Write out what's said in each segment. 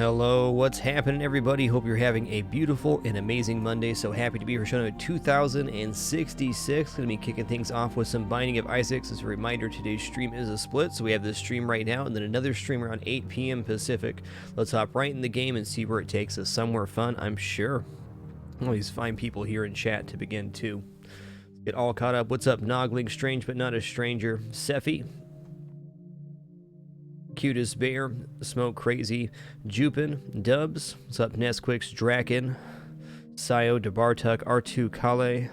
Hello, what's happening, everybody? Hope you're having a beautiful and amazing Monday. So happy to be here, showing 2066. Going to be kicking things off with some Binding of Isaacs. As a reminder, today's stream is a split, so we have this stream right now and then another stream around 8 p.m. Pacific. Let's hop right in the game and see where it takes us. Somewhere fun, I'm sure. All these fine people here in chat to begin too. Let's get all caught up. What's up, Nogling? Strange but not a stranger. Sephi. Cutest Bear, Smoke Crazy, Jupin, Dubs, what's up, Nesquix, Draken, Sayo, Debartuk, R2 Kale,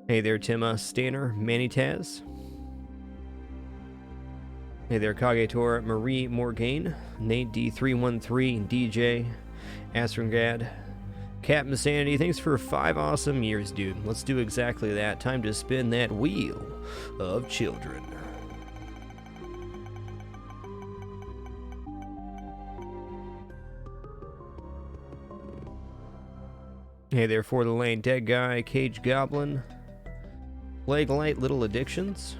hey there, Tima, Stanner, Manitaz, hey there, Kagetor, Marie Morgaine, Nate D313, DJ, Astrongad, Captain Sanity, thanks for 5 awesome years, dude. Let's do exactly that. Time to spin that wheel of children. Hey there, For the Lane, Dead Guy, Cage Goblin, Plague Light, Little Addictions.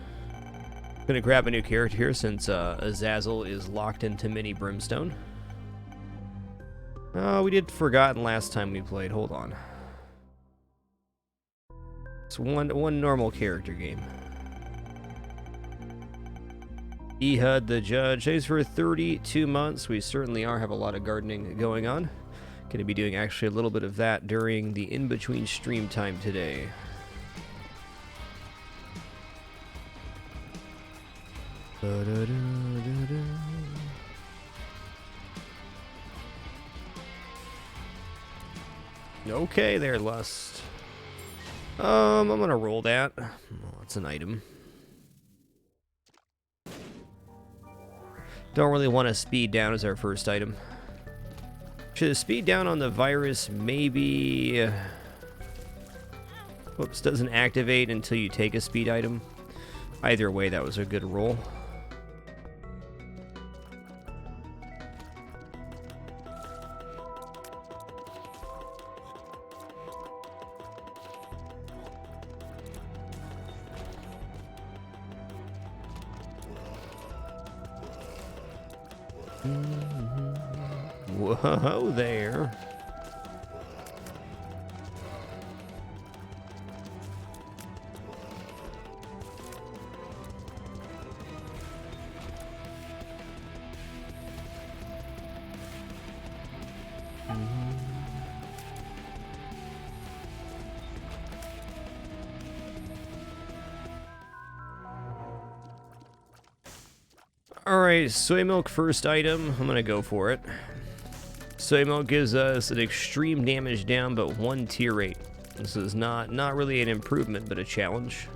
Gonna grab a new character here since Azazel is locked into Mini Brimstone. Oh, we did Forgotten last time we played. Hold on. It's one normal character game. Ehud the Judge, thanks for 32 months. We certainly have a lot of gardening going on. Going to be doing actually a little bit of that during the in-between stream time today. Okay there, Lust. I'm gonna roll that. Oh, it's an item. Don't really want to speed down as our first item. Should have speed down on the virus, maybe... Whoops, doesn't activate until you take a speed item. Either way, that was a good roll. Whoa there. Alright, soy milk first item. I'm gonna go for it. Soy milk gives us an extreme damage down, but 1 tier rate. This is not really an improvement, but a challenge.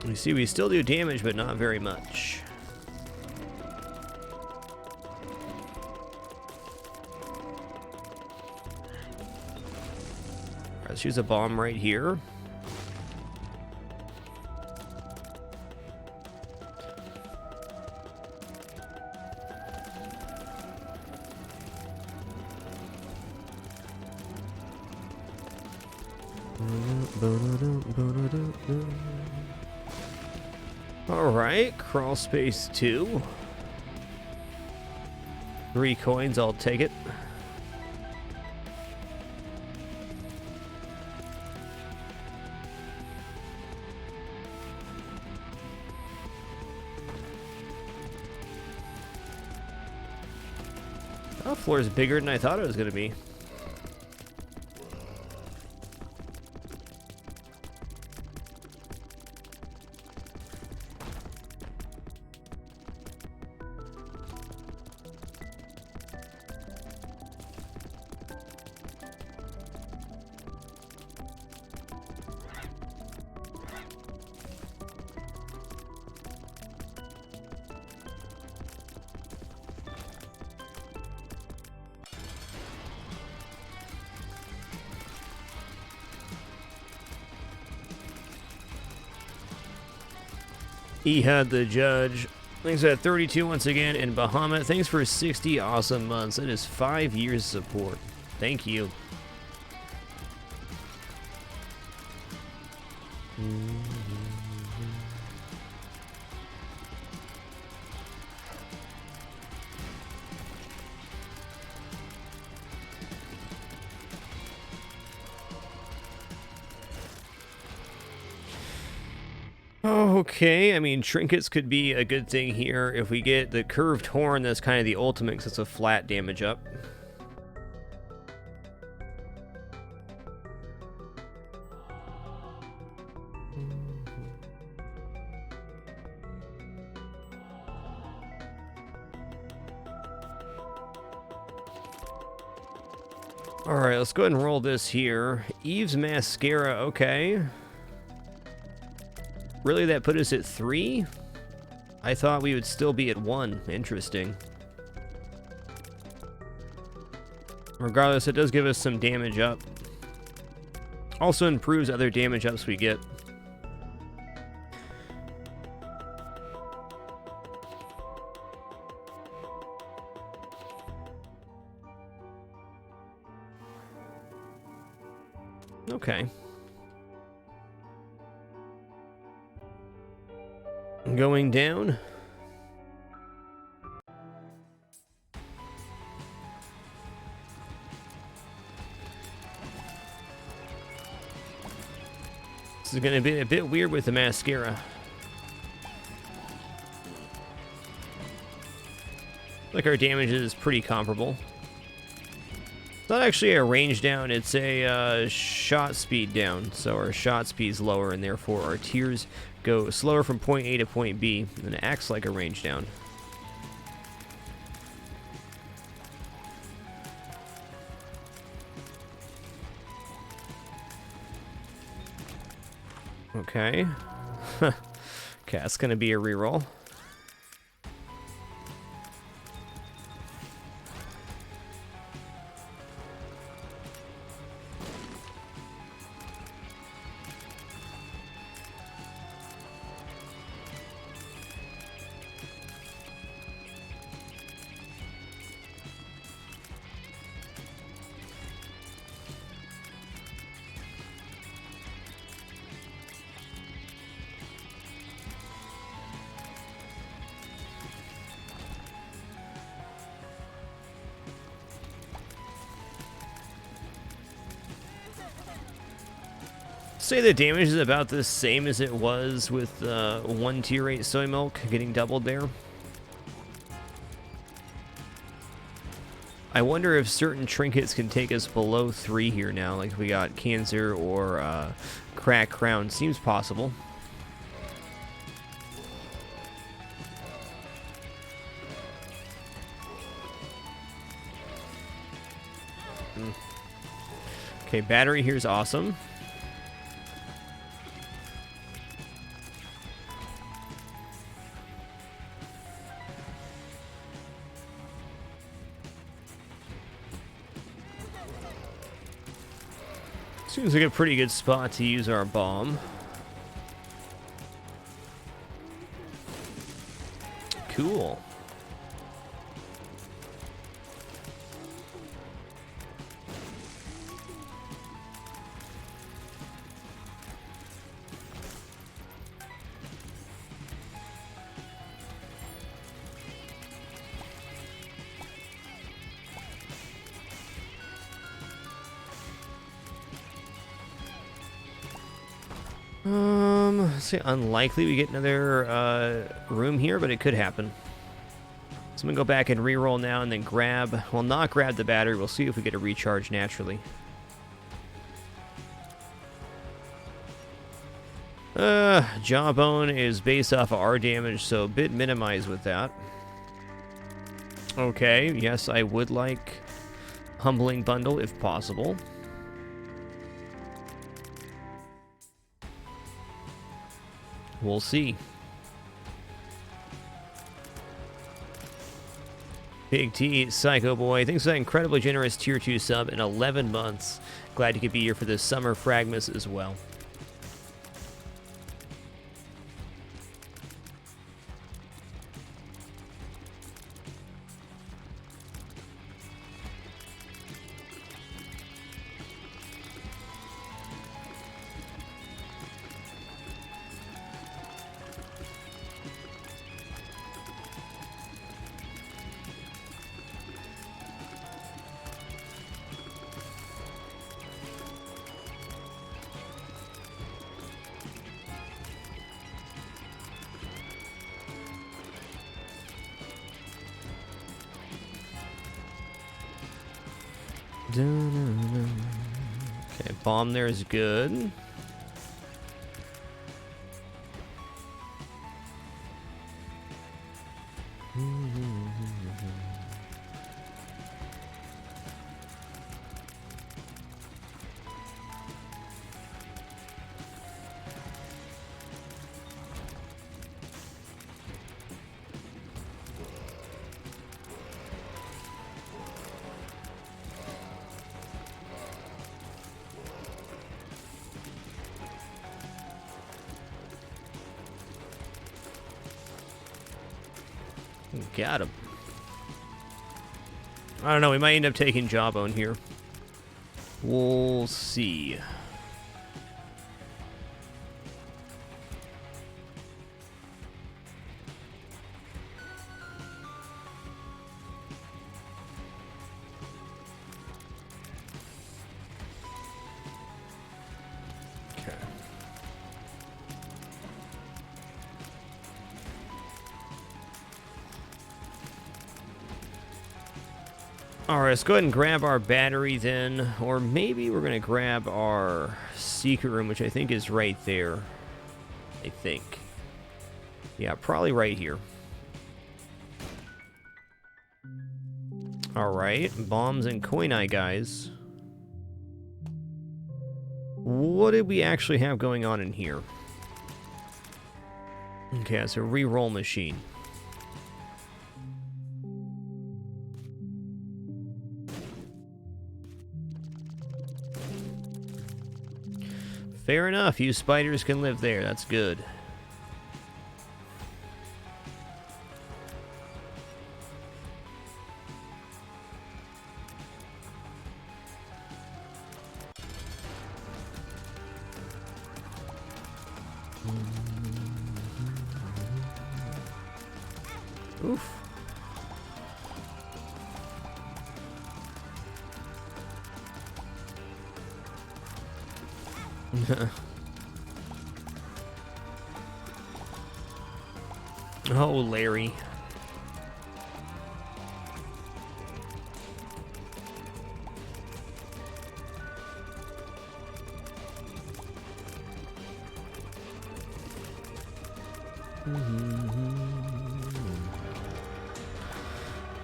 You see, we still do damage, but not very much. Alright, let's use a bomb right here. Alright, crawl space 2. 3 coins, I'll take it. Oh, floor is bigger than I thought it was going to be. Ehud the Judge, thanks for 32 once again, and Bahamut, thanks for 60 awesome months. That is 5 years of support. Thank you. Okay, I mean, trinkets could be a good thing here. If we get the curved horn, that's kind of the ultimate because it's a flat damage up. Alright, let's go ahead and roll this here. Eve's Mascara, okay. Really, that put us at 3? I thought we would still be at 1. Interesting. Regardless, it does give us some damage up. Also improves other damage ups we get. Okay. Going down. This is going to be a bit weird with the mascara. Like our damage is pretty comparable. It's not actually a range down, it's a shot speed down. So our shot speed's lower and therefore our tiers go slower from point A to point B, and it acts like a range down. Okay. Okay, that's gonna be a reroll. Say the damage is about the same as it was with 1 tier 8 soy milk getting doubled there. I wonder if certain trinkets can take us below 3 here now, like we got Cancer or Crack Crown. Seems possible. Okay, battery here's awesome. Seems like a pretty good spot to use our bomb. Cool. Let's say unlikely we get another room here, but it could happen. So I'm gonna go back and re-roll now and then grab, well, not grab the battery. We'll see if we get a recharge naturally. Jawbone is based off of our damage, so a bit minimized with that. Okay, yes, I would like Humbling Bundle if possible. We'll see. Big T, Psycho Boy, thanks for that incredibly generous tier 2 sub in 11 months. Glad you could be here for this summer fragmas as well. Okay, bomb there is good. Got him. I don't know, we might end up taking Jawbone here. We'll see. Alright, let's go ahead and grab our battery then. Or maybe we're going to grab our secret room, which I think is right there. I think. Yeah, probably right here. Alright, bombs and coin eye, guys. What did we actually have going on in here? Okay, it's a re-roll machine. Fair enough, you spiders can live there. That's good. Oof. Oh, Larry.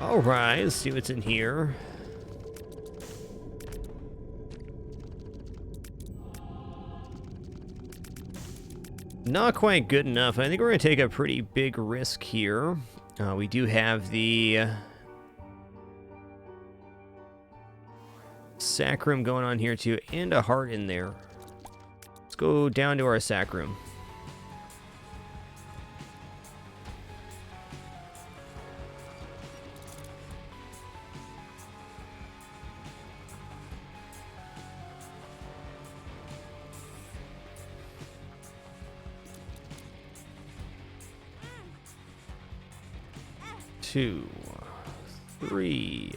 All right, let's see what's in here. Not quite good enough. I think we're going to take a pretty big risk here. We do have the sac room going on here too, and a heart in there. Let's go down to our sac room. Two, 3,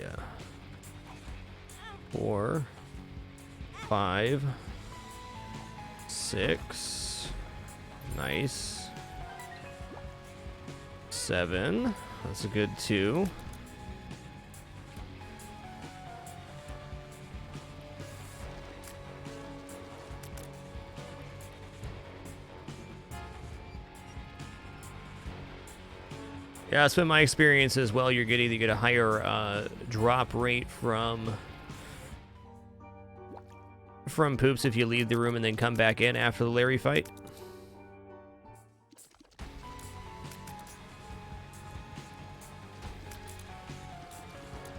4, 5, 6. Nice. 7. That's a good 2. Yeah, that's been my experience as well. You get a higher drop rate from poops if you leave the room and then come back in after the Larry fight.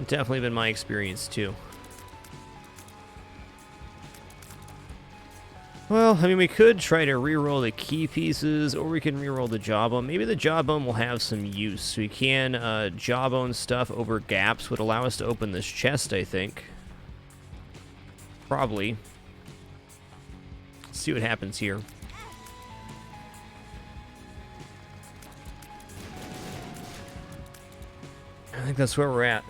Definitely been my experience too. Well, I mean, we could try to re-roll the key pieces, or we can re-roll the jawbone. Maybe the jawbone will have some use. We can, jawbone stuff over gaps would allow us to open this chest, I think. Probably. Let's see what happens here. I think that's where we're at.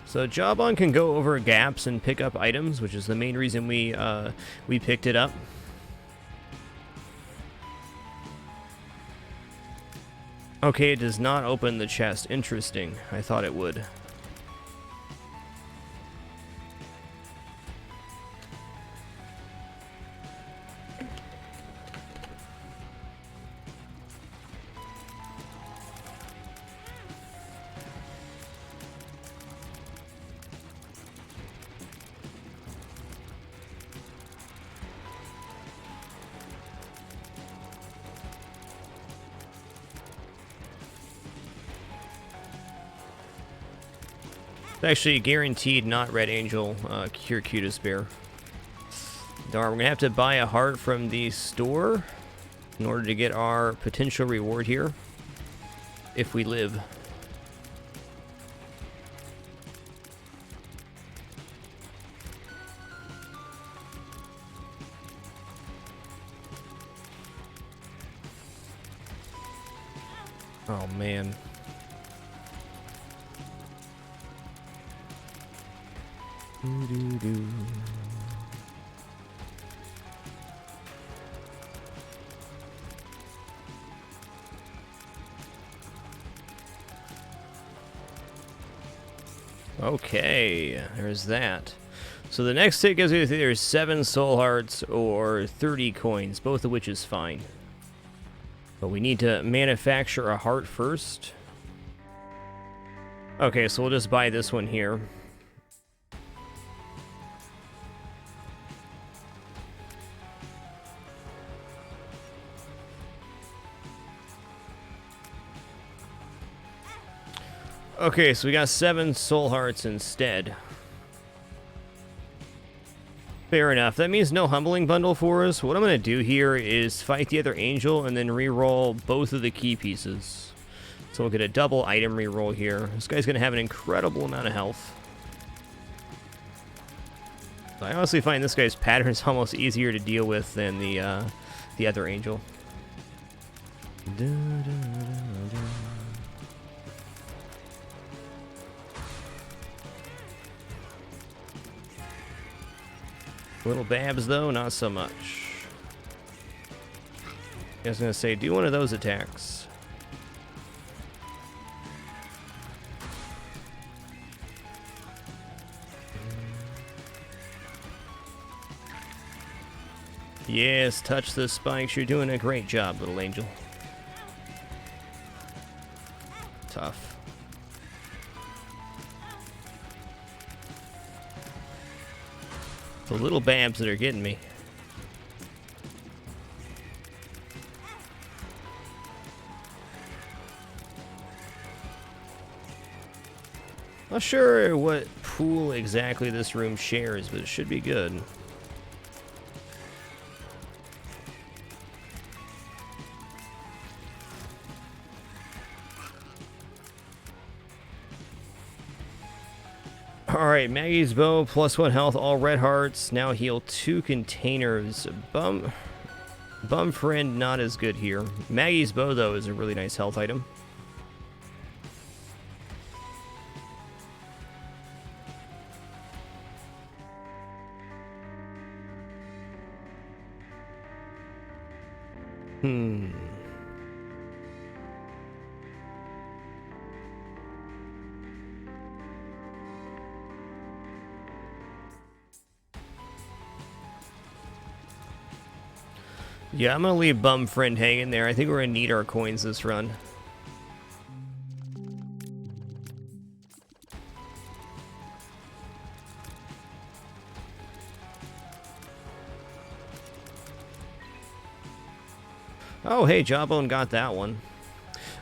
So Jawbone can go over gaps and pick up items, which is the main reason we picked it up. Okay, it does not open the chest. Interesting. I thought it would. It's actually guaranteed not Red Angel, Cure Cutest Bear. Darn, we're gonna have to buy a heart from the store in order to get our potential reward here, if we live. Oh man. Okay, there's that. So the next tick is either 7 soul hearts or 30 coins, both of which is fine. But we need to manufacture a heart first. Okay, so we'll just buy this one here. Okay, so we got 7 soul hearts instead. Fair enough. That means no humbling bundle for us. What I'm going to do here is fight the other angel and then re-roll both of the key pieces. So we'll get a double item re-roll here. This guy's going to have an incredible amount of health. I honestly find this guy's pattern is almost easier to deal with than the other angel. Little Babs, though, not so much. I was going to say, do one of those attacks. Yes, touch the spikes. You're doing a great job, little angel. Tough. The little Babs that are getting me. Not sure what pool exactly this room shares, but it should be good. Alright, Maggie's bow, +1 health, all red hearts. Now heal 2 containers. Bum friend, not as good here. Maggie's bow, though, is a really nice health item. Yeah, I'm going to leave Bum Friend hanging there. I think we're going to need our coins this run. Oh, hey, Jawbone got that one.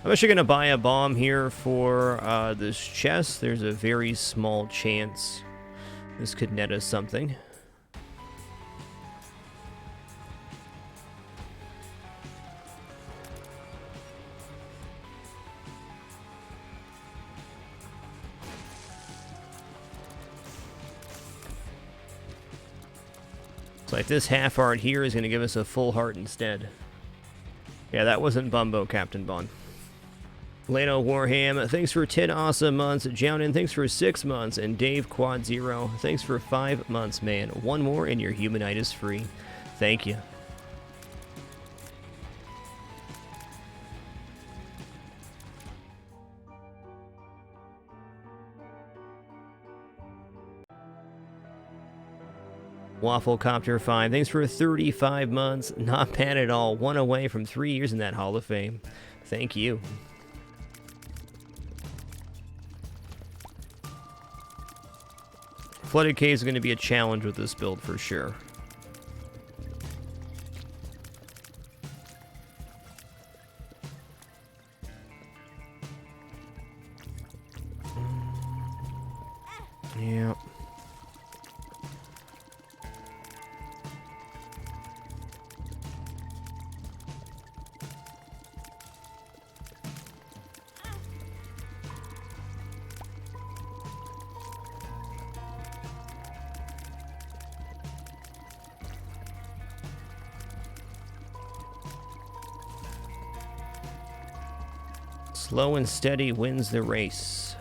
I'm actually going to buy a bomb here for this chest. There's a very small chance this could net us something. Like this half heart here is going to give us a full heart instead. Yeah, that wasn't Bumbo, Captain Bond. Lano Warham, thanks for 10 awesome months. Jounin, thanks for 6 months. And Dave Quad Zero, thanks for 5 months, man. One more and your Humanite is free. Thank you. Waffle Copter 5, thanks for 35 months. Not bad at all. 1 away from 3 years in that Hall of Fame. Thank you. Flooded Cave is going to be a challenge with this build for sure. Yeah. Slow and steady wins the race.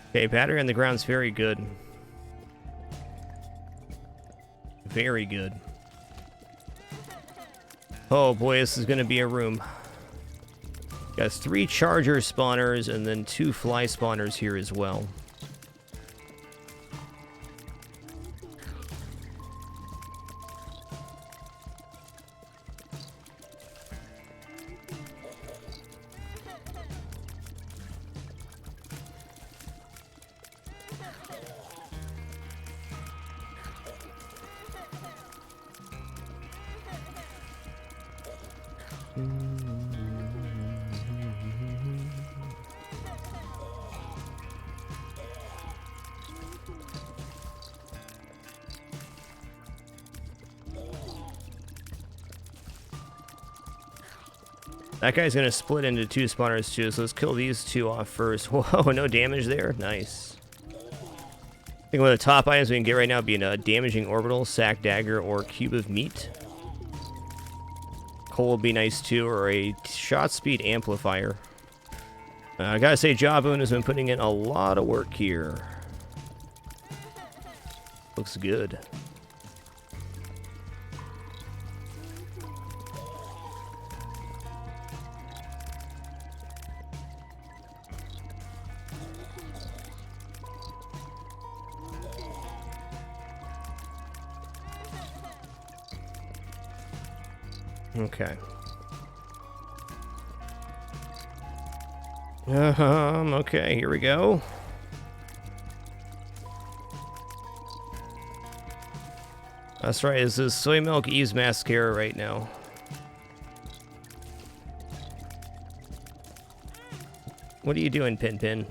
Okay, battery on the ground's very good. Very good. Oh boy, this is gonna be a room. Got 3 charger spawners and then 2 fly spawners here as well. That guy's gonna split into 2 spawners too, so let's kill these 2 off first. Whoa, no damage there? Nice. I think one of the top items we can get right now would be a damaging orbital, sack dagger, or cube of meat. Coal would be nice too, or a shot speed amplifier. I gotta say, Jawbone has been putting in a lot of work here. Looks good. Okay. Okay, here we go. That's right, this is Soy Milk Eve's Mascara right now. What are you doing, Pin Pin?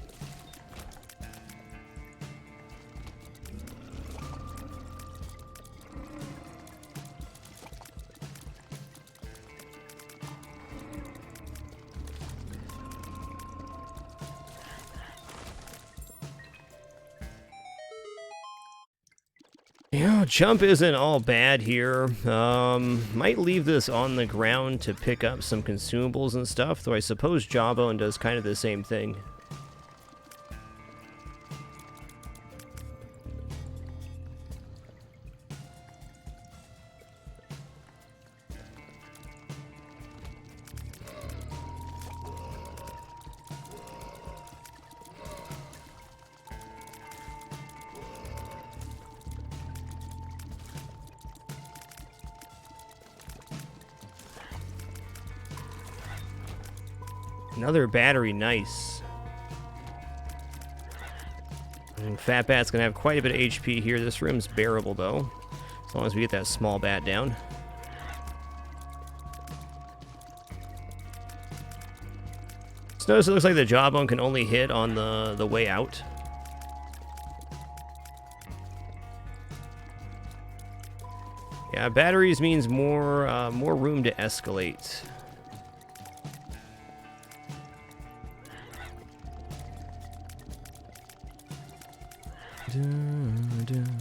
Yeah, jump isn't all bad here. Might leave this on the ground to pick up some consumables and stuff, though I suppose Jawbone does kind of the same thing. Another battery, nice. And Fat Bat's gonna have quite a bit of HP here. This room's bearable though, as long as we get that small bat down. Just notice it looks like the Jawbone can only hit on the way out. Yeah, batteries means more room to escalate. Dun, dun.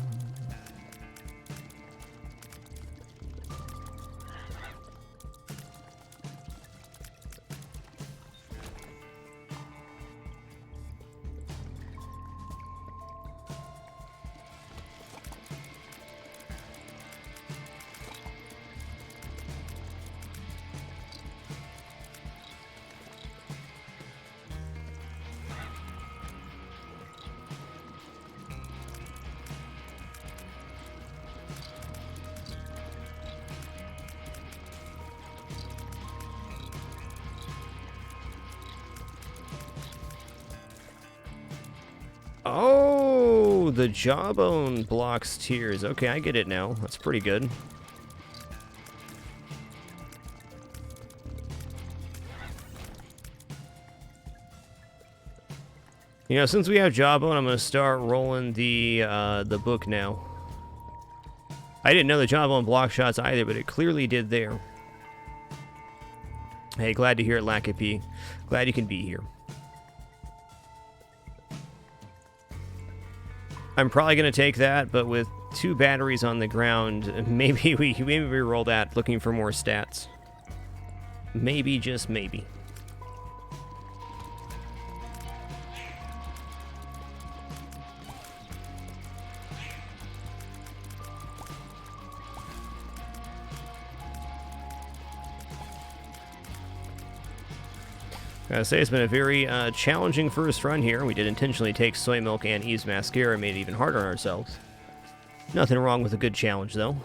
Oh, the jawbone blocks tears. Okay, I get it now. That's pretty good. You know, since we have jawbone, I'm gonna start rolling the book now. I didn't know the jawbone block shots either, but it clearly did there. Hey, glad to hear it, Lackapy. Glad you can be here. I'm probably going to take that, but with 2 batteries on the ground, maybe we roll that, looking for more stats. Maybe, just maybe. I gotta say, it's been a very challenging first run here. We did intentionally take soy milk and Eve's mascara and made it even harder on ourselves. Nothing wrong with a good challenge, though.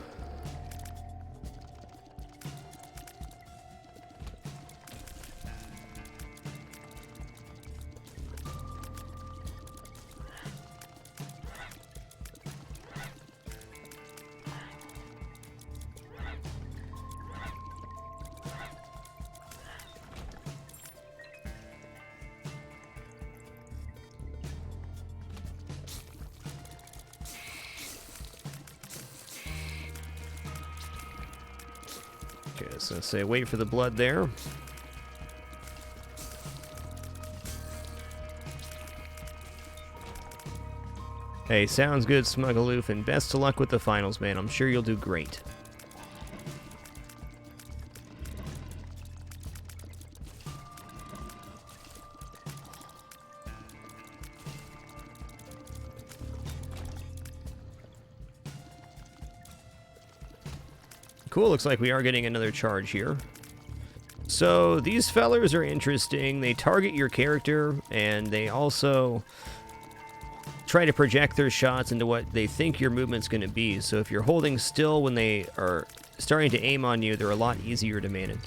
Okay, so say wait for the blood there. Hey, sounds good, Smugaloof, and best of luck with the finals, man. I'm sure you'll do great. Cool, looks like we are getting another charge here. So these fellers are interesting. They target your character, and they also try to project their shots into what they think your movement's going to be. So if you're holding still when they are starting to aim on you, they're a lot easier to manage.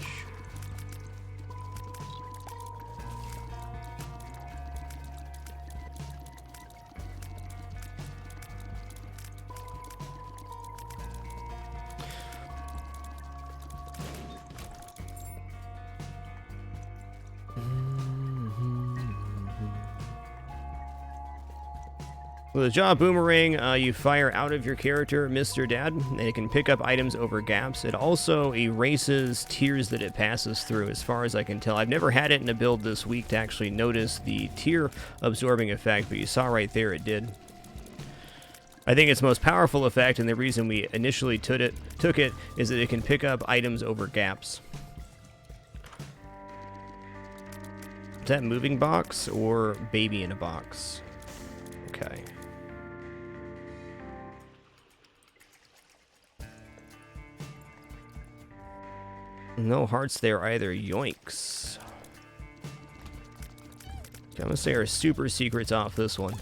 With a jaw boomerang, you fire out of your character, Mr. Dad, and it can pick up items over gaps. It also erases tears that it passes through, as far as I can tell. I've never had it in a build this week to actually notice the tear absorbing effect, but you saw right there it did. I think its most powerful effect, and the reason we initially took it, is that it can pick up items over gaps. Is that moving box or baby in a box? Okay. No hearts there either. Yoinks. I'm gonna say our super secrets off this one.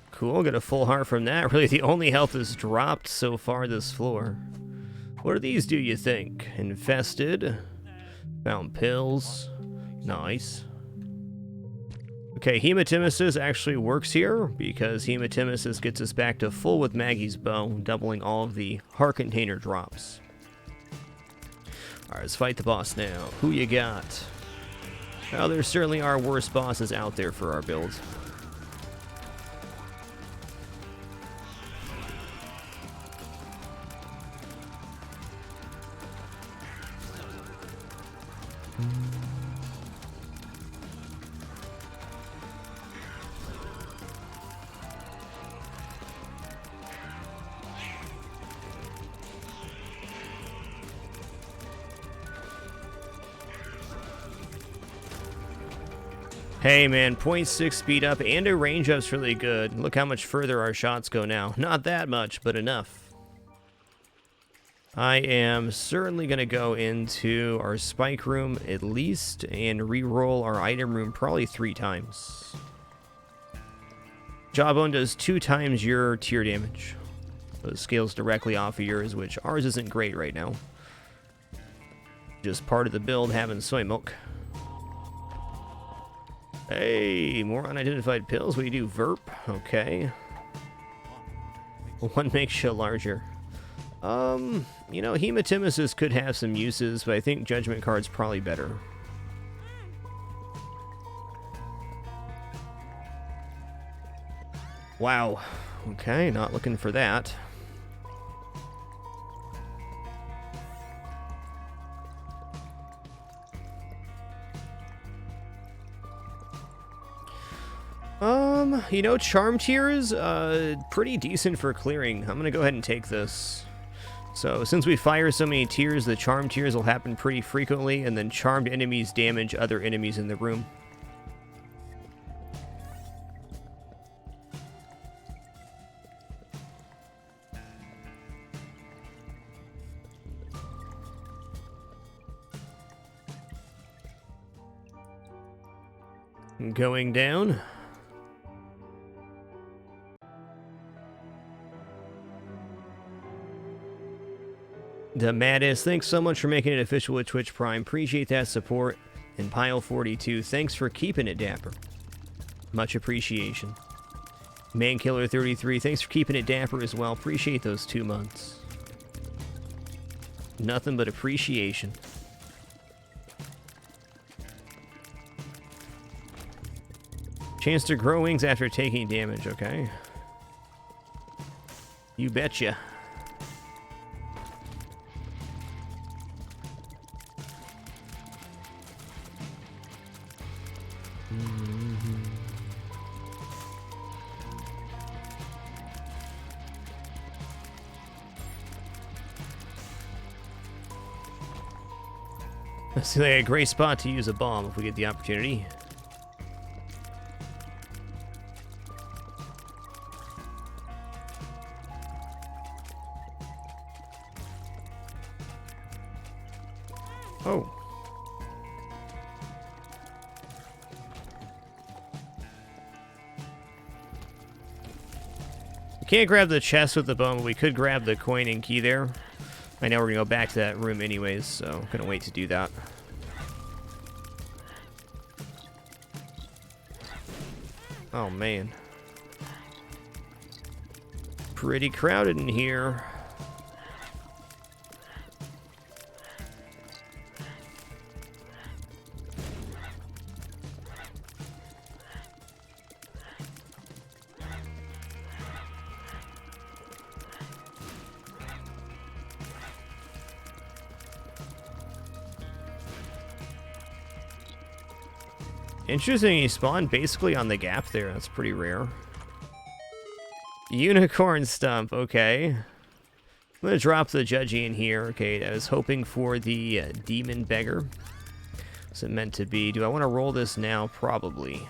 Cool, get a full heart from that. Really, the only health that's dropped so far this floor. What do these do, you think? Infested. Found pills. Nice. Okay, Hematemesis actually works here, because Hematemesis gets us back to full with Maggie's bow, doubling all of the heart container drops. Alright, let's fight the boss now. Who you got? Well, there certainly are worse bosses out there for our build. Hey man, 0.6 speed up and a range up's really good. Look how much further our shots go now. Not that much, but enough. I am certainly going to go into our spike room at least and re-roll our item room probably 3 times. Jawbone does 2 times your tier damage. So it scales directly off of yours, which ours isn't great right now. Just part of the build having soy milk. Hey, more unidentified pills. What do you do? Verp? Okay. One makes you larger. You know, Hematemesis could have some uses, but I think Judgment Card's probably better. Wow. Okay, not looking for that. You know, Charm Tears, pretty decent for clearing. I'm gonna go ahead and take this. So, since we fire so many tears, the Charm Tears will happen pretty frequently, and then charmed enemies damage other enemies in the room. Going down. The Maddest, thanks so much for making it official with Twitch Prime. Appreciate that support. And Pile42, thanks for keeping it dapper. Much appreciation. Mankiller33, thanks for keeping it dapper as well. Appreciate those 2 months. Nothing but appreciation. Chance to grow wings after taking damage, okay. You betcha. Seems like a great spot to use a bomb if we get the opportunity. Oh. We can't grab the chest with the bomb, but we could grab the coin and key there. I know we're gonna go back to that room anyways, so I'm gonna wait to do that. Oh man. Pretty crowded in here. Interesting, he spawned basically on the gap there. That's pretty rare. Unicorn stump, okay. I'm gonna drop the Judgy in here. Okay, I was hoping for the Demon Beggar. What's it meant to be? Do I want to roll this now? Probably.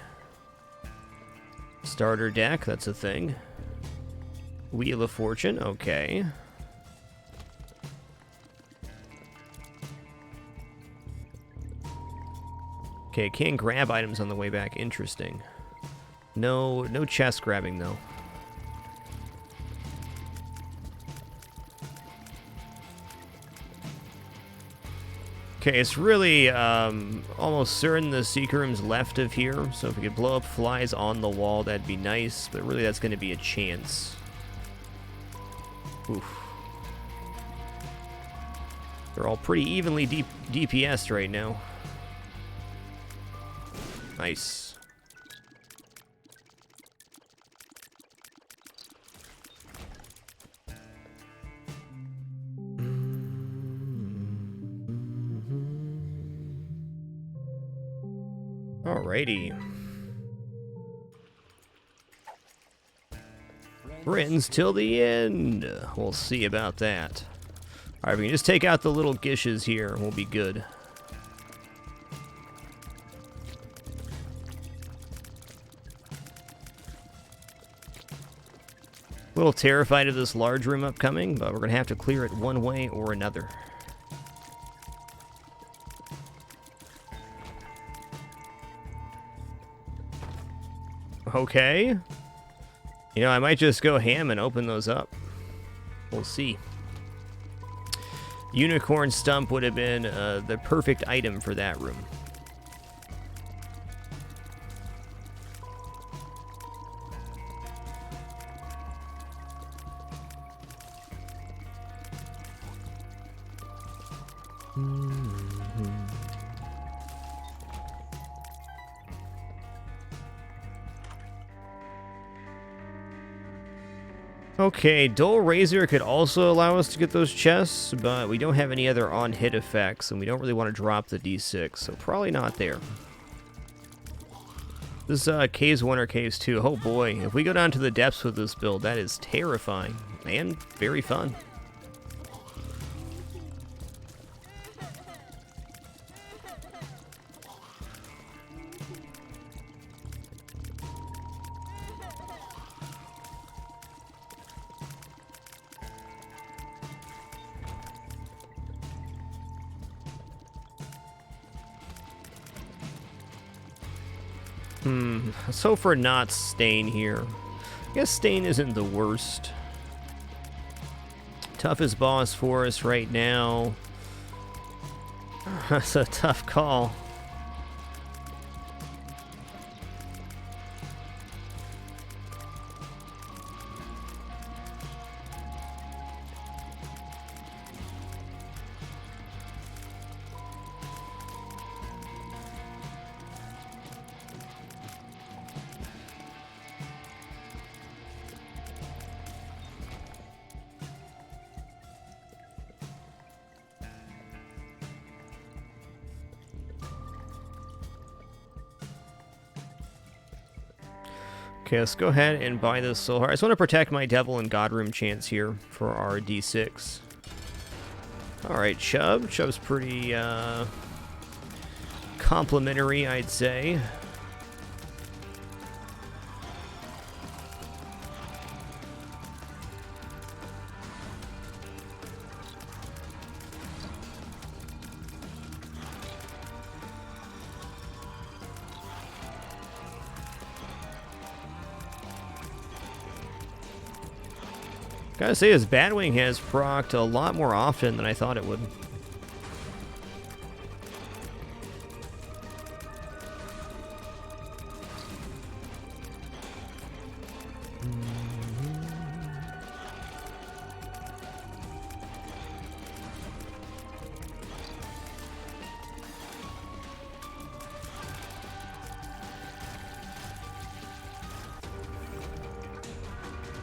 Starter deck, that's a thing. Wheel of Fortune, okay. Okay, can't grab items on the way back. Interesting. No chest grabbing, though. Okay, it's really almost certain the secret room's left of here, so if we could blow up flies on the wall, that'd be nice, but really that's going to be a chance. Oof. They're all pretty evenly DPS'd right now. Nice. Alrighty. Friends till the end. We'll see about that. Alright, we can just take out the little gishes here and we'll be good. A little terrified of this large room upcoming, but we're going to have to clear it one way or another. Okay. You know, I might just go ham and open those up. We'll see. Unicorn stump would have been the perfect item for that room. Okay, Dull Razor could also allow us to get those chests, but we don't have any other on-hit effects, and we don't really want to drop the D6, so probably not there. This Caves 1 or Caves 2, oh boy, if we go down to the depths with this build, that is terrifying, and very fun. Let's hope for not Stain here. I guess Stain isn't the worst. Toughest boss for us right now. That's a tough call. Okay, let's go ahead and buy this soul heart. I just want to protect my Devil and God Room chance here for our D6. Alright, Chub. Chub's pretty complimentary, I'd say. Gotta say, his Batwing has procced a lot more often than I thought it would.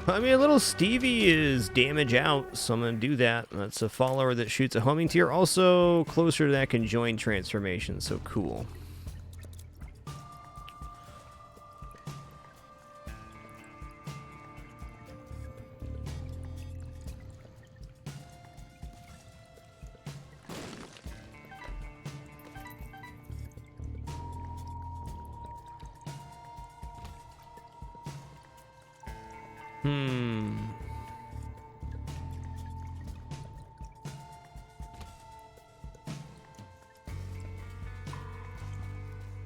I mean, a little Stevie is damage out, so I'm going to do that. That's a follower that shoots a homing tier. Also, closer to that conjoined transformation, so cool.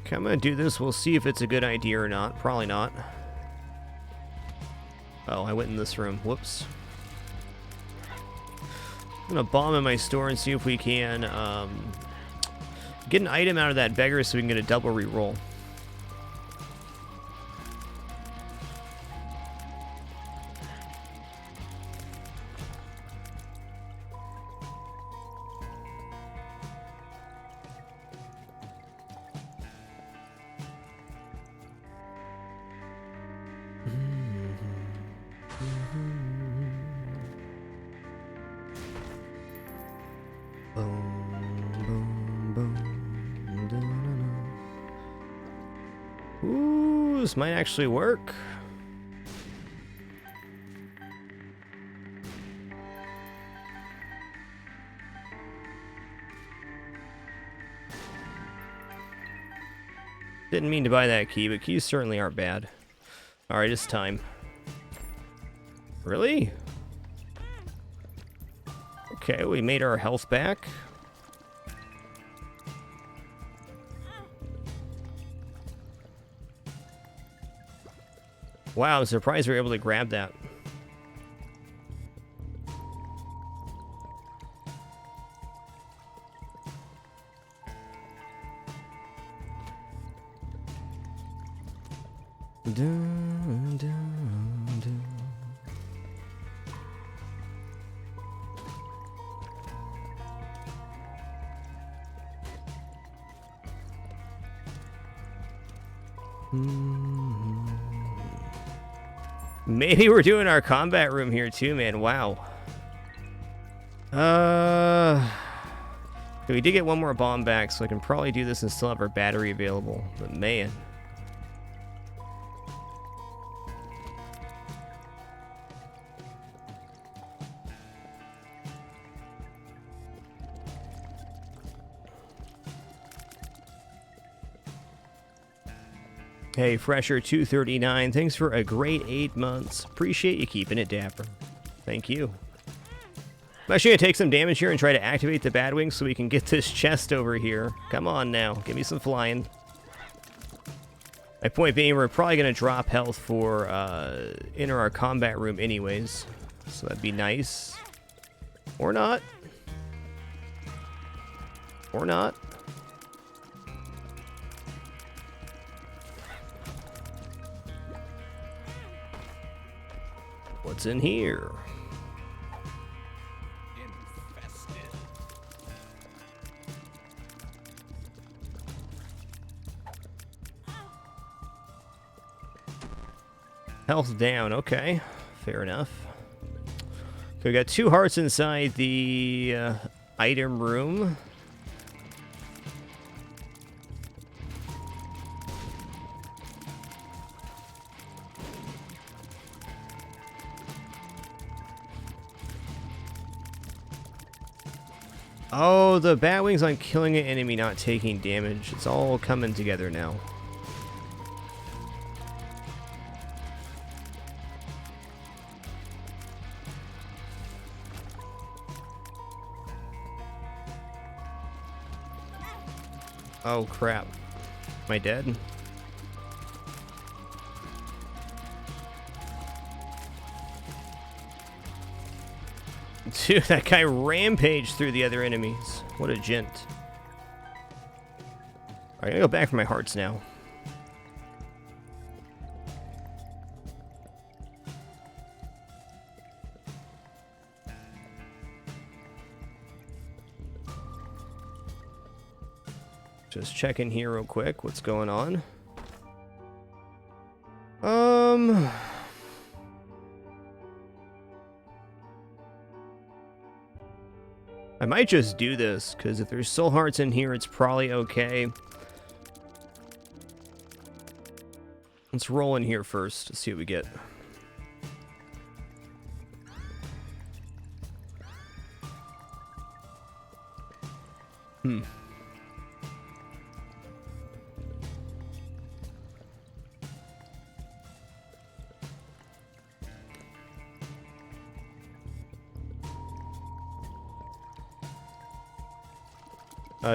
Okay, I'm gonna do this. We'll see if it's a good idea or not. Probably not. Oh, I went in this room. Whoops. I'm gonna bomb in my store and see if we can get an item out of that beggar so we can get a double reroll. Ooh, this might actually work. Didn't mean to buy that key, but keys certainly aren't bad. Alright, it's time. Really? Okay, we made our health back. Wow, I'm surprised we were able to grab that. Dun, dun, dun. Maybe we're doing our combat room here too, man. Wow. We did get one more bomb back, so I can probably do this and still have our battery available. But man. Hey, Fresher239, thanks for a great 8 months. Appreciate you keeping it dapper. Thank you. I'm actually going to take some damage here and try to activate the Batwing so we can get this chest over here. Come on now, give me some flying. My point being, we're probably going to drop health for enter our combat room anyways. So that'd be nice. Or not. Or not. What's in here? Infested. Health down, okay. Fair enough. Okay, we got 2 hearts inside the item room. Oh, the Batwing's on killing an enemy, not taking damage. It's all coming together now. Oh, crap. Am I dead? Dude, that guy rampaged through the other enemies. What a gent. Alright, I gotta go back for my hearts now. Just checking here real quick. What's going on? I might just do this, because if there's soul hearts in here, it's probably okay. Let's roll in here first to see what we get.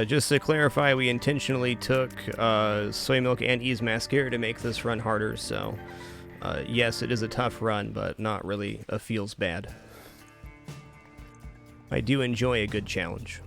Just to clarify, we intentionally took soy milk and Ease Mascara to make this run harder, so yes, it is a tough run, but not really a feels bad. I do enjoy a good challenge.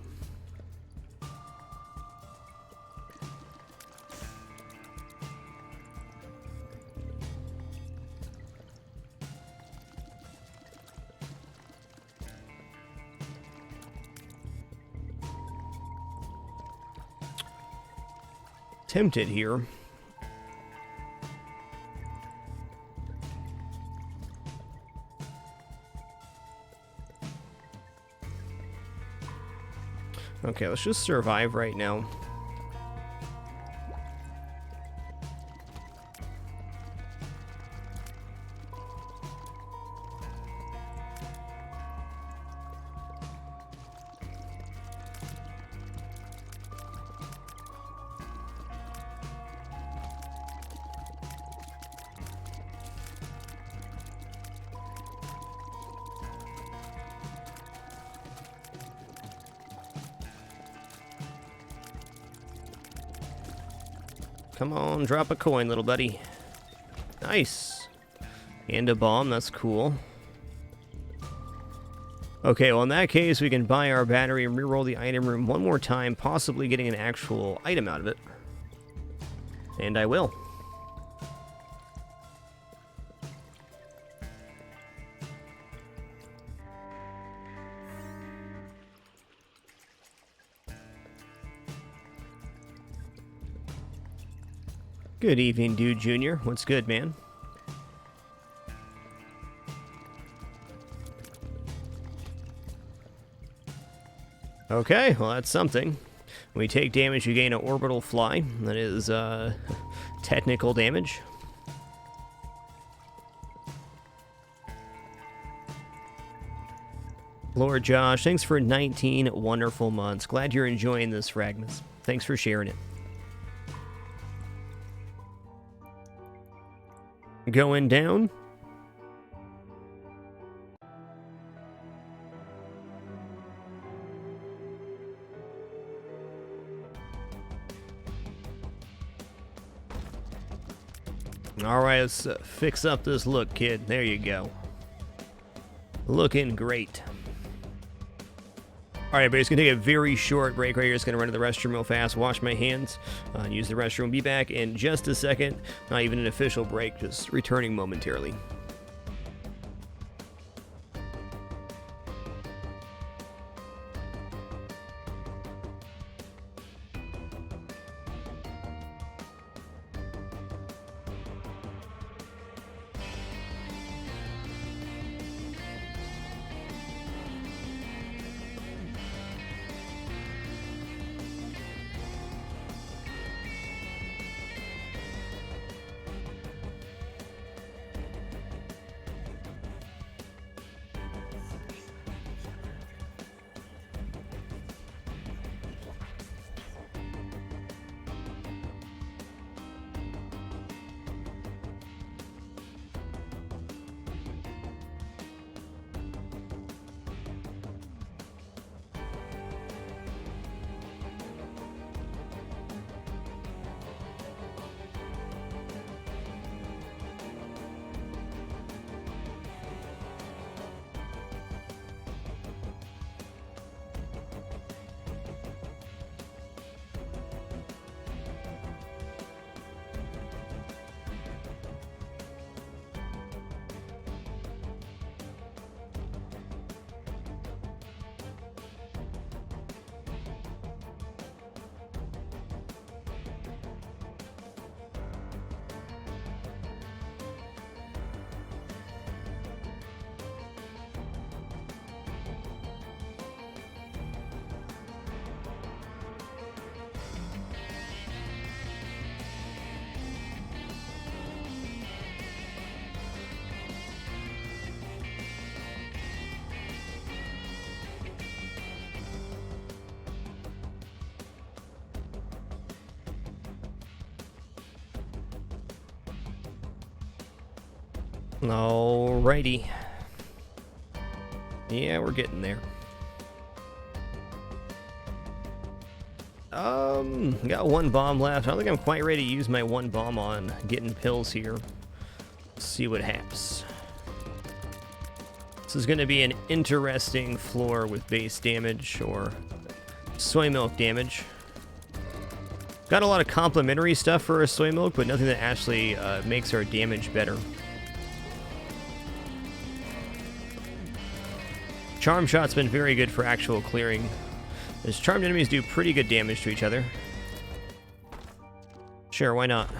Tempted here. Okay, let's just survive right now. Come on, drop a coin, little buddy. Nice. And a bomb, that's cool. Okay, well in that case, we can buy our battery and reroll the item room one more time, possibly getting an actual item out of it. And I will. Good evening, Dude Jr. What's good, man? Okay, well that's something. When we take damage, you gain an orbital fly. That is technical damage. Lord Josh, thanks for 19 wonderful months. Glad you're enjoying this, fragMas. Thanks for sharing it. Going down. Alright, let's fix up this look, kid. There you go. Looking great. Alright, but it's going to take a very short break right here. It's going to run to the restroom real fast, wash my hands, and use the restroom. Be back in just a second. Not even an official break, just returning momentarily. Alrighty. Yeah, we're getting there. Got one bomb left. I don't think I'm quite ready to use my one bomb on getting pills here. Let's see what happens. This is going to be an interesting floor with base damage or soy milk damage. Got a lot of complementary stuff for a soy milk, but nothing that actually makes our damage better. Charm Shot's been very good for actual clearing. As charmed enemies do pretty good damage to each other. Sure, why not?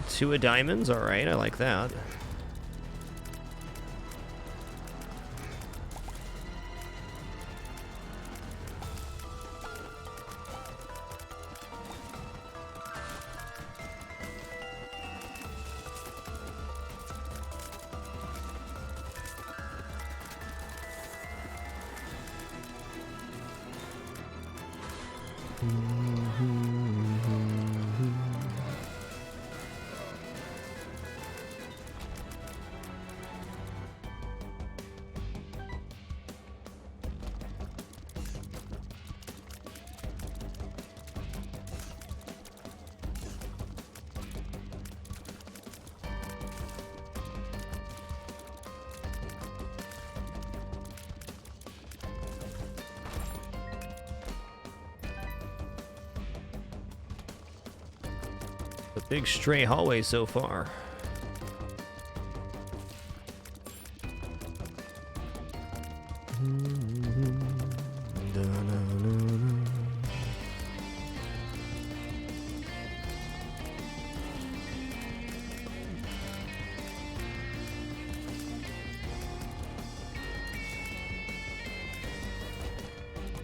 2 of diamonds, alright, I like that. A big stray hallway so far.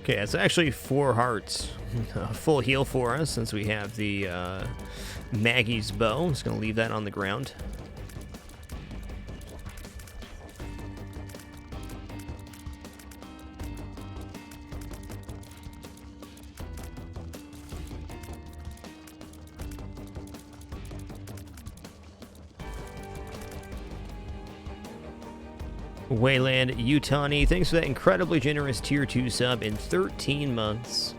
Okay, it's actually 4 hearts. A full heal for us since we have the Maggie's bow. I'm just going to leave that on the ground. Wayland Utani, thanks for that incredibly generous Tier 2 sub in 13 months.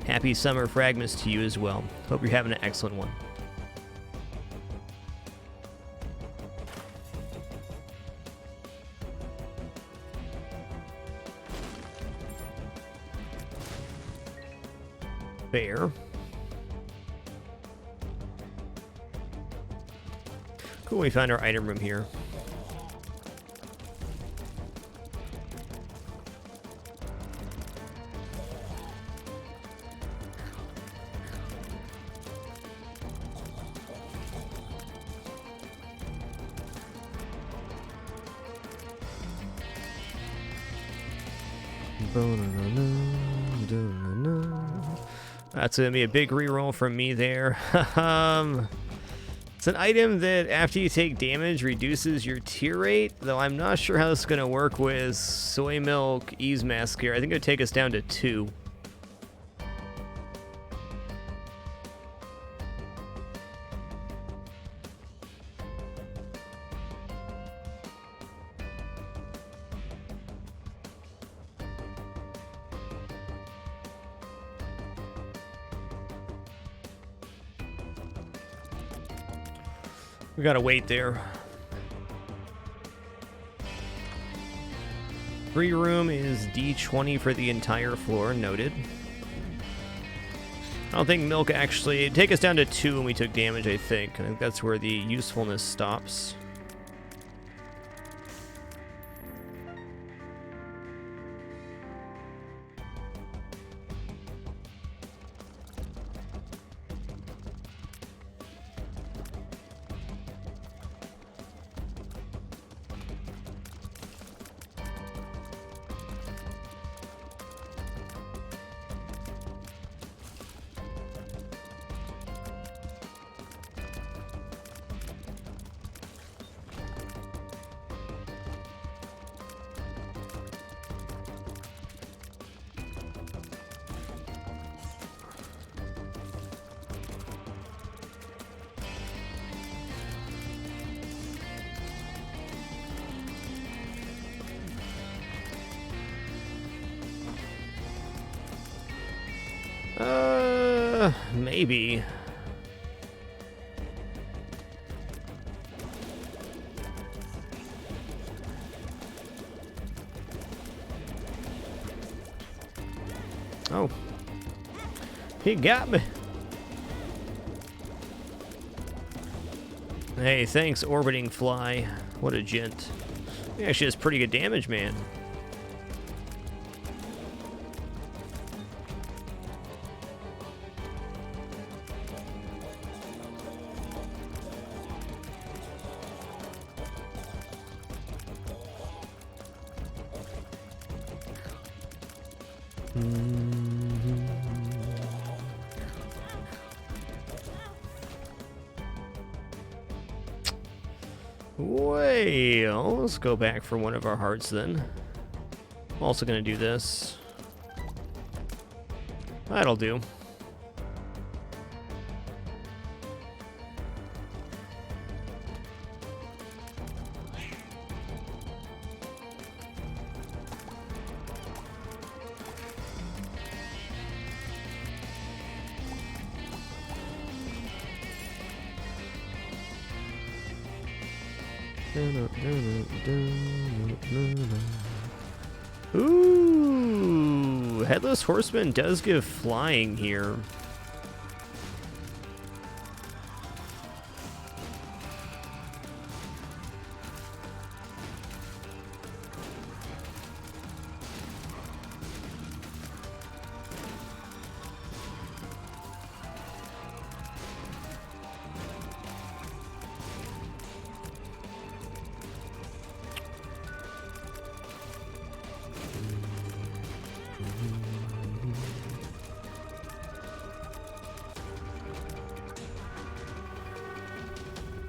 Happy summer fragMas to you as well. Hope you're having an excellent one. Fair. Cool, we found our item room here. That's going to be a big reroll from me there. It's an item that after you take damage reduces your tier rate, though I'm not sure how this is going to work with Soy Milk Ease Mask here. I think it would take us down to 2. We gotta wait there. Free room is D20 for the entire floor, noted. I don't think milk actually... It'd take us down to 2 when we took damage, I think. I think that's where the usefulness stops. Maybe. Oh. He got me. Hey, thanks, Orbiting Fly. What a gent. He actually has pretty good damage, man. Well, let's go back for one of our hearts then. I'm also going to do this. That'll do. Ooh, Headless Horseman does give flying here.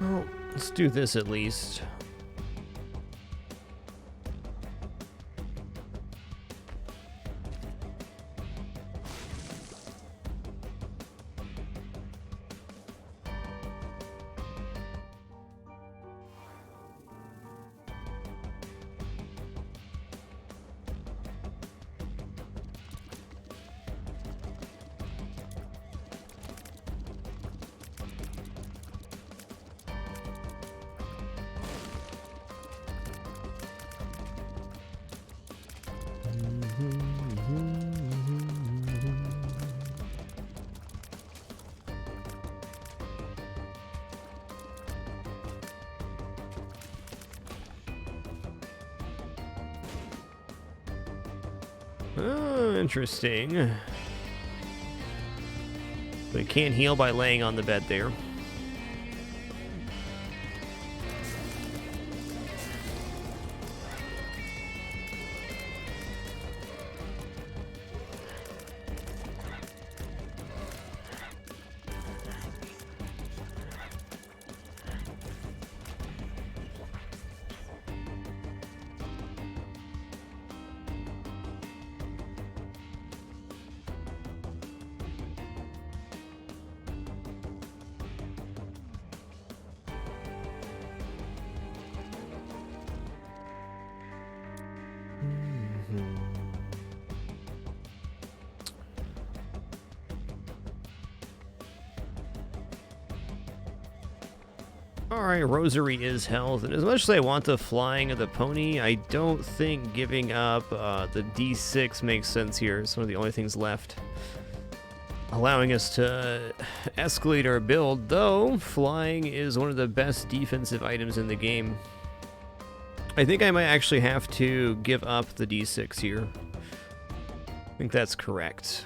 Well, let's do this at least. Oh, interesting. But it can't heal by laying on the bed there. Alright, Rosary is health, and as much as I want the flying of the pony, I don't think giving up the D6 makes sense here. It's one of the only things left, allowing us to escalate our build, though flying is one of the best defensive items in the game. I think I might actually have to give up the D6 here. I think that's correct.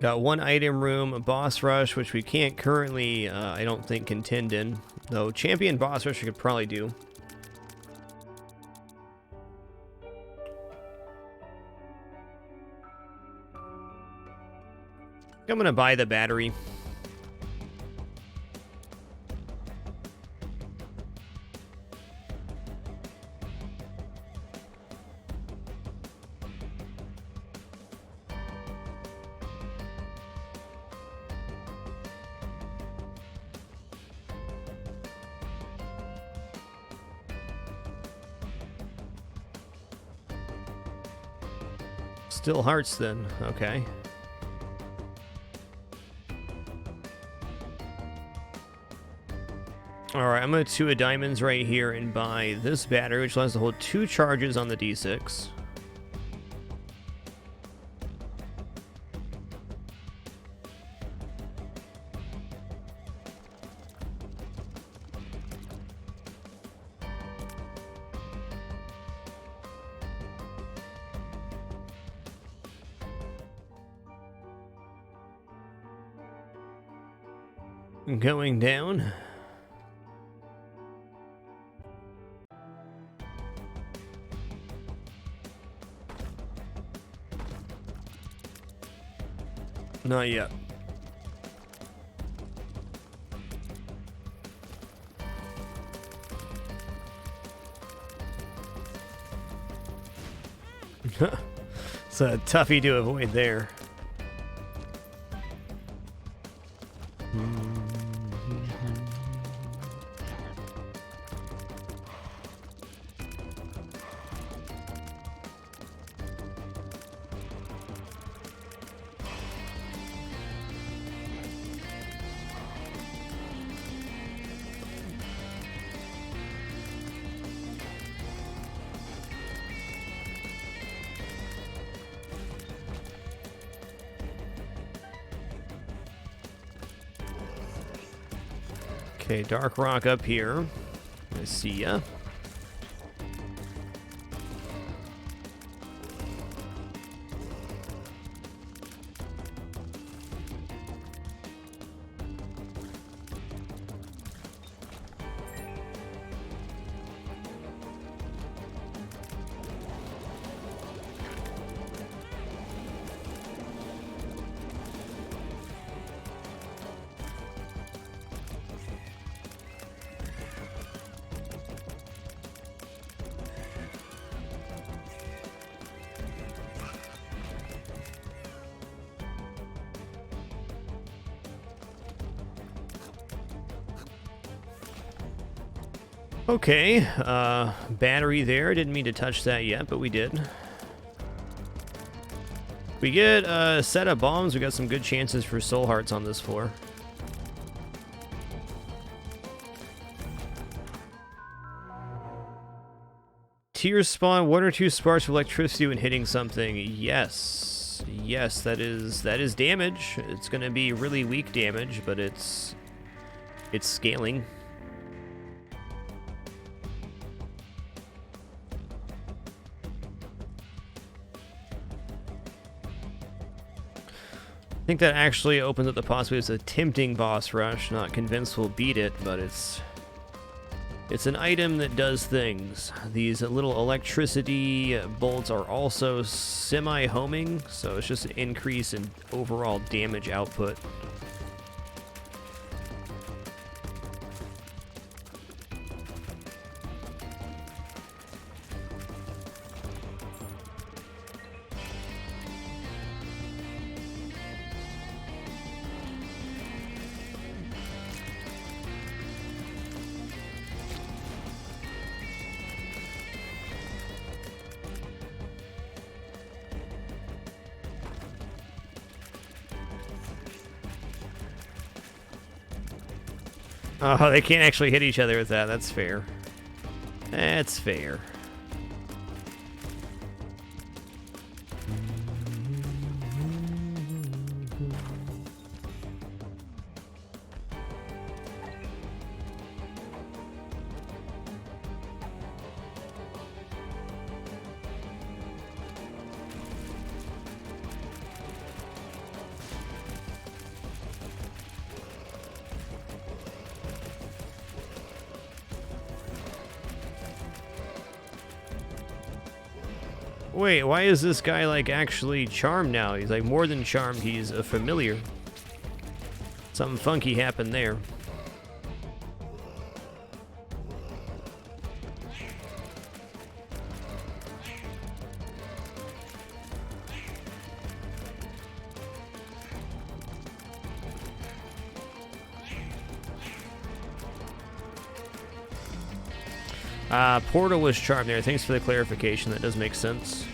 Got one item room, a boss rush, which we can't currently, I don't think, contend in. Though champion boss rush we could probably do. I'm gonna buy the battery. Still hearts then, okay. Alright, I'm going to 2 of diamonds right here and buy this battery, which allows us to hold 2 charges on the D6. Going down. Not yet. It's a toughie to avoid there. Okay, Dark Rock up here. I see ya. Okay, battery there. Didn't mean to touch that yet, but we did. We get a set of bombs. We got some good chances for soul hearts on this floor. Tears spawn 1 or 2 sparks of electricity when hitting something. Yes, yes, that is damage. It's going to be really weak damage, but it's scaling. I think that actually opens up the possibility of a tempting boss rush. Not convinced we'll beat it, but it's an item that does things. These little electricity bolts are also semi-homing, so it's just an increase in overall damage output. Oh, they can't actually hit each other with that. That's fair. That's fair. Wait, why is this guy, like, actually charmed now? He's, like, more than charmed. He's a familiar. Something funky happened there. Portal was charmed there. Thanks for the clarification. That does make sense.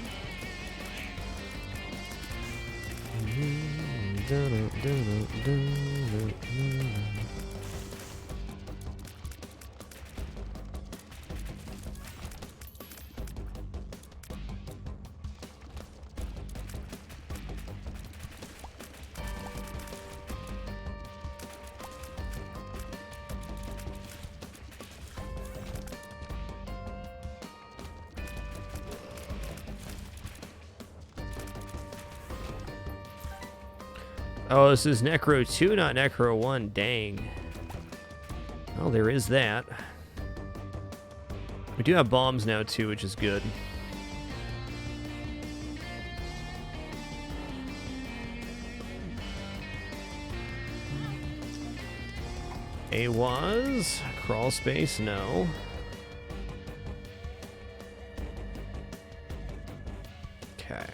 Oh, this is Necro 2, not Necro 1. Dang. Oh, there is that. We do have bombs now, too, which is good. A was. Crawl space, no. Okay.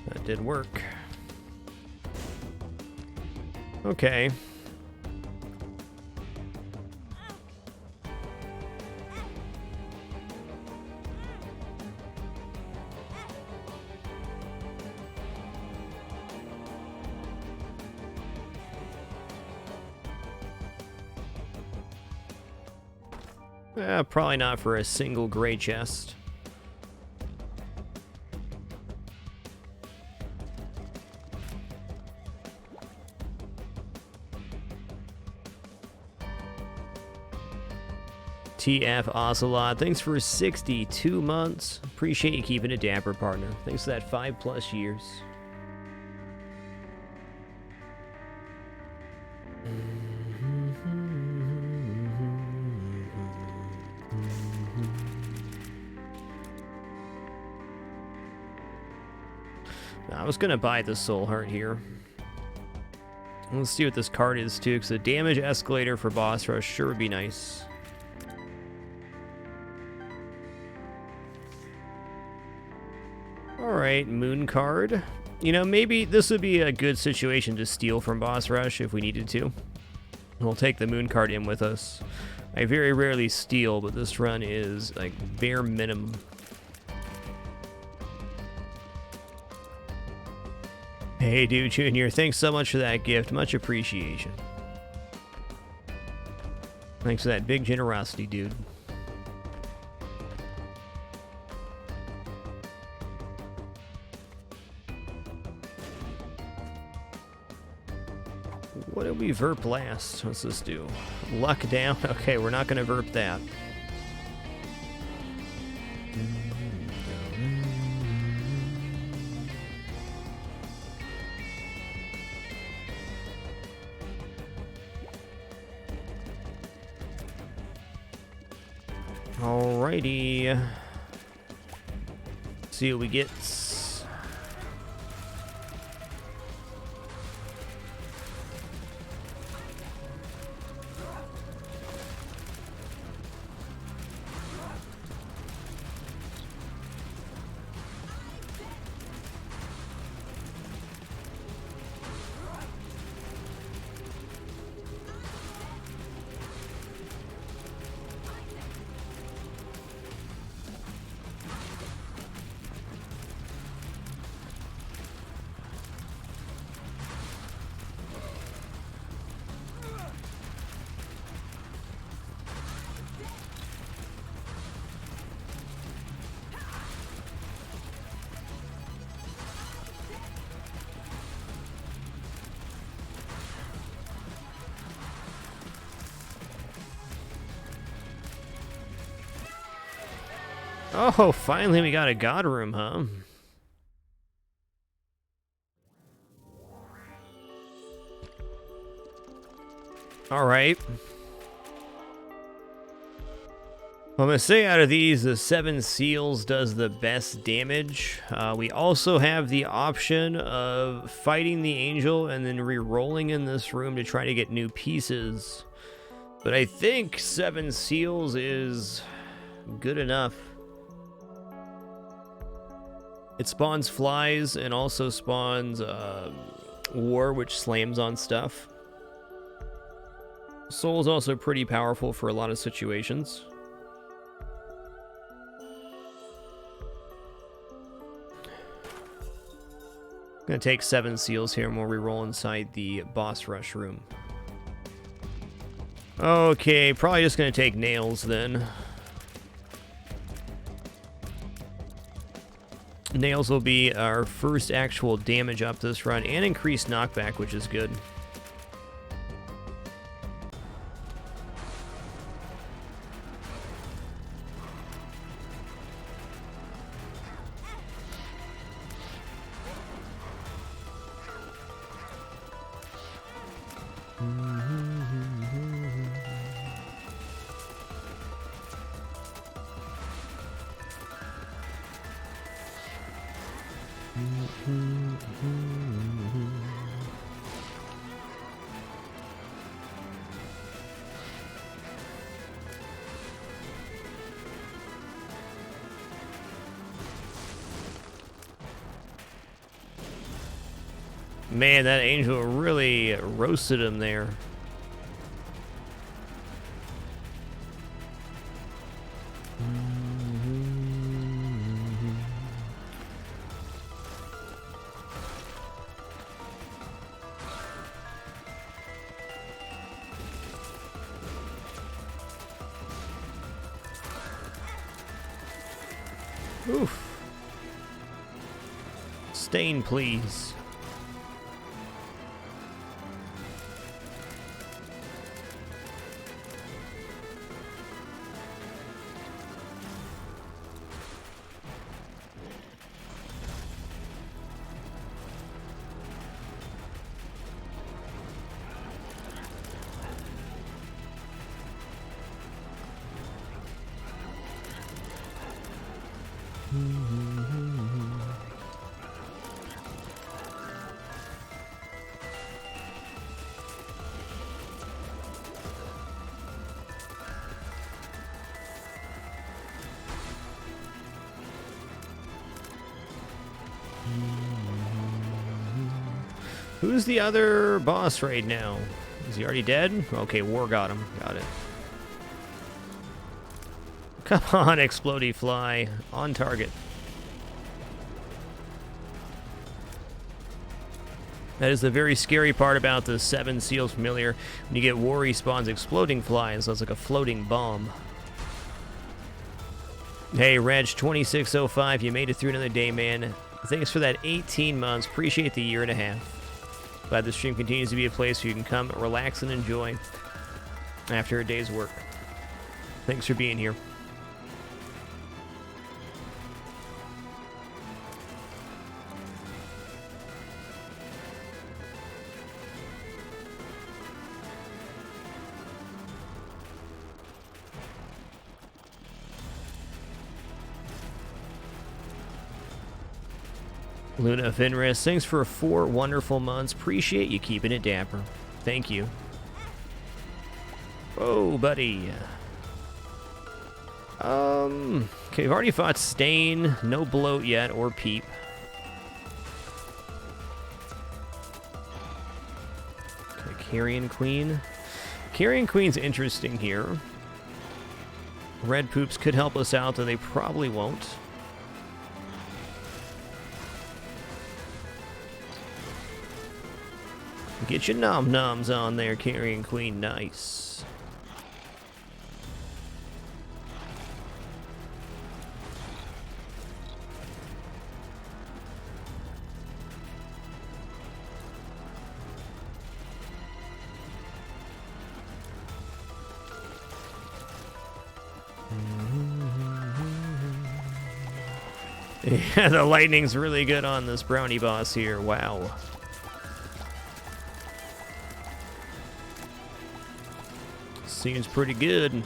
That did work. Okay. Probably not for a single gray chest. TF Ocelot, thanks for 62 months. Appreciate you keeping it dapper, partner. Thanks for that 5+ years. I was gonna buy the soul heart here. Let's see what this card is too, because the damage escalator for boss rush sure would be nice. Alright, Moon card. You know, maybe this would be a good situation to steal from Boss Rush if we needed to. We'll take the Moon card in with us. I very rarely steal, but this run is like bare minimum. Hey, dude, Junior, thanks so much for that gift. Much appreciation. Thanks for that big generosity, dude. What did we verp last? What's this do? Luck down? Okay, we're not going to verp that. Alrighty. See what we get. Oh, finally we got a god room, huh? Alright. I'm going to say out of these, the 7 Seals does the best damage. We also have the option of fighting the angel and then re-rolling in this room to try to get new pieces. But I think 7 Seals is good enough. It spawns flies and also spawns war, which slams on stuff. Soul is also pretty powerful for a lot of situations. Gonna take 7 Seals here and we'll re-roll inside the boss rush room. Okay, probably just gonna take nails then. Nails will be our first actual damage up this run and increased knockback, which is good. Man, that angel really roasted him there. Oof. Stain, please. Who's the other boss right now? Is he already dead? Okay, War got him. Got it. Come on, Explodey Fly. On target. That is the very scary part about the 7 Seals Familiar. When you get War, he spawns Exploding Fly, so it's like a floating bomb. Hey, Reg2605, you made it through another day, man. Thanks for that 18 months. Appreciate the year and a half. Glad the stream continues to be a place where you can come, relax, and enjoy after a day's work. Thanks for being here. Luna Finris, thanks for 4 wonderful months. Appreciate you keeping it dapper. Thank you. Oh, buddy. Okay, we've already fought Stain. No Bloat yet, or Peep. Okay, Carrion Queen. Carrion Queen's interesting here. Red Poops could help us out, though they probably won't. Get your nom-noms on there, Carrion Queen. Nice. Yeah, the lightning's really good on this brownie boss here. Wow. Seems pretty good.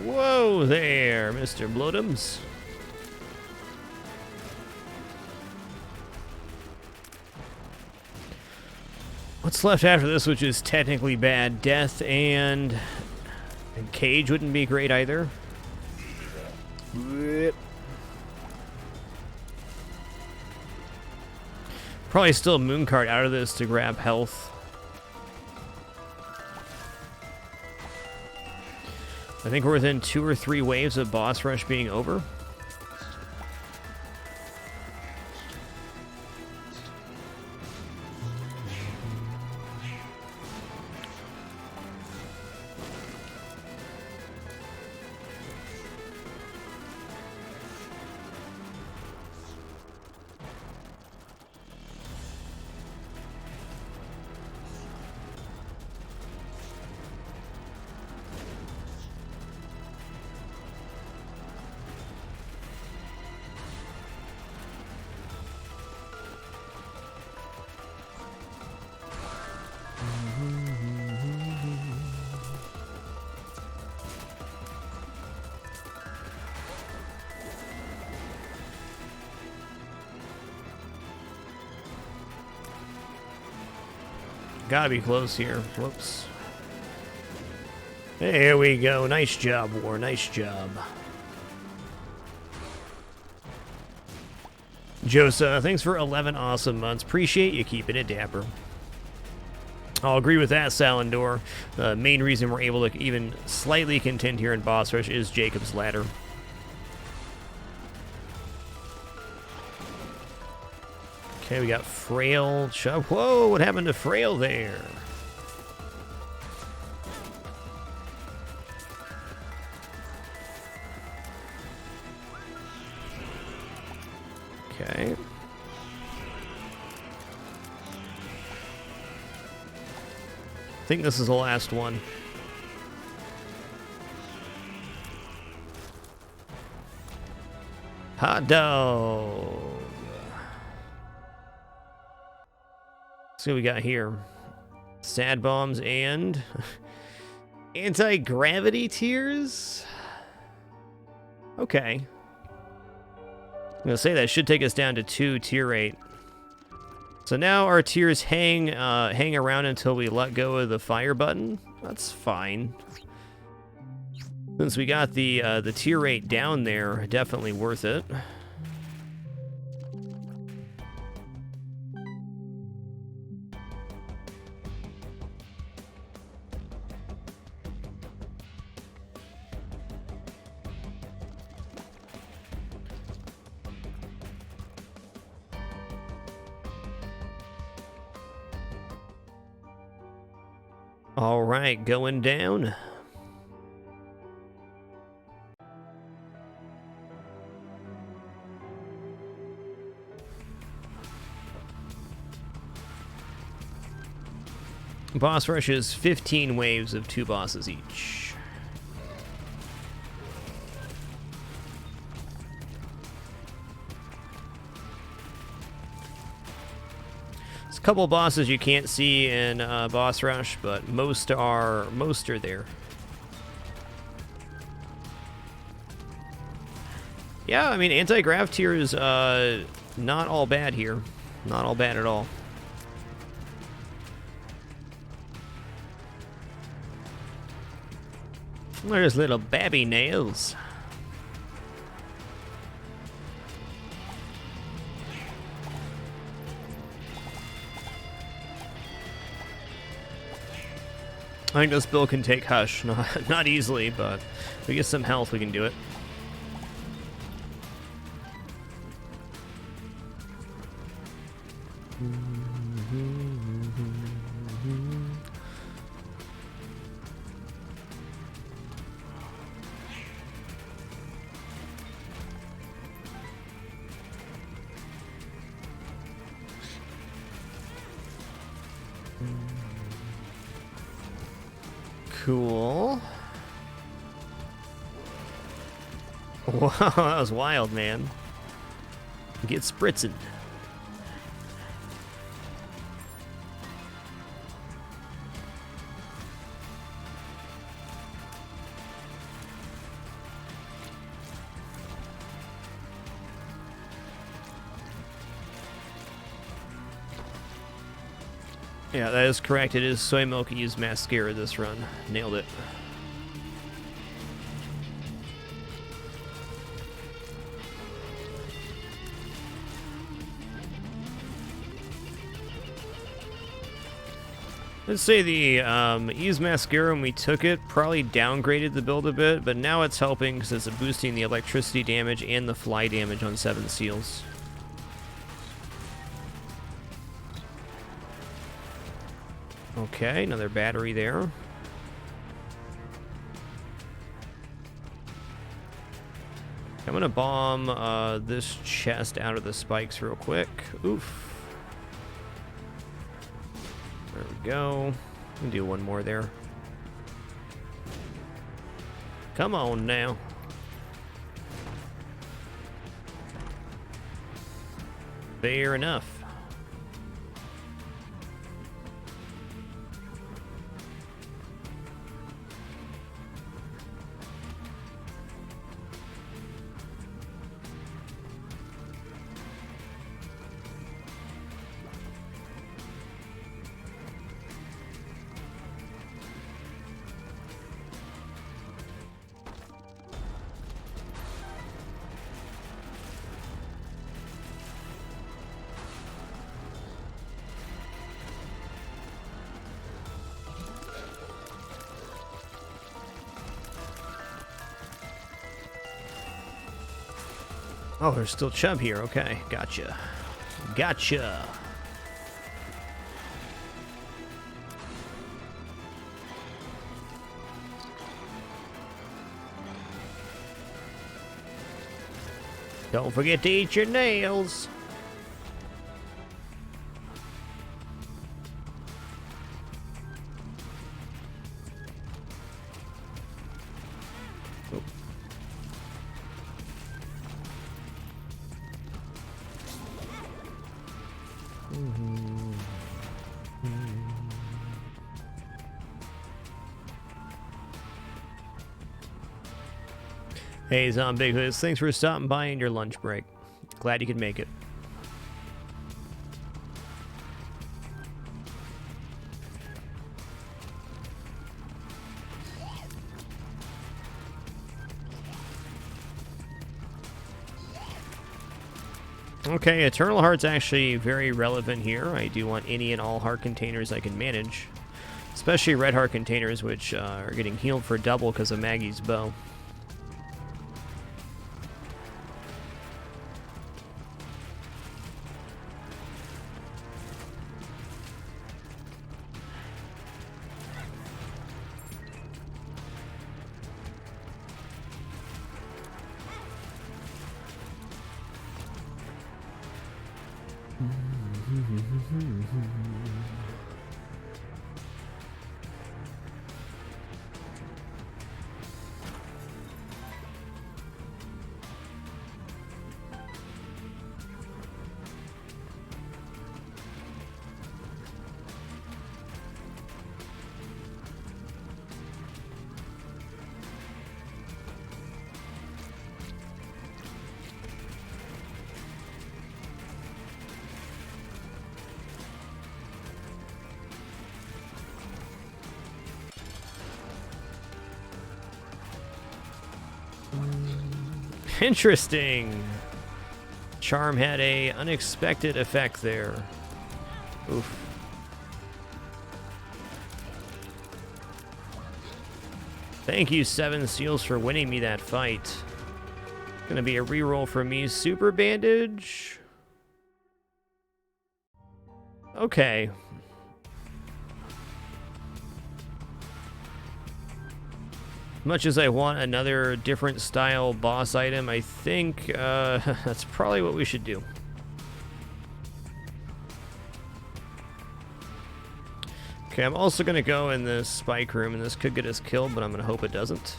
Whoa there, Mr. Bloatums. What's left after this, which is technically bad? Death and Cage wouldn't be great either. Probably still Mooncard out of this to grab health. I think we're within 2 or 3 waves of boss rush being over. Gotta be close here. Whoops. There we go. Nice job, War. Nice job. Josa, thanks for 11 awesome months. Appreciate you keeping it dapper. I'll agree with that, Salindor. The main reason we're able to even slightly contend here in Boss Rush is Jacob's Ladder. Okay, we got Frail. Whoa, what happened to Frail there? Okay. I think this is the last one. Hot dog. See what we got here. Sad bombs and anti-gravity tears. Okay. I'm gonna say that should take us down to 2 tier rate. So now our tiers hang around until we let go of the fire button. That's fine. Since we got the tier rate down there, definitely worth it. All right, going down. Boss rush is 15 waves of 2 bosses each. There's a couple bosses you can't see in boss rush, but most are there. Yeah, I mean, anti-grav tier is not all bad here. Not all bad at all. There's little babby nails. I think this build can take Hush. Not easily, but if we get some health, we can do it. Cool. Wow, that was wild, man. Get spritzing. Yeah, that is correct. It is soy milk. Use mascara this run. Nailed it. Let's say the use mascara when we took it probably downgraded the build a bit, but now it's helping because it's boosting the electricity damage and the fly damage on 7 seals. Okay, another battery there. I'm gonna bomb this chest out of the spikes real quick. Oof. There we go. We can do one more there. Come on now. Fair enough. Oh, there's still Chub here. Okay, gotcha. Gotcha. Don't forget to eat your nails. Hey, Zombie Hoods, thanks for stopping by in your lunch break. Glad you could make it. Okay, Eternal Heart's actually very relevant here. I do want any and all heart containers I can manage. Especially red heart containers, which are getting healed for double because of Maggie's bow. Interesting. Charm had a unexpected effect there. Oof. Thank you, 7 Seals, for winning me that fight. Gonna be a reroll for me. Super Bandage. Okay. Much as I want another different style boss item, I think that's probably what we should do. Okay, I'm also going to go in this spike room, and this could get us killed, but I'm going to hope it doesn't.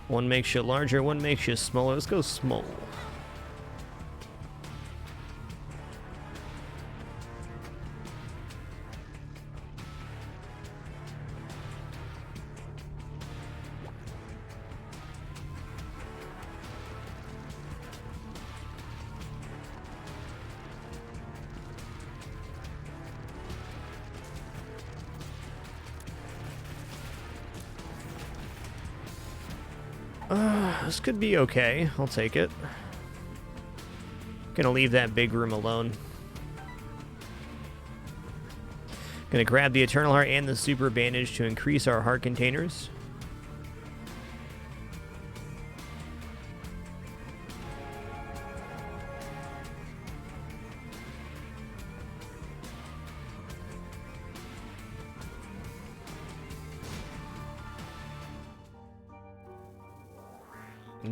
One makes you larger, one makes you smaller. Let's go small. This could be okay. I'll take it. Gonna leave that big room alone. Gonna grab the Eternal Heart and the Super Bandage to increase our heart containers.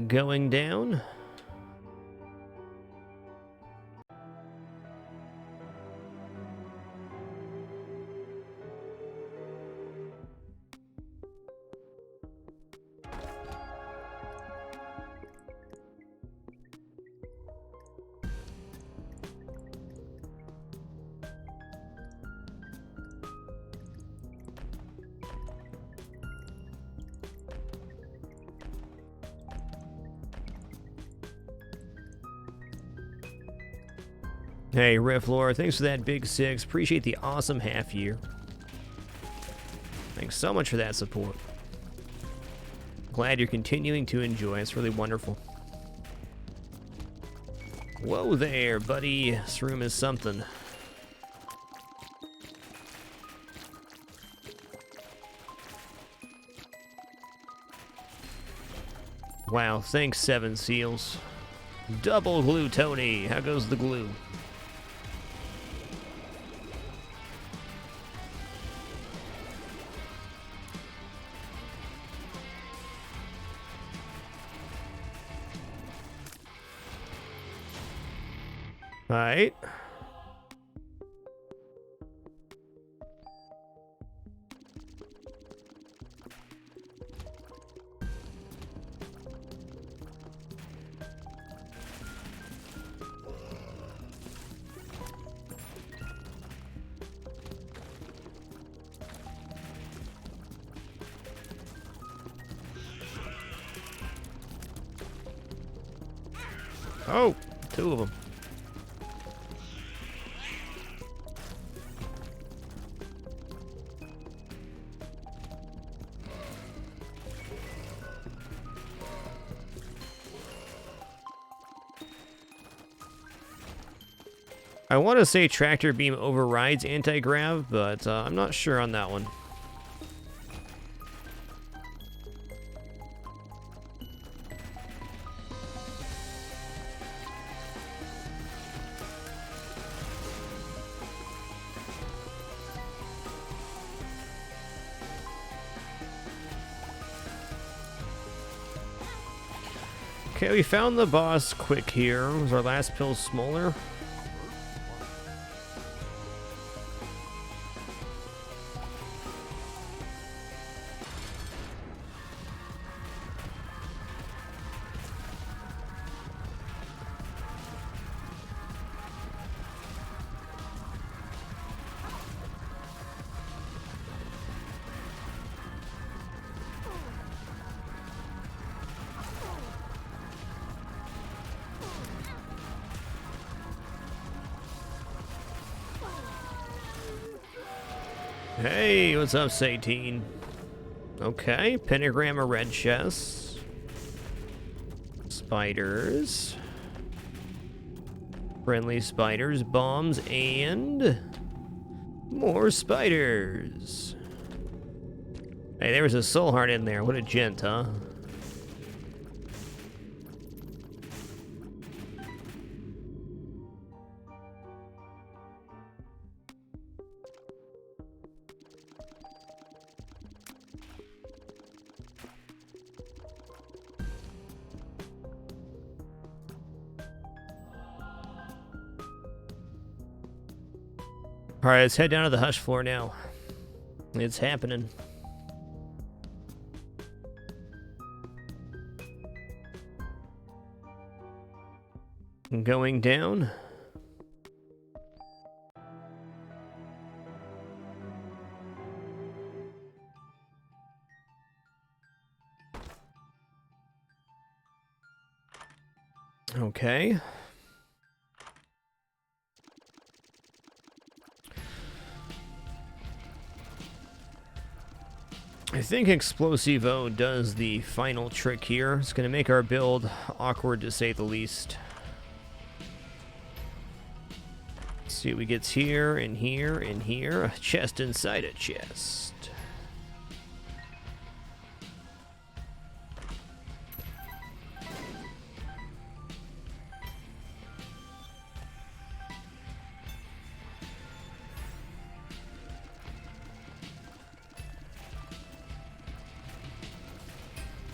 Going down. Hey, Rifflore, thanks for that big 6. Appreciate the awesome half year. Thanks so much for that support. Glad you're continuing to enjoy. It's really wonderful. Whoa there, buddy. This room is something. Wow, thanks, 7 Seals. Double glue, Tony. How goes the glue? All right. Oh, two of them. I want to say tractor beam overrides anti-grav, but I'm not sure on that one. Okay, we found the boss quick here. Was our last pill smaller? Hey, what's up, Satine? Okay, pentagram, a red chest. Spiders. Friendly spiders, bombs, and more spiders. Hey, there was a soul heart in there. What a gent, huh? Alright, let's head down to the hush floor now. It's happening. Going down. Okay. I think Explosivo does the final trick here. It's going to make our build awkward, to say the least. Let's see what we get here, and here, and here. A chest inside a chest.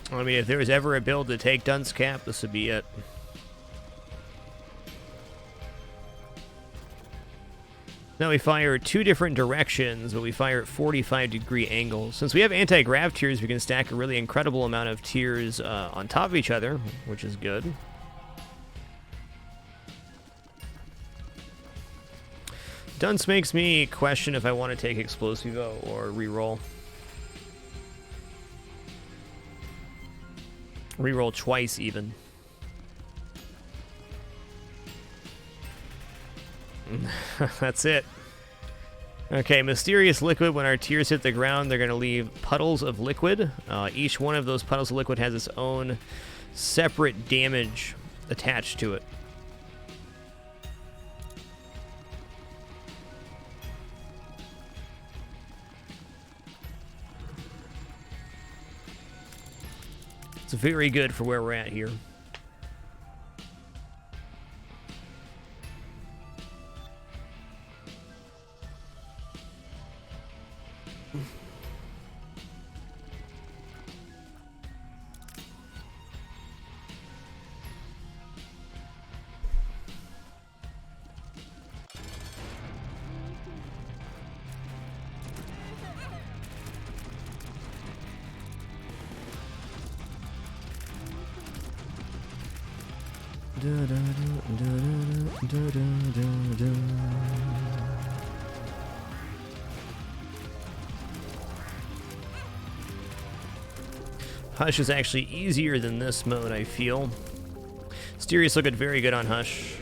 I mean, if there was ever a build to take Dunce Cap, this would be it. Now we fire two different directions, but we fire at 45-degree angles. Since we have anti-grav tiers, we can stack a really incredible amount of tiers on top of each other, which is good. Dunce makes me question if I want to take Explosivo or reroll. Reroll twice, even. That's it. Okay, mysterious liquid. When our tiers hit the ground, they're going to leave puddles of liquid. Each one of those puddles of liquid has its own separate damage attached to it. It's very good for where we're at here. Hush is actually easier than this mode, I feel. Styria's looking very good on Hush.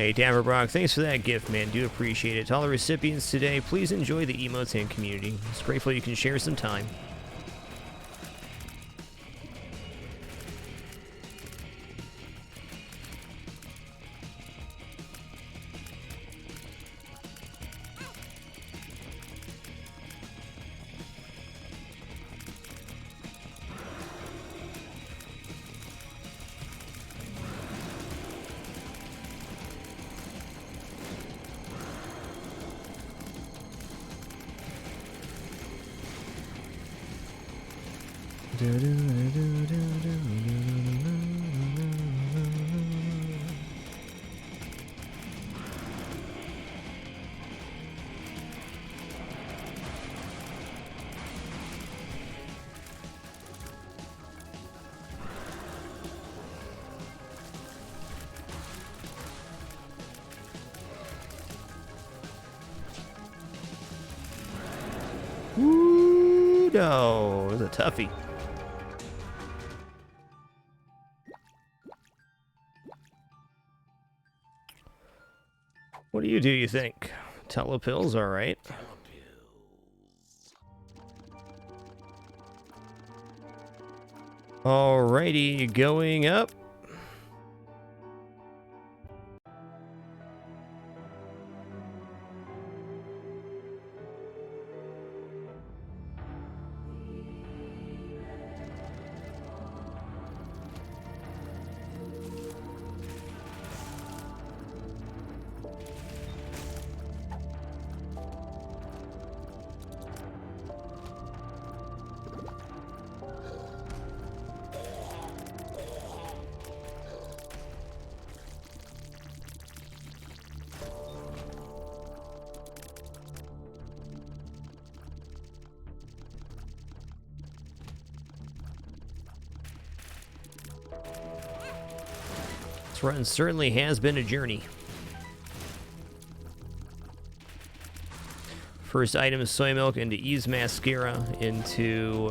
Hey, Daverbrock, thanks for that gift, man. Do appreciate it. To all the recipients today, please enjoy the emotes and community. It's grateful you can share some time. Ooh, no, it was a toughie. What do, you think? Telepill's all right. Alrighty, going up. This run certainly has been a journey. First item is soy milk into Eve's mascara into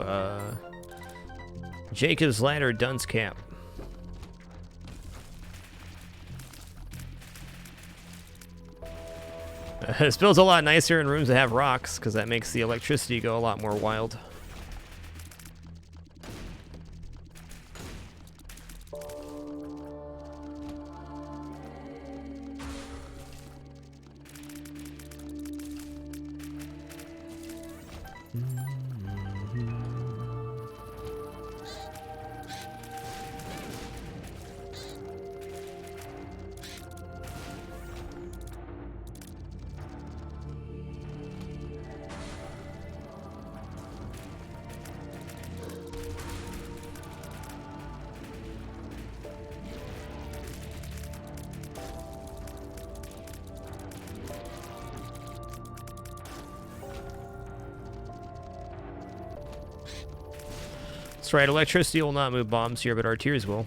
Jacob's ladder dunce cap. This builds a lot nicer in rooms that have rocks because that makes the electricity go a lot more wild. That's right, electricity will not move bombs here, but our tears will.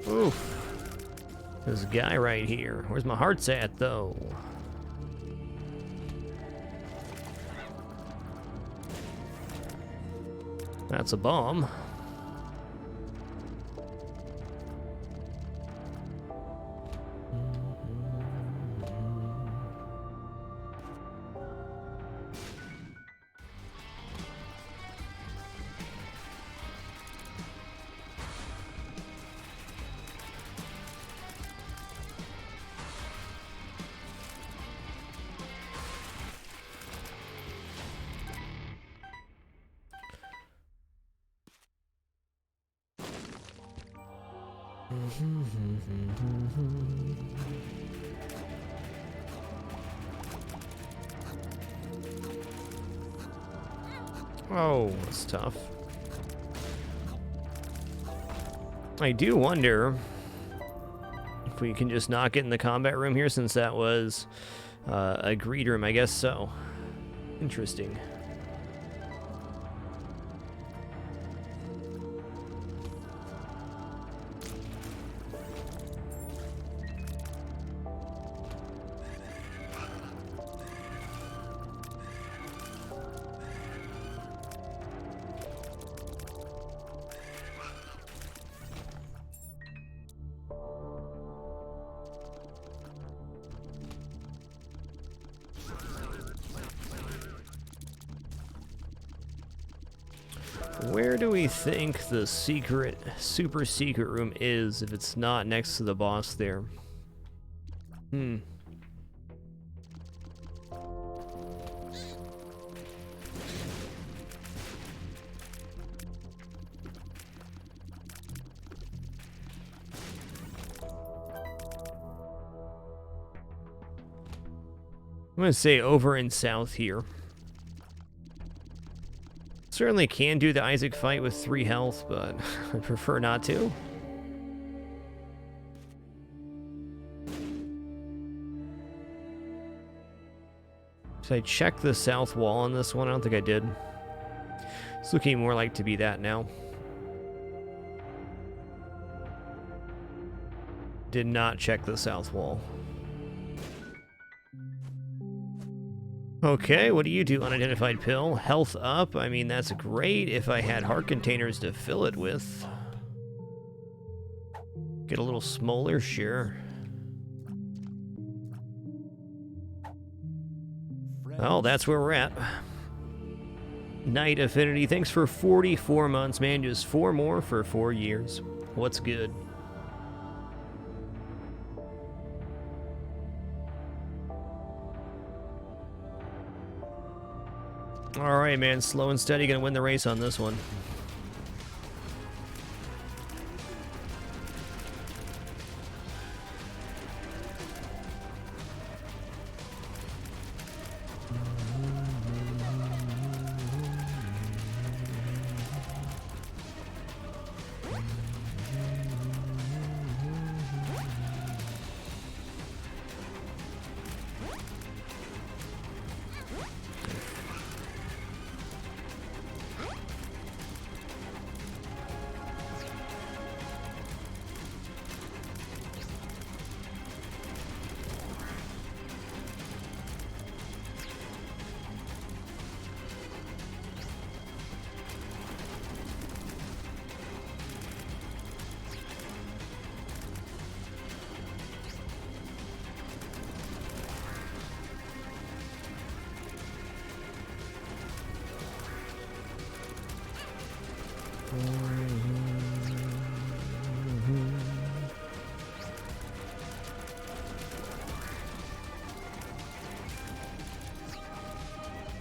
Oof. This guy right here. Where's my hearts at, though? That's a bomb. Oh, that's tough. I do wonder if we can just not get in the combat room here, since that was a greed room. I guess so. Interesting. Where do we think the secret, super secret room is if it's not next to the boss there? I'm gonna say over in south here. Certainly can do the Isaac fight with 3 health, but I prefer not to. Should I check the south wall on this one? I don't think I did. It's looking more like to be that now. Did not check the south wall. Okay, what do you do? Unidentified pill. Health up. I mean, that's great if I had heart containers to fill it with. Get a little smaller, sure. Well, that's where we're at. Night Affinity, thanks for 44 months, man. Just 4 more for 4 years. What's good? All right, man. Slow and steady, gonna win the race on this one.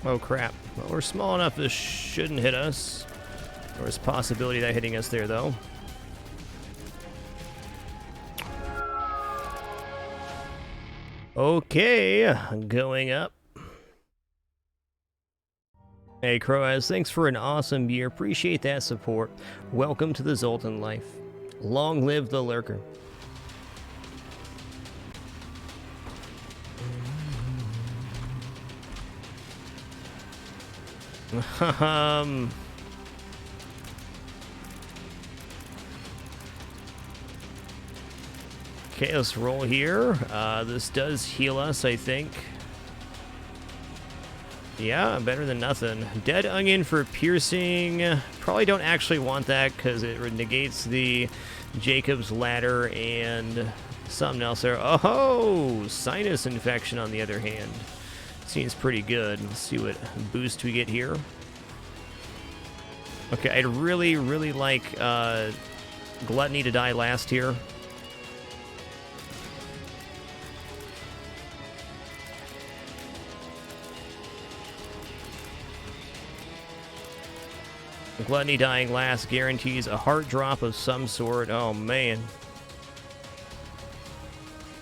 Oh crap. Well, we're small enough this shouldn't hit us. There's a possibility of that hitting us there, though. Okay, going up. Hey, Croaz, thanks for an awesome year. Appreciate that support. Welcome to the Zoltan life. Long live the Lurker. Okay, let's roll here. This does heal us, I think. Yeah, better than nothing. Dead Onion for piercing. Probably don't actually want that because it negates the Jacob's Ladder and something else there. Oh, sinus infection on the other hand. Seems pretty good. Let's see what boost we get here. Okay, I'd really, really like Gluttony to die last here. Gluttony dying last guarantees a heart drop of some sort. Oh, man.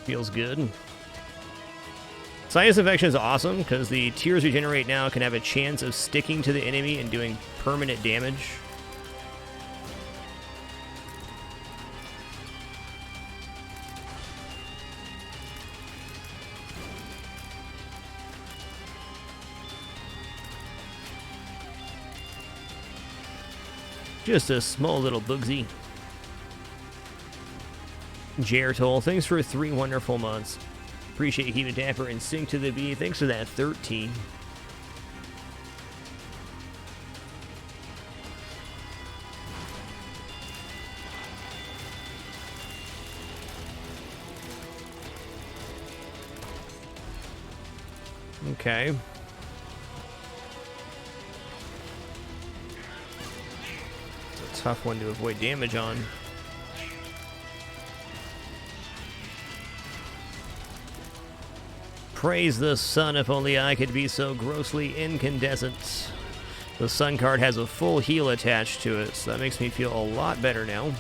Feels good. Sinus infection is awesome because the tears we generate now can have a chance of sticking to the enemy and doing permanent damage. Just a small little boogsy. Jertol, thanks for 3 wonderful months. Appreciate Heat and Dapper and Sync to the B. Thanks for that 13. Okay. It's a tough one to avoid damage on. Praise the sun, if only I could be so grossly incandescent. The sun card has a full heal attached to it, so that makes me feel a lot better now.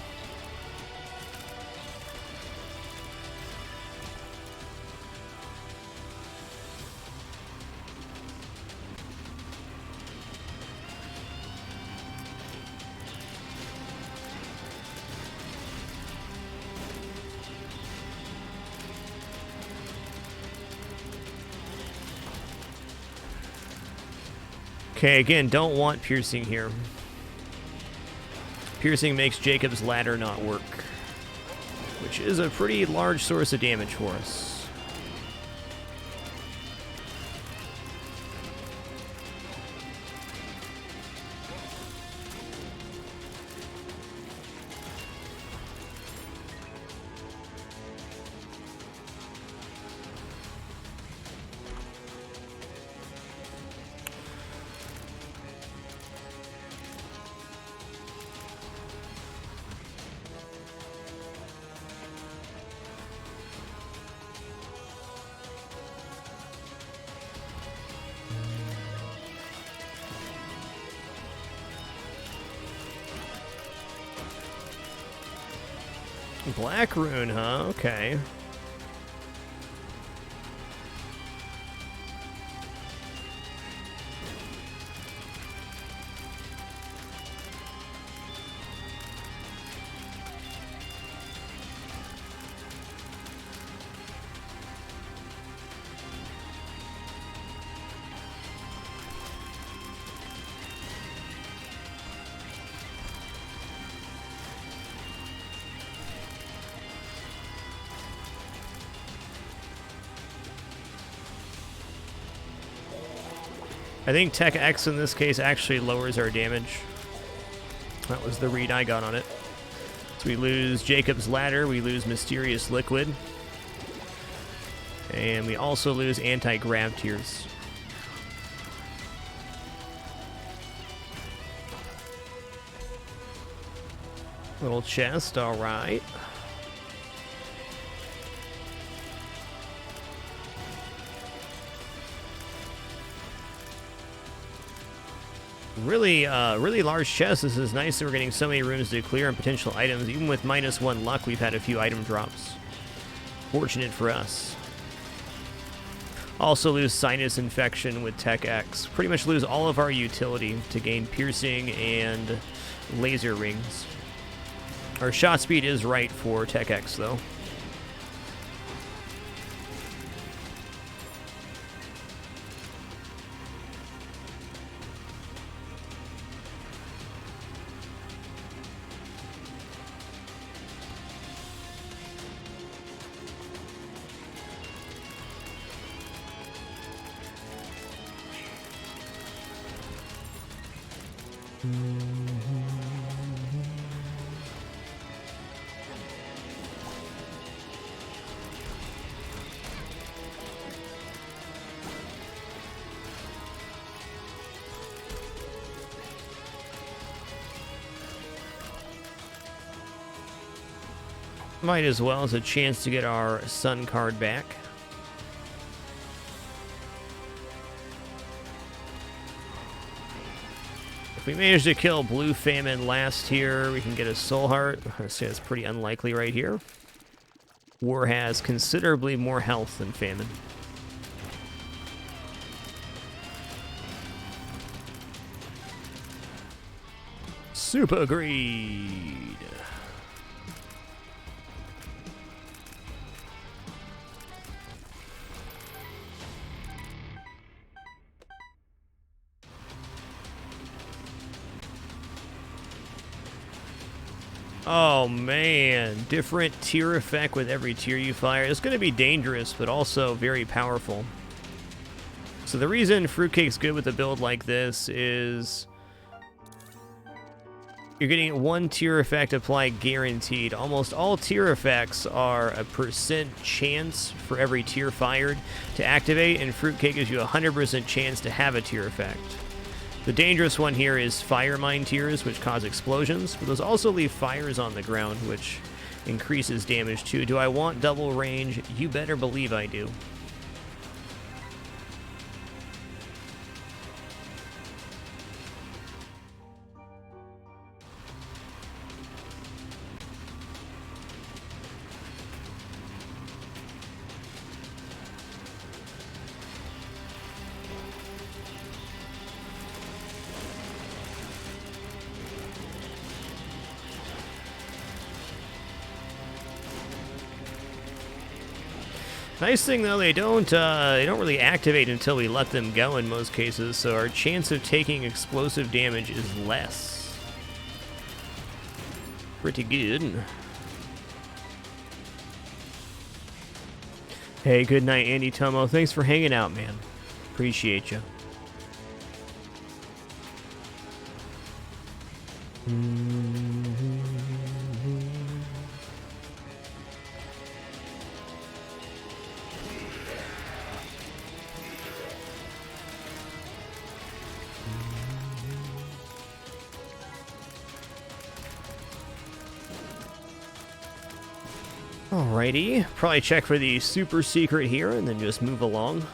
Okay, again, don't want piercing here. Piercing makes Jacob's Ladder not work, which is a pretty large source of damage for us. Black Rune, huh? Okay. I think Tech X in this case actually lowers our damage. That was the read I got on it. So we lose Jacob's Ladder, we lose Mysterious Liquid, and we also lose Anti-Grav Tears. Little chest, alright. really large chest. This is nice that we're getting so many runes to clear and potential items. Even with -1 luck, we've had a few item drops. Fortunate for us. Also lose sinus infection with Tech X. Pretty much lose all of our utility to gain piercing and laser rings. Our shot speed is right for Tech X though. Might as well as a chance to get our sun card back. If we manage to kill Blue Famine last here, we can get a Soul Heart. I'd say that's pretty unlikely right here. War has considerably more health than Famine. Super agreed. Oh man, different tier effect with every tier you fire. It's going to be dangerous, but also very powerful. So the reason Fruitcake's good with a build like this is you're getting one tier effect applied guaranteed. Almost all tier effects are a % chance for every tier fired to activate, and Fruitcake gives you a 100% chance to have a tier effect. The dangerous one here is fire mine tiers, which cause explosions, but those also leave fires on the ground, which increases damage too. Do I want double range? You better believe I do. Nice thing though, they don't really activate until we let them go in most cases, so our chance of taking explosive damage is less. Pretty good. Hey, good night, Andy Tomo. Thanks for hanging out, man. Appreciate you. Alrighty, probably check for the super secret here and then just move along.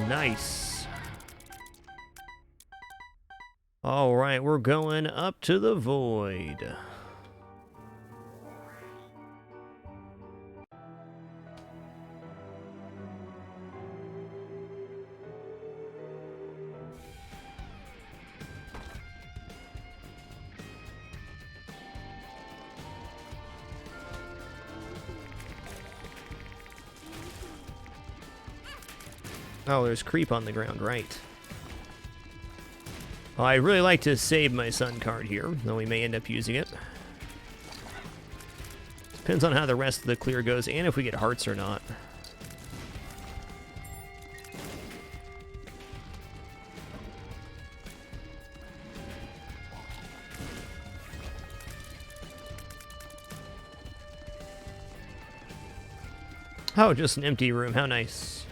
Nice. All right, we're going up to the void. Oh, there's creep on the ground, right. Well, I really like to save my sun card here, though we may end up using it. Depends on how the rest of the clear goes, and if we get hearts or not. Oh, just an empty room. How nice.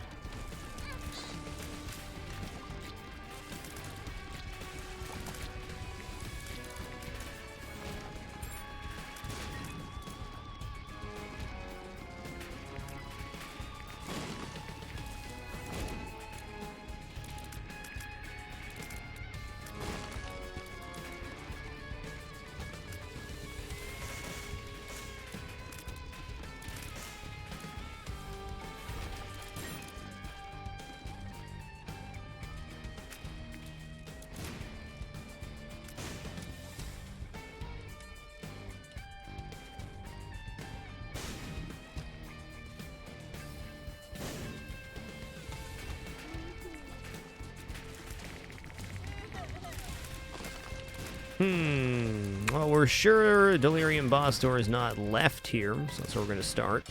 Well, we're sure Delirium boss door is not left here, so that's where we're going to start.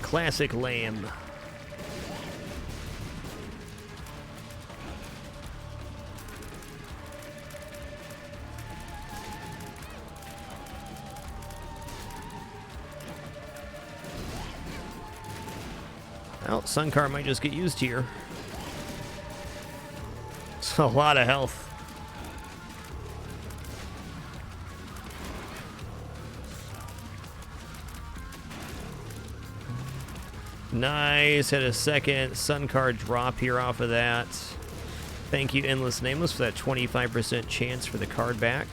Classic lamb. Well, Sunkar might just get used here. It's a lot of health. Nice, hit a second Sun card drop here off of that. Thank you, Endless Nameless, for that 25% chance for the card back.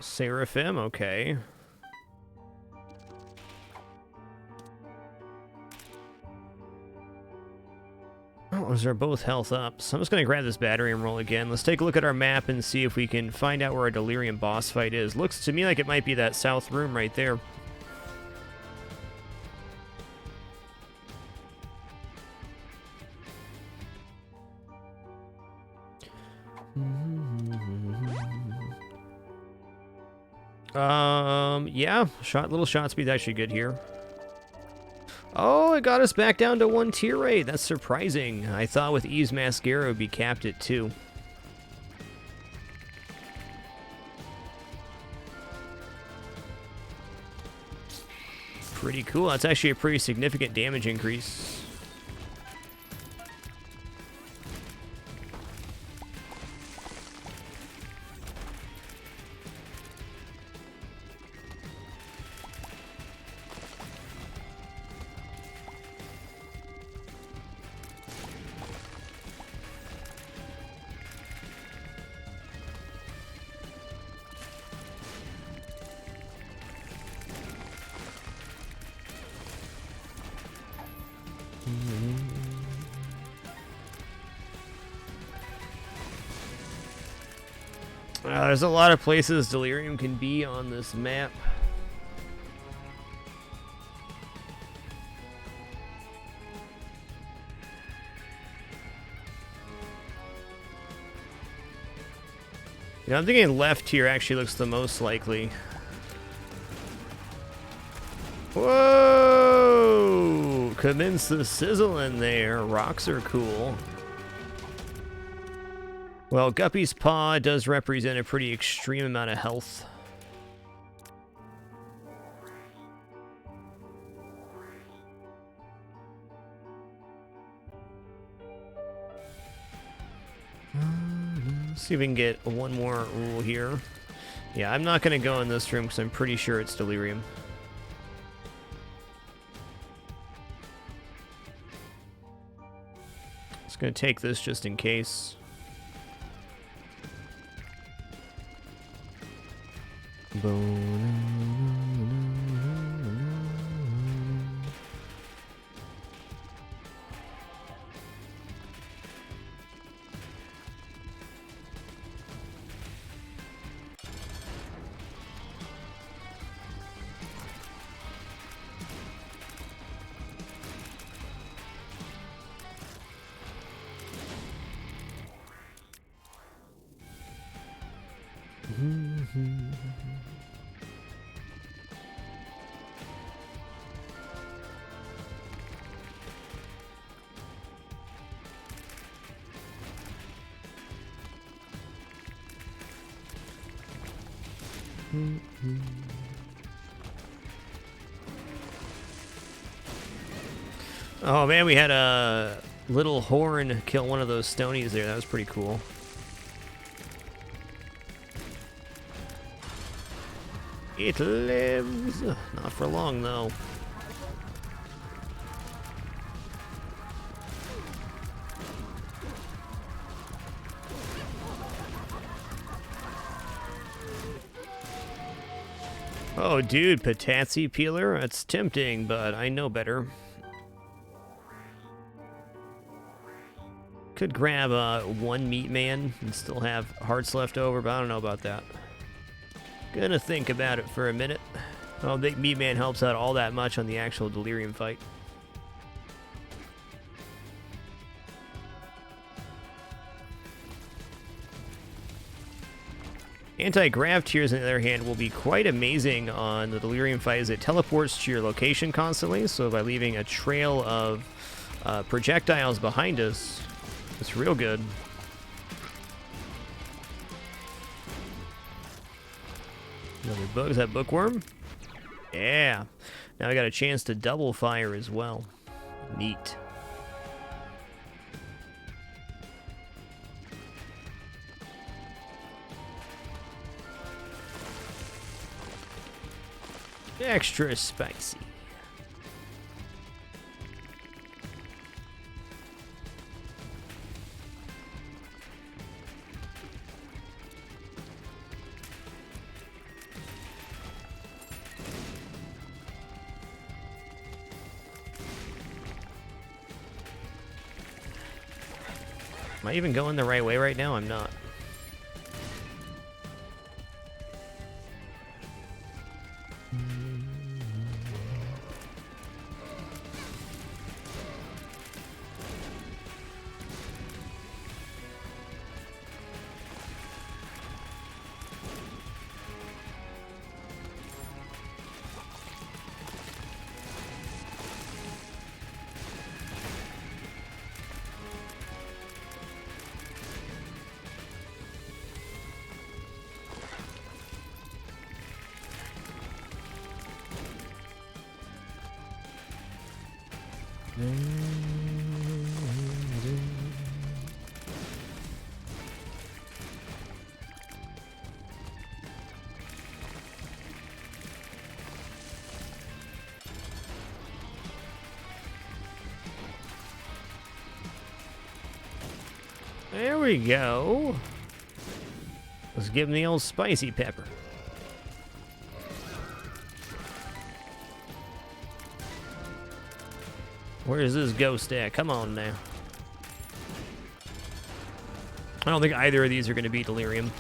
Seraphim, okay. Oh, those are both health up. So I'm just going to grab this battery and roll again. Let's take a look at our map and see if we can find out where our Delirium boss fight is. Looks to me like it might be that south room right there. Yeah, little shot speed's actually good here. Oh, it got us back down to 1 tier rate. That's surprising. I thought with Eve's Mascara it would be capped at 2. Pretty cool. That's actually a pretty significant damage increase. There's a lot of places Delirium can be on this map. Yeah, I'm thinking left here actually looks the most likely. Whoa! Commence the sizzle in there. Rocks are cool. Well, Guppy's Paw does represent a pretty extreme amount of health. Let's see if we can get one more rule here. Yeah, I'm not going to go in this room because I'm pretty sure it's Delirium. Just going to take this just in case. Oh man, we had a little horn kill one of those stonies there. That was pretty cool. It lives. Not for long though. Oh dude, Patsy Peeler? That's tempting, but I know better. Could grab one meat man and still have hearts left over, but I don't know about that. Gonna think about it for a minute. I don't think meat man helps out all that much on the actual delirium fight. Anti-grav tears, on the other hand, will be quite amazing on the delirium fight as it teleports to your location constantly, so by leaving a trail of projectiles behind us, it's real good. Another bug. Is that bookworm? Yeah. Now I got a chance to double fire as well. Neat. Extra spicy. Am I even going the right way right now? I'm not. There we go. Let's give him the old spicy pepper. Where is this ghost at? Come on now. I don't think either of these are going to be delirium.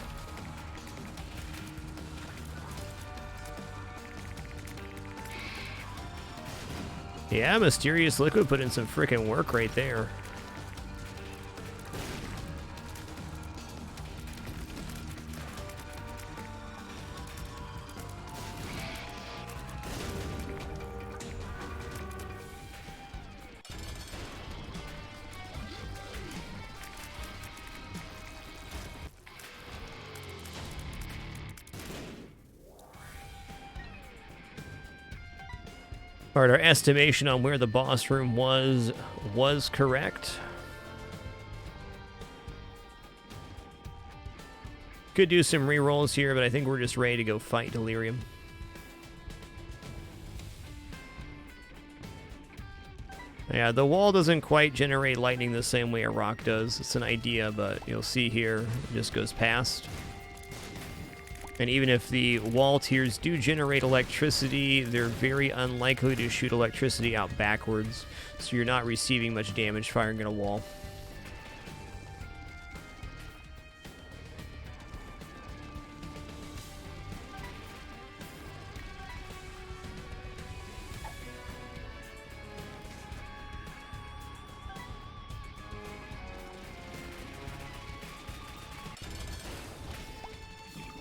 Yeah, Mysterious Liquid put in some freaking work right there. All right, our estimation on where the boss room was correct. Could do some rerolls here, but I think we're just ready to go fight delirium. Yeah, the wall doesn't quite generate lightning the same way a rock does. It's an idea, but you'll see here, it just goes past. And even if the wall tiers do generate electricity, they're very unlikely to shoot electricity out backwards, so you're not receiving much damage firing at a wall.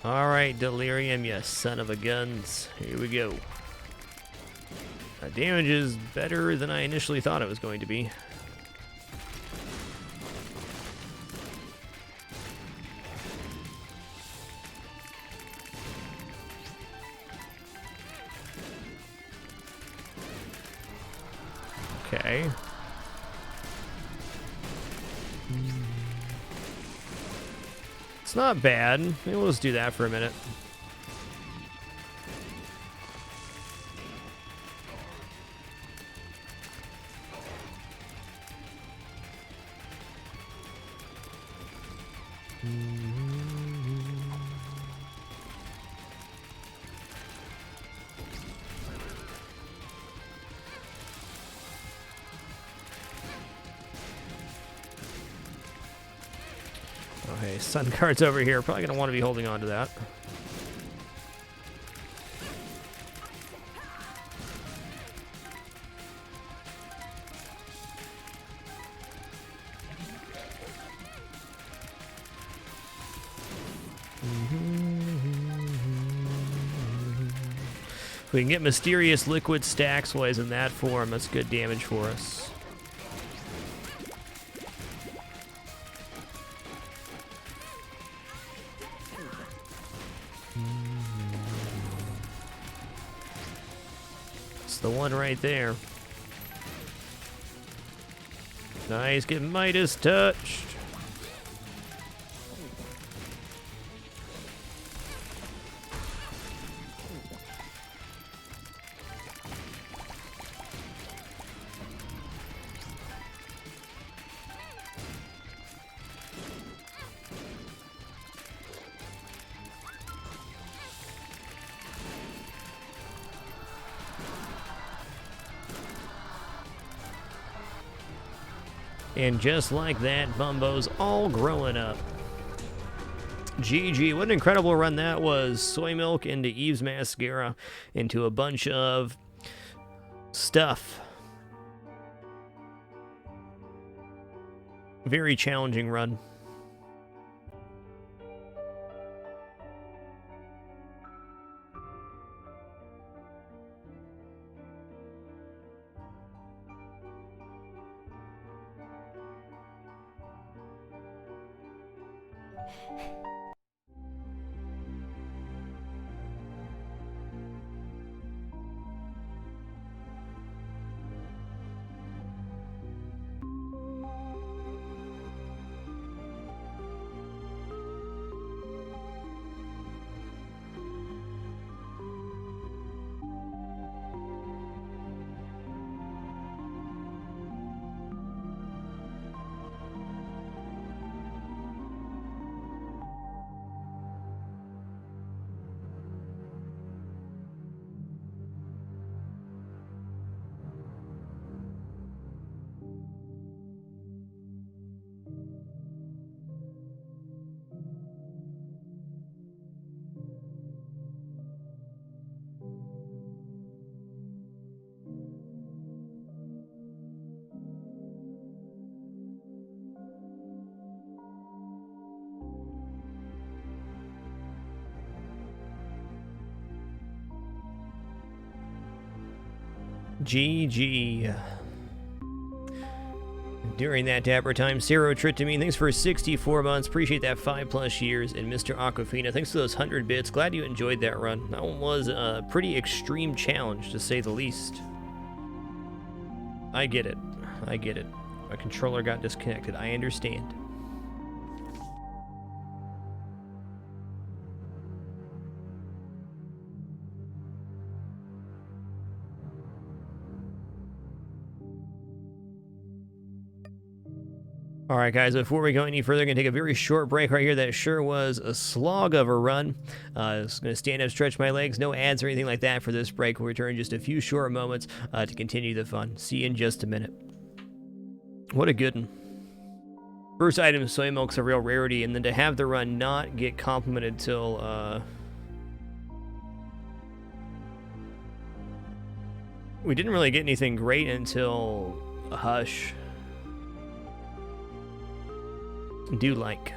Alright, Delirium, you son of a guns. Here we go. That damage is better than I initially thought it was going to be. Okay. It's not bad. Maybe we'll just do that for a minute. Okay, sun card's over here. Probably going to want to be holding on to that. If we can get mysterious liquid stacks wise in that form, that's good damage for us. It's the one right there. Nice, get Midas touched. And just like that, Bumbo's all growing up. GG, what an incredible run that was. Soy milk into Eve's mascara, into a bunch of stuff. Very challenging run. GG. During that dapper time, Zero Tritamine, thanks for 64 months. Appreciate that 5+ years. And Mr. Aquafina, thanks for those 100 bits. Glad you enjoyed that run. That one was a pretty extreme challenge, to say the least. I get it. I get it. My controller got disconnected. I understand. All right, guys, before we go any further, going to take a very short break right here. That sure was a slog of a run. I'm just going to stand up, stretch my legs. No ads or anything like that for this break. We'll return in just a few short moments to continue the fun. See you in just a minute. What a good one. First item, soy milk's a real rarity, and then to have the run not get complimented till... we didn't really get anything great until Hush. Do like.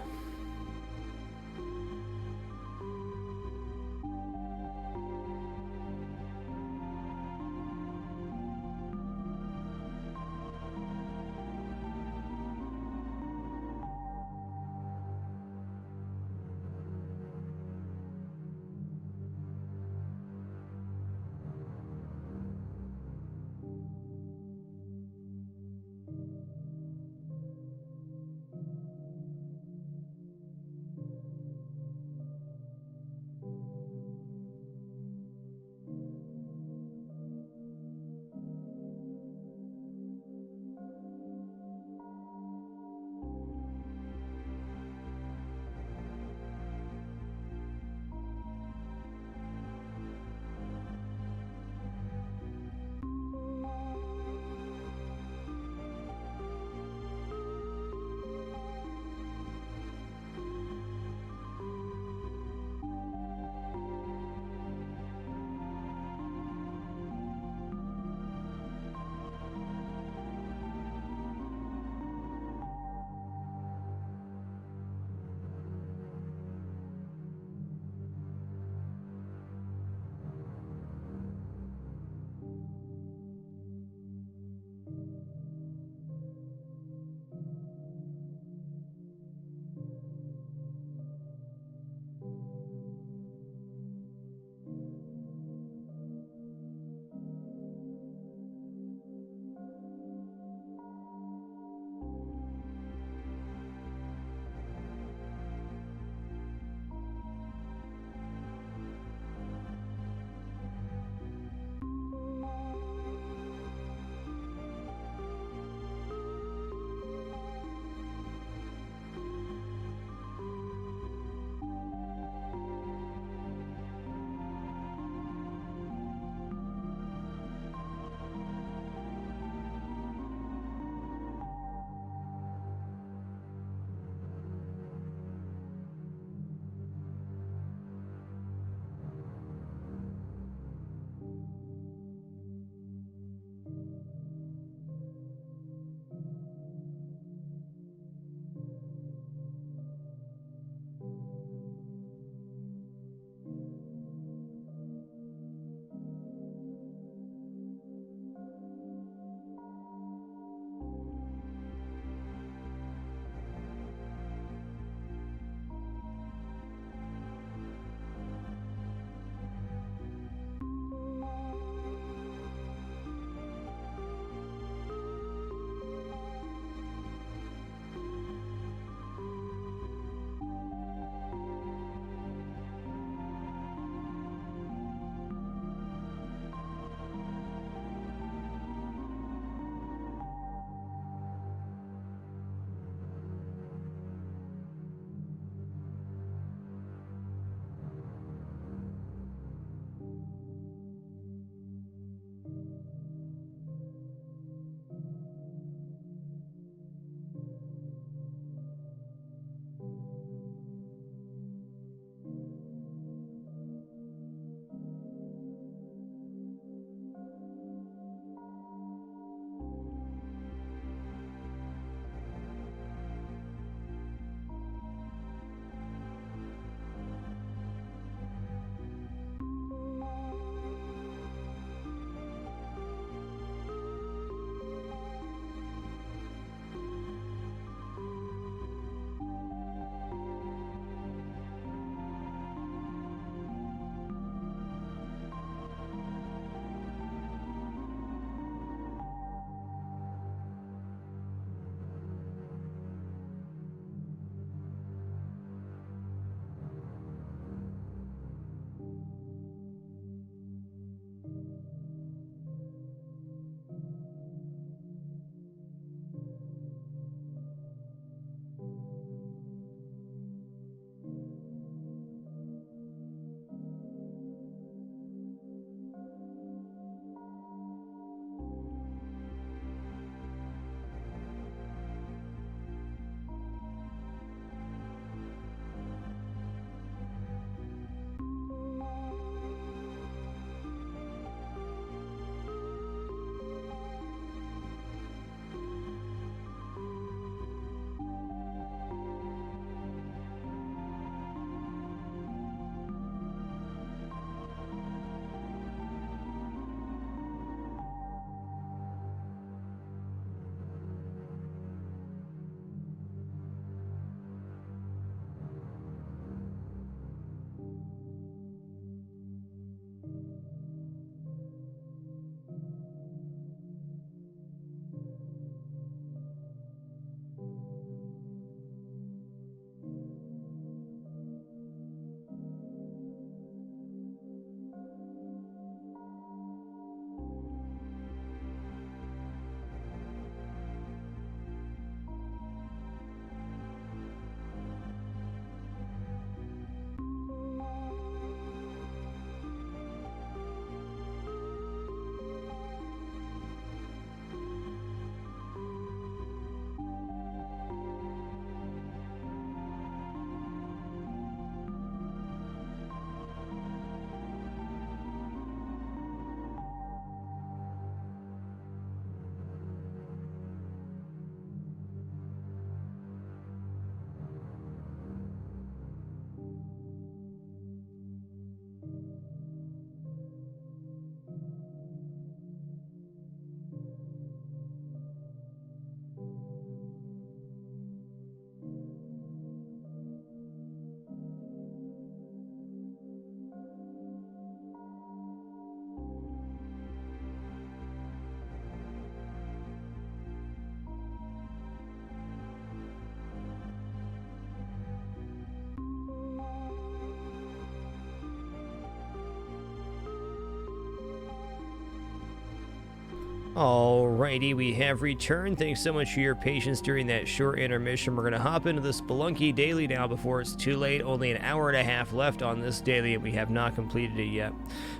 Alrighty, we have returned. Thanks so much for your patience during that short intermission. We're going to hop into the Spelunky daily now before it's too late. Only an hour and a half left on this daily, and we have not completed it yet.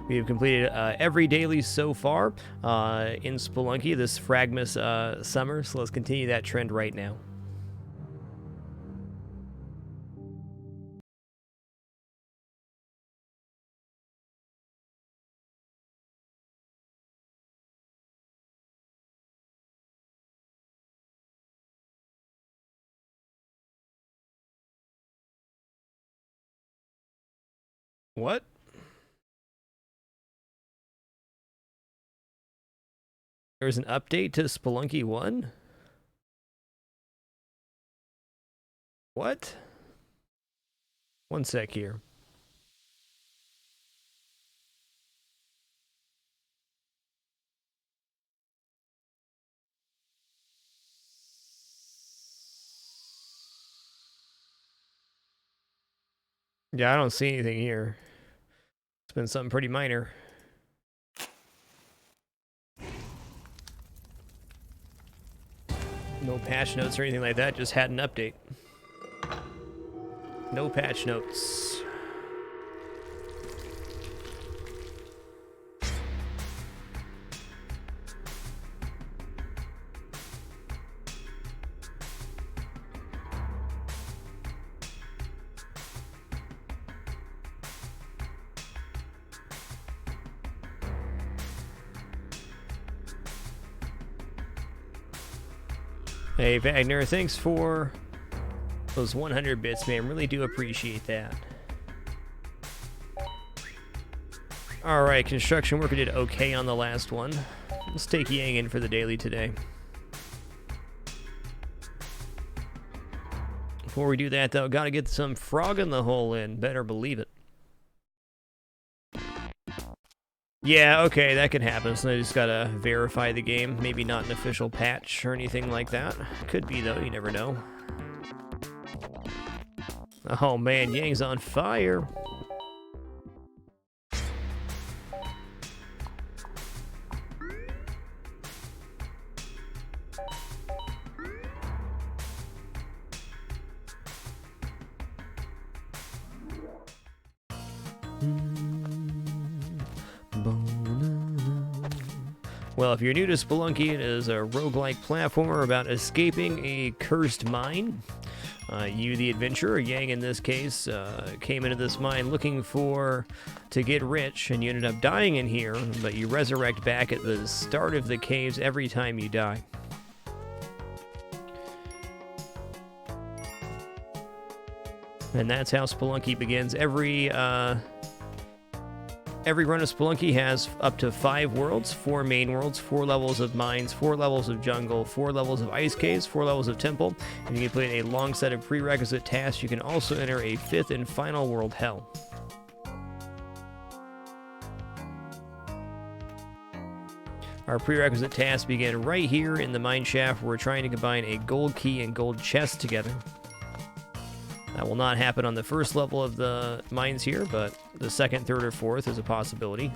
We have completed every daily so far in Spelunky this fragMas summer, so let's continue that trend right now. What? There's an update to Spelunky 1? What? One sec here. Yeah, I don't see anything here. It's been something pretty minor. No patch notes or anything like that, just had an update. No patch notes. Hey Wagner, thanks for those 100 bits, man. Really do appreciate that. Alright, construction worker did okay on the last one. Let's take Yang in for the daily today. Before we do that, though, gotta get some frog in the hole in. Better believe it. Yeah, okay, that could happen. So I just gotta verify the game. Maybe not an official patch or anything like that. Could be, though. You never know. Oh, man, Yang's on fire. Well, if you're new to Spelunky, it is a roguelike platformer about escaping a cursed mine. You, the adventurer, Yang in this case, came into this mine looking to get rich, and you ended up dying in here, but you resurrect back at the start of the caves every time you die. And that's how Spelunky begins. Every run of Spelunky has up to 5 worlds, 4 main worlds, 4 levels of mines, 4 levels of jungle, 4 levels of ice caves, 4 levels of temple, and you can play a long set of prerequisite tasks. You can also enter a 5th and final world, Hell. Our prerequisite tasks begin right here in the mine shaft, where we're trying to combine a gold key and gold chest together. That will not happen on the first level of the mines here, but the second, third, or fourth is a possibility.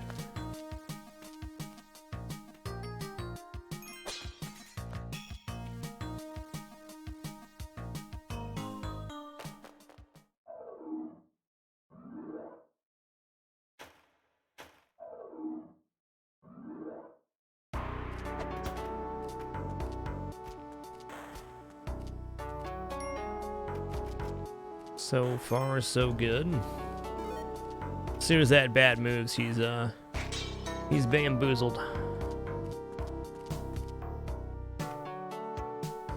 So far, so good. As soon as that bat moves, he's bamboozled.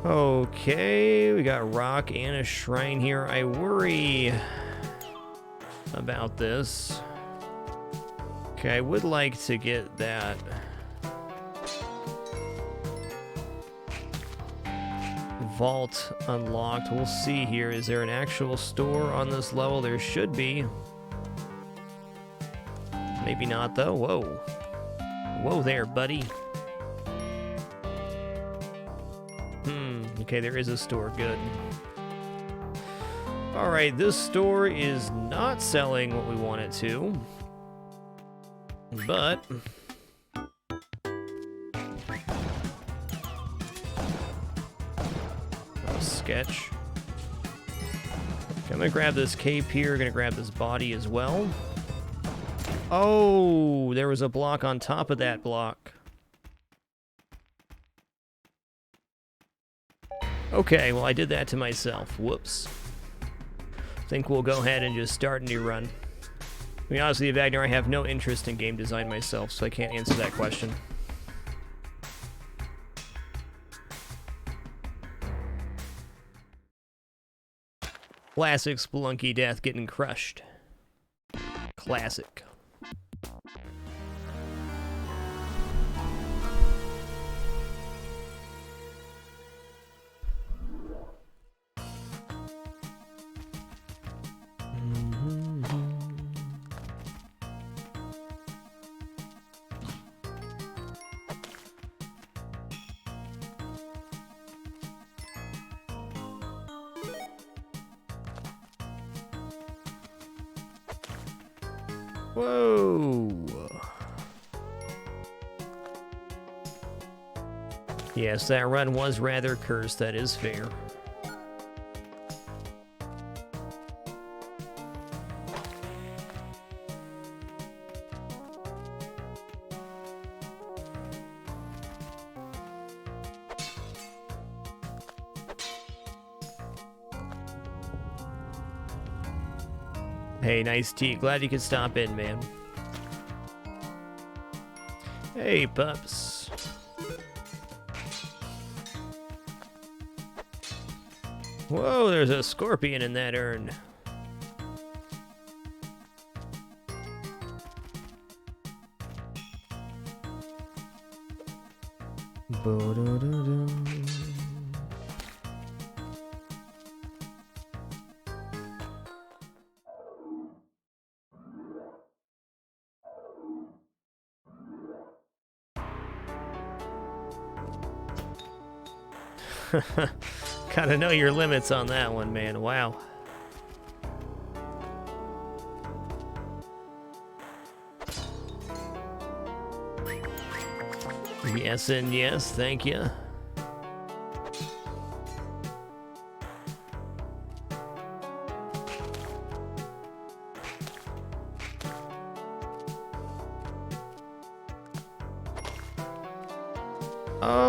Okay, we got rock and a shrine here. I worry about this. Okay, I would like to get that. Vault unlocked. We'll see here. Is there an actual store on this level? There should be. Maybe not, though. Whoa. Whoa there, buddy. Okay, there is a store. Good. Alright, this store is not selling what we want it to. But sketch. Okay, I'm gonna grab this cape here, gonna grab this body as well. Oh, there was a block on top of that block. Okay, well I did that to myself. Whoops. I think we'll go ahead and just start a new run. I mean, honestly, Wagner, I have no interest in game design myself, so I can't answer that question. Classic Spelunky death getting crushed. Classic. Whoa. Yes, that run was rather cursed, that is fair. Hey, nice tea. Glad you could stop in, man. Hey, pups. Whoa, there's a scorpion in that urn. Gotta know your limits on that one, man. Wow. Yes and yes, thank you.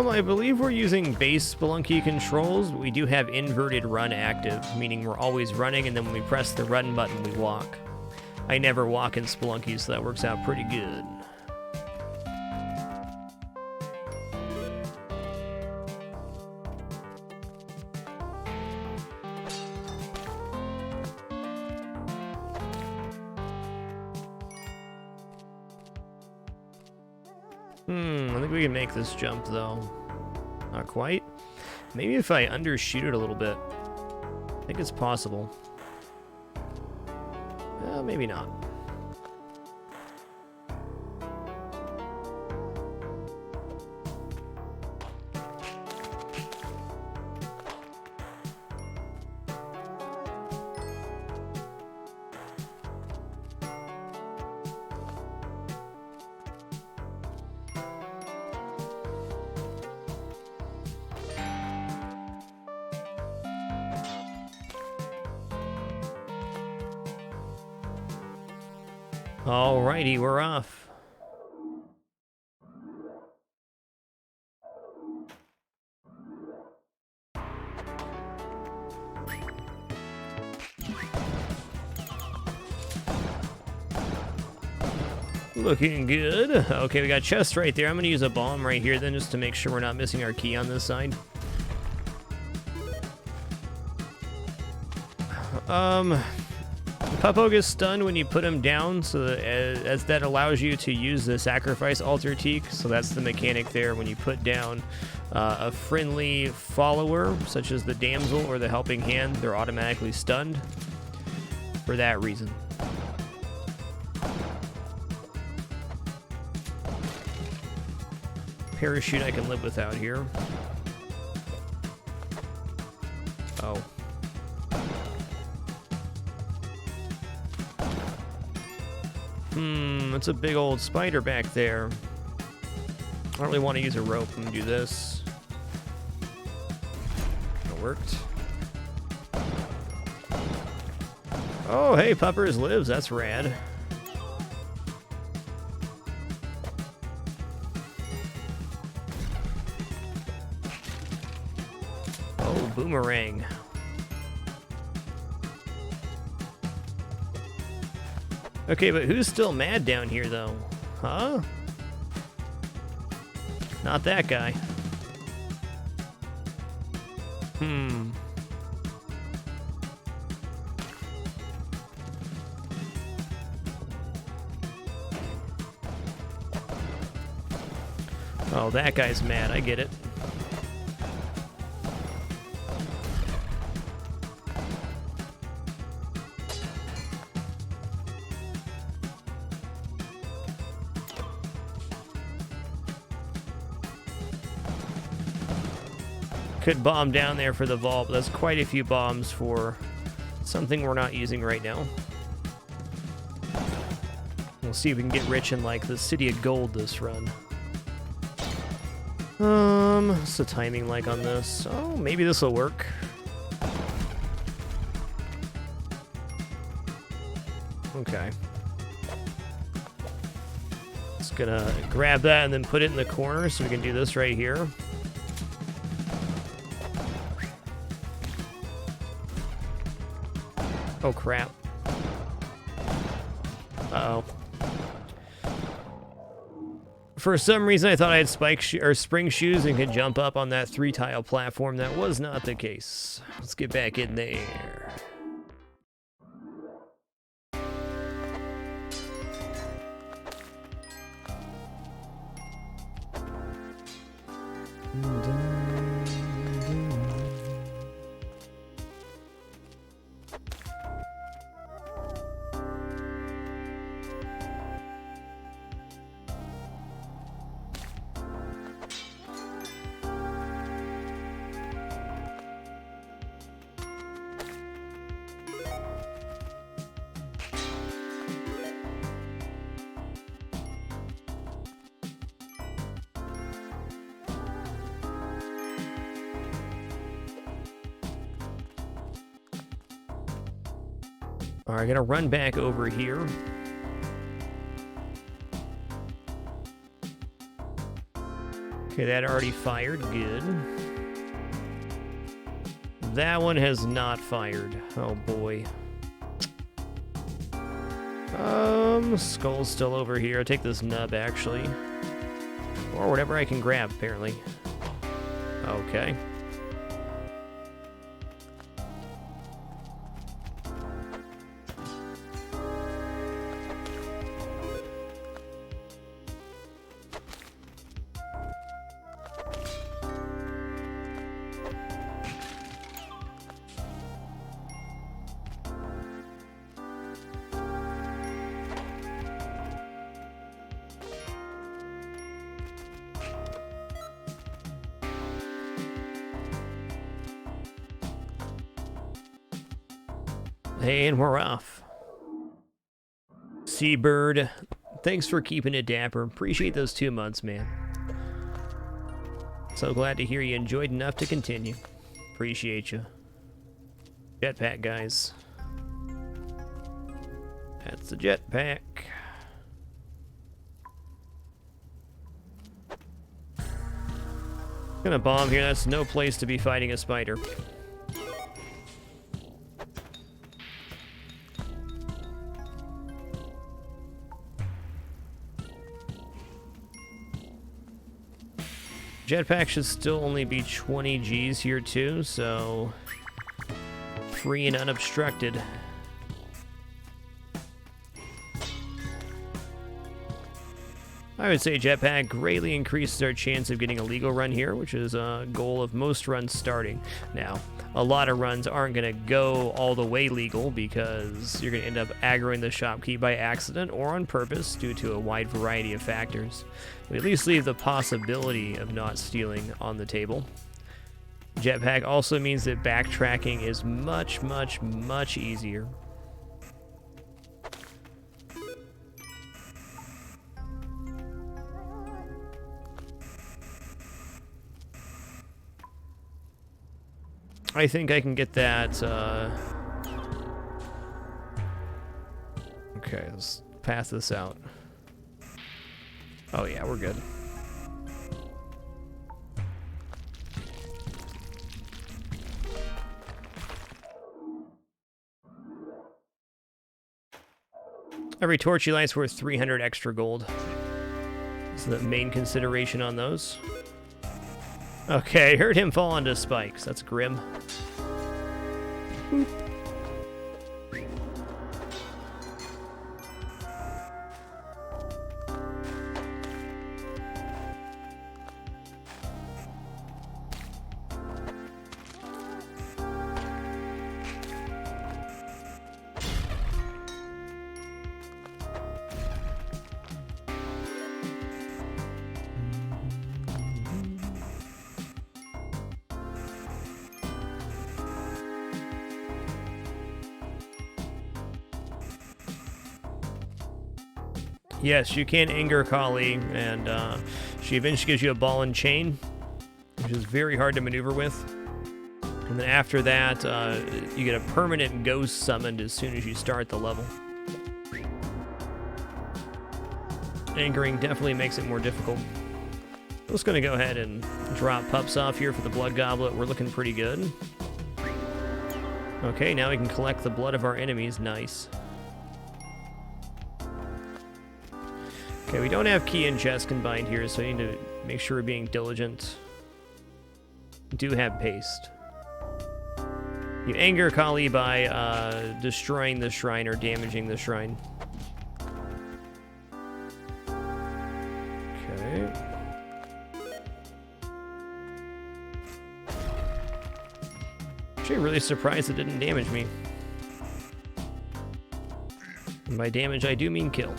I believe we're using base Spelunky controls, but we do have inverted run active, meaning we're always running, and then when we press the run button, we walk. I never walk in Spelunky, so that works out pretty good. I think we can make this jump, though. Not quite. Maybe if I undershoot it a little bit. I think it's possible. Well, maybe not. Alrighty, we're off. Looking good. Okay, we got chest right there. I'm going to use a bomb right here then just to make sure we're not missing our key on this side. Puppo gets stunned when you put him down, so as that allows you to use the sacrifice altar teak. So that's the mechanic there. When you put down a friendly follower, such as the damsel or the helping hand, they're automatically stunned for that reason. Parachute I can live without here. Oh. It's a big old spider back there. I don't really want to use a rope. I'm gonna do this. It worked. Oh, hey, Puppers lives. That's rad. Oh, boomerang. Okay, but who's still mad down here, though? Huh? Not that guy. Oh, that guy's mad. I get it. Could bomb down there for the vault, but that's quite a few bombs for something we're not using right now. We'll see if we can get rich in, like, the City of Gold this run. What's the timing like on this? Oh, maybe this will work. Okay. Just gonna grab that and then put it in the corner so we can do this right here. Oh, crap. Uh-oh. For some reason, I thought I had spring shoes and could jump up on that 3-tile platform. That was not the case. Let's get back in there. All right, gonna run back over here. Okay, that already fired. Good. That one has not fired. Oh boy. Skull's still over here. I'll take this nub actually, or whatever I can grab. Apparently. Okay. And we're off. Seabird, thanks for keeping it dapper. Appreciate those 2 months, man. So glad to hear you enjoyed enough to continue. Appreciate you. Jetpack, guys. That's the jetpack. Gonna bomb here. That's no place to be fighting a spider. Jetpack should still only be 20 Gs here too, so free and unobstructed. I would say Jetpack greatly increases our chance of getting a legal run here, which is a goal of most runs starting. Now, a lot of runs aren't going to go all the way legal because you're going to end up aggroing the shopkeep by accident or on purpose due to a wide variety of factors. We at least leave the possibility of not stealing on the table. Jetpack also means that backtracking is much, much, much easier. I think I can get that Okay, let's pass this out. Oh yeah, we're good. Every torch you light's worth 300 extra gold. That's the main consideration on those. Okay, I heard him fall onto spikes. That's grim. Boop. Yes, you can anger Kali, and she eventually gives you a ball and chain, which is very hard to maneuver with. And then after that, you get a permanent ghost summoned as soon as you start the level. Angering definitely makes it more difficult. I'm just going to go ahead and drop pups off here for the blood goblet. We're looking pretty good. Okay, now we can collect the blood of our enemies. Nice. Okay, we don't have key and chest combined here, so I need to make sure we're being diligent. We do have paste. You anger Kali by destroying the shrine or damaging the shrine. Okay. Actually, really surprised it didn't damage me. And by damage, I do mean kill.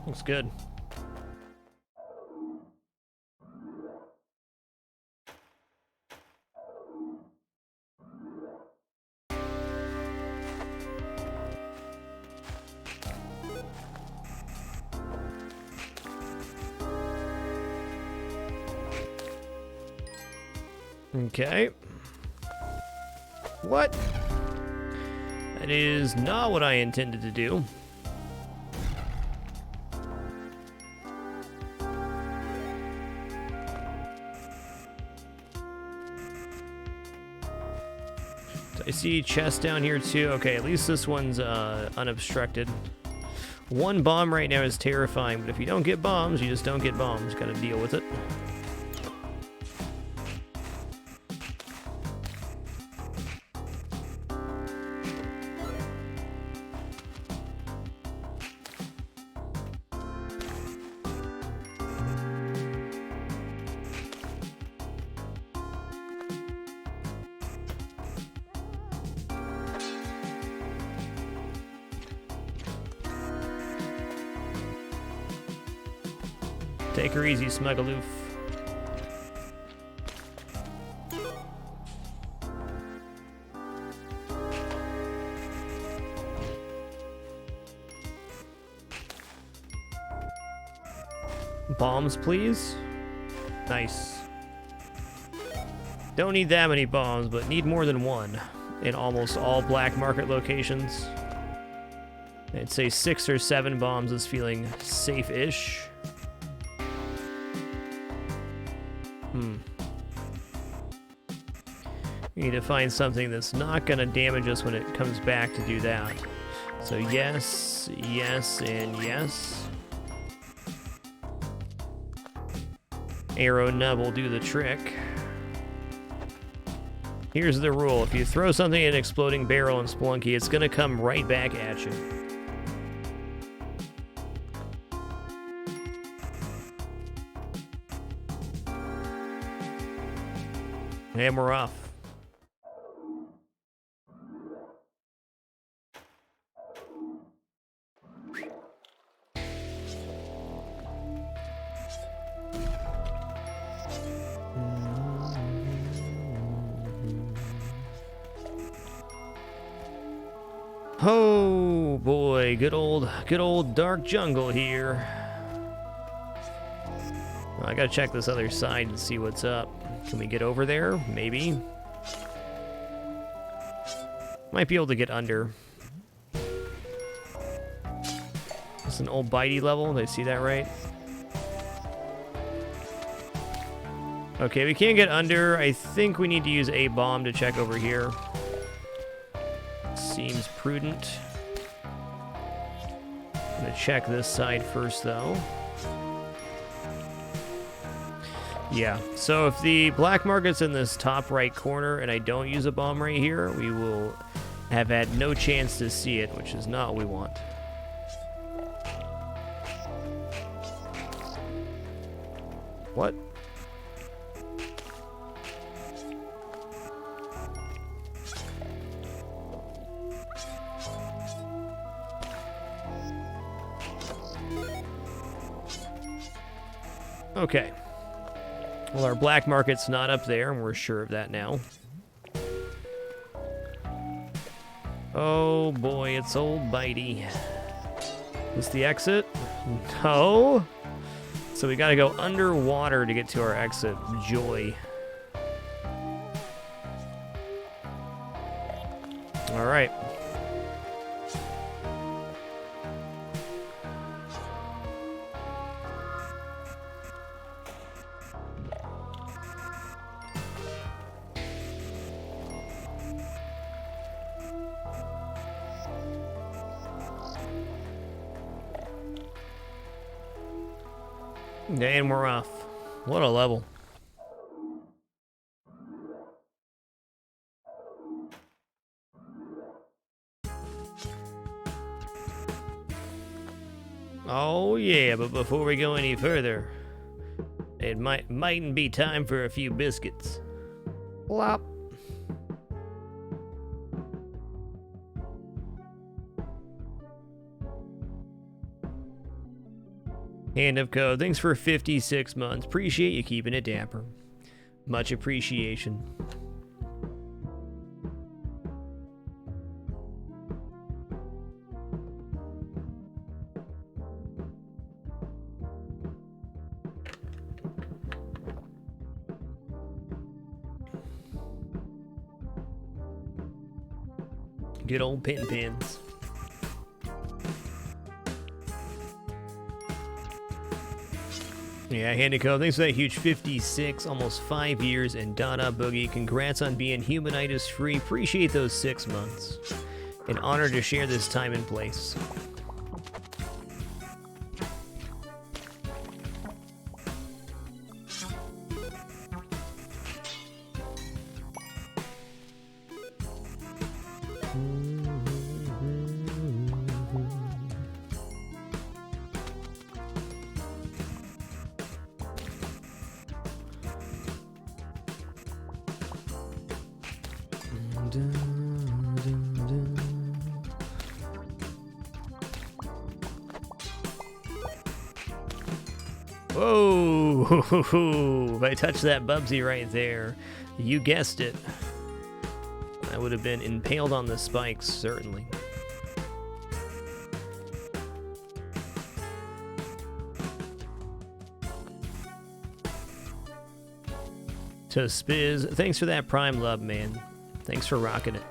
Looks good. Okay. What? That is not what I intended to do. I see chests down here too. Okay, at least this one's unobstructed. One bomb right now is terrifying, but if you don't get bombs, you just don't get bombs. Gotta deal with it. Take her easy, Smugaloof. Bombs, please. Nice. Don't need that many bombs, but need more than one in almost all black market locations. I'd say 6 or 7 bombs is feeling safe-ish. We need to find something that's not going to damage us when it comes back to do that. So yes, yes, and yes. Arrow nub will do the trick. Here's the rule. If you throw something in an exploding barrel in Spelunky, it's going to come right back at you. And we're off. Oh boy, good old dark jungle here. I gotta check this other side and see what's up. Can we get over there? Maybe. Might be able to get under. It's an old bitey level. Did I see that right? Okay, we can't get under. I think we need to use a bomb to check over here. Seems prudent. I'm gonna check this side first, though. Yeah, so if the black market's in this top right corner and I don't use a bomb right here, we will have had no chance to see it, which is not what we want. What? Okay. Well, our black market's not up there, and we're sure of that now. Oh boy, it's old bitey. Is this the exit? No. So we gotta go underwater to get to our exit. Joy. All right. And we're off. What a level. Oh yeah, but before we go any further, it mightn't be time for a few biscuits. Plop. Hand of Code, thanks for 56 months. Appreciate you keeping it dapper. Much appreciation. Good old pins. Yeah, Handico, thanks for that huge 56, almost 5 years, and Dada Boogie, congrats on being humanitis free. Appreciate those 6 months. An honor to share this time and place. Whoa! If I touched that Bubsy right there, you guessed it. I would have been impaled on the spikes, certainly. To Spiz, thanks for that Prime love, man. Thanks for rocking it.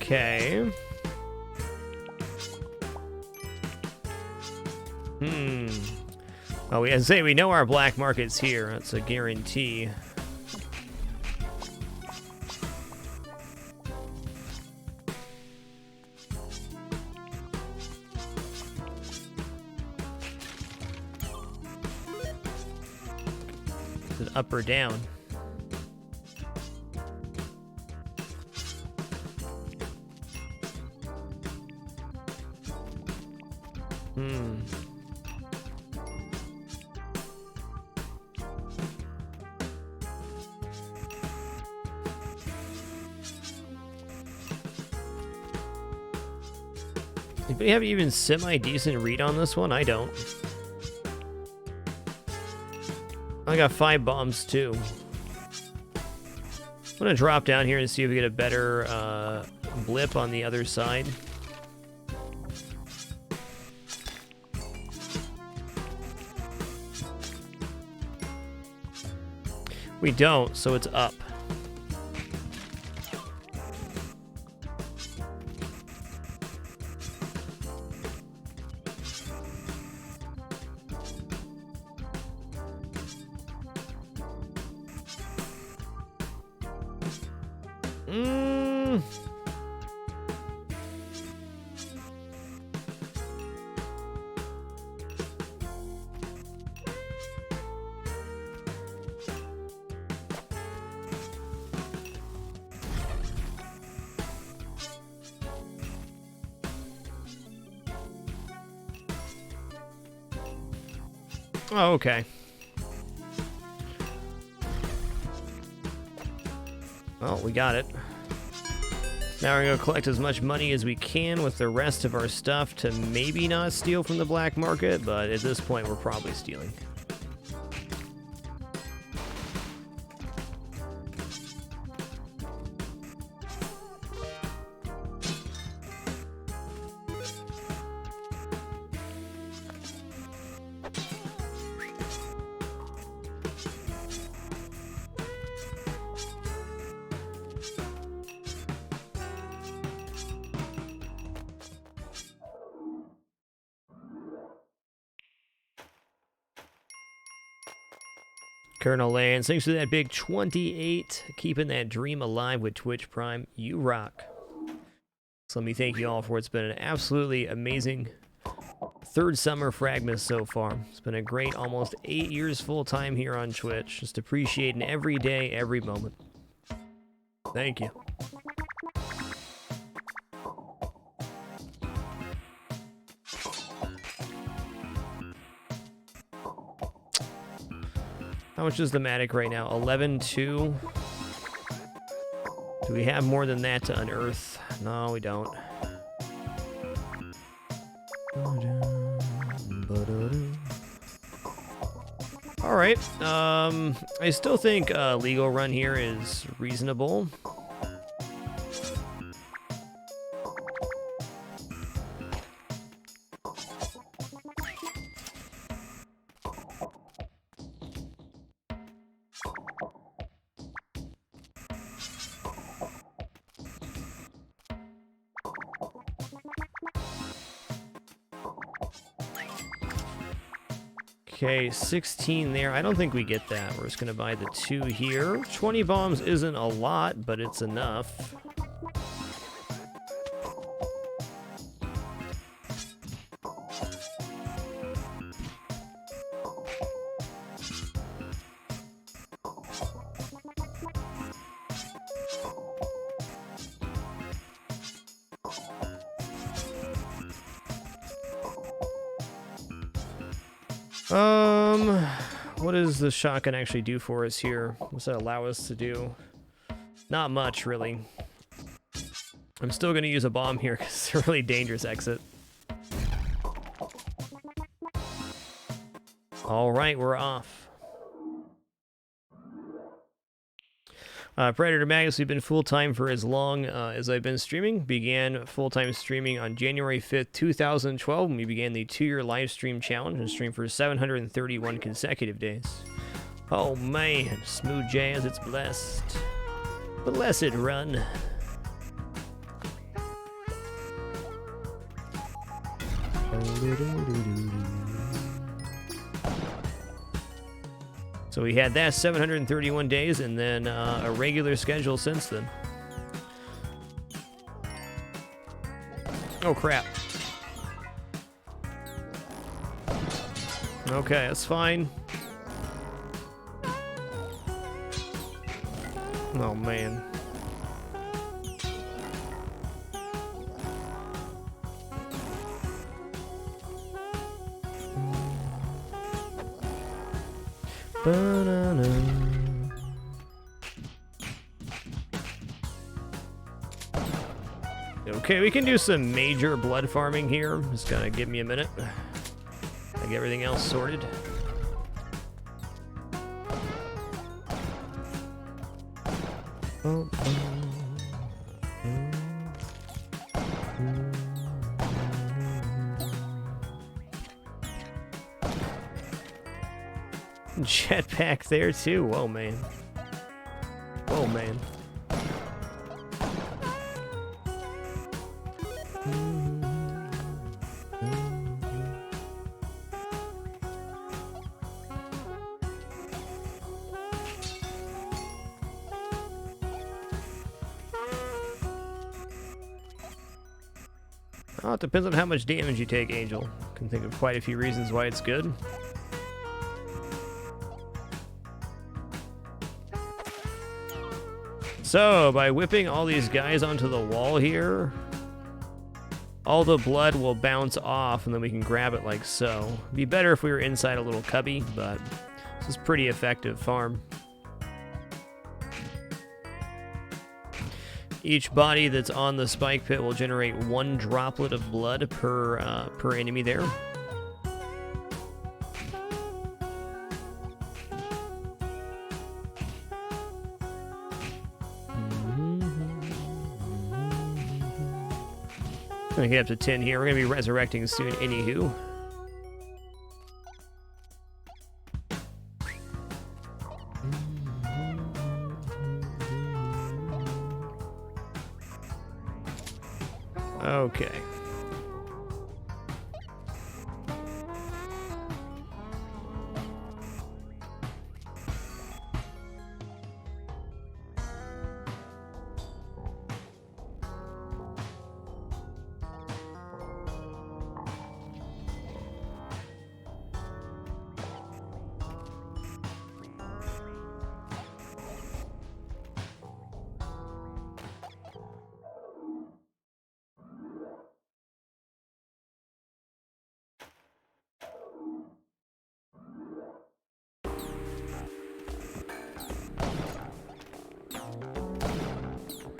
Okay. Well, as I say, we know our black market's here. That's a guarantee. Is it up or down? Anybody have even semi-decent read on this one? I don't. I got 5 bombs too. I'm gonna drop down here and see if we get a better blip on the other side. We don't, so it's up. Oh, okay. Well, we got it. Now we're going to collect as much money as we can with the rest of our stuff to maybe not steal from the black market, but at this point we're probably stealing. Colonel Lance, thanks for that big 28. Keeping that dream alive with Twitch Prime. You rock. So let me thank you all for it's been an absolutely amazing third summer fragMas so far. It's been a great almost 8 years full time here on Twitch. Just appreciating every day, every moment. Thank you. How much is the Matic right now? 11.2. Do we have more than that to unearth? No, we don't. All right. I still think legal run here is reasonable. Okay, 16 there. I don't think we get that. We're just going to buy the 2 here. 20 bombs isn't a lot, but it's enough. What does the shotgun actually do for us here? What's that allow us to do? Not much, really. I'm still going to use a bomb here because it's a really dangerous exit. All right, we're off. Predator Magus, we've been full-time for as long as I've been streaming. Began full-time streaming on January 5th, 2012, when we began the 2-year live stream challenge and streamed for 731 consecutive days. Oh man, smooth jazz, it's blessed. Blessed run. So we had that 731 days and then a regular schedule since then. Oh crap. Okay, that's fine. Oh man. Ba-na-na. Okay, we can do some major blood farming here. Just gotta give me a minute. I get everything else sorted. Jetpack there too. Whoa, man. Whoa, man. Oh, it depends on how much damage you take, Angel. Can think of quite a few reasons why it's good. So, by whipping all these guys onto the wall here, all the blood will bounce off and then we can grab it like so. It'd be better if we were inside a little cubby, but this is pretty effective farm. Each body that's on the spike pit will generate 1 droplet of blood per enemy there. Gonna get up to 10 here. We're gonna be resurrecting soon, anywho. Okay.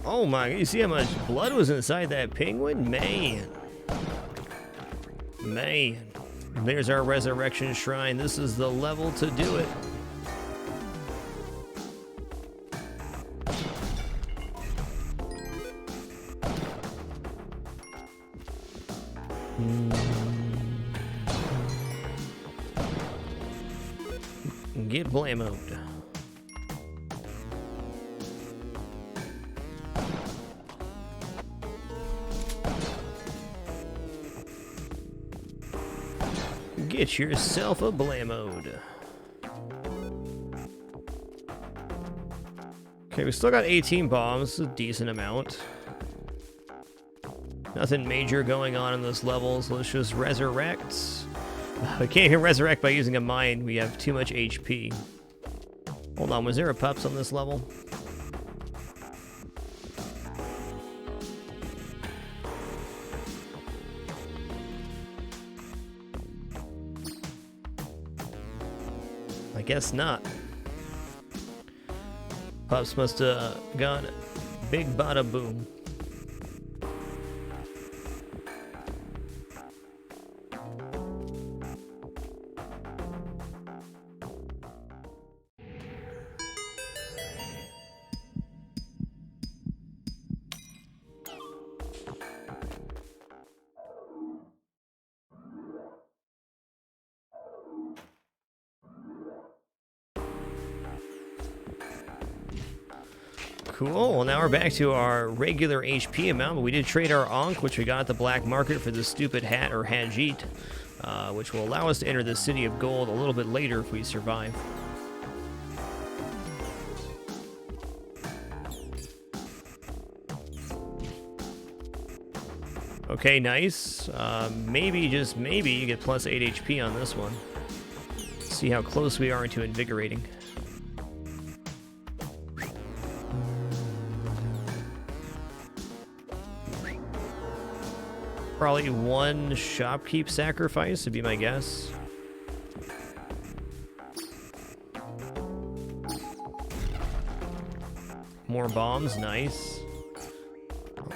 Oh my, you see how much blood was inside that penguin? Man. Man. There's our resurrection shrine. This is the level to do it. Get blamoed. Get yourself a blamode. Okay, we still got 18 bombs, a decent amount. Nothing major going on in this level, so let's just resurrect. We can't even resurrect by using a mine, we have too much HP. Hold on, was there a pups on this level? I guess not. Pups must have gone big bada boom. Cool, well now we're back to our regular HP amount, but we did trade our Ankh, which we got at the black market for the stupid hat or Hajit, which will allow us to enter the City of Gold a little bit later if we survive. Okay, nice. Maybe, just maybe, you get plus 8 HP on this one. See how close we are into invigorating. Probably 1 shopkeep sacrifice would be my guess. More bombs, nice.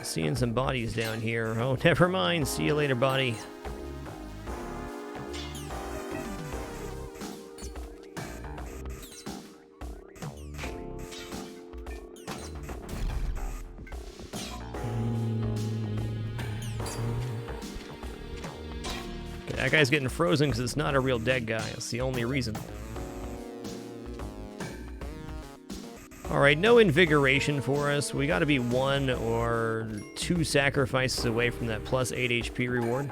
Seeing some bodies down here. Oh, never mind. See you later, buddy. Okay, that guy's getting frozen because it's not a real dead guy. That's the only reason. Alright, no invigoration for us. We gotta be 1 or 2 sacrifices away from that plus 8 HP reward.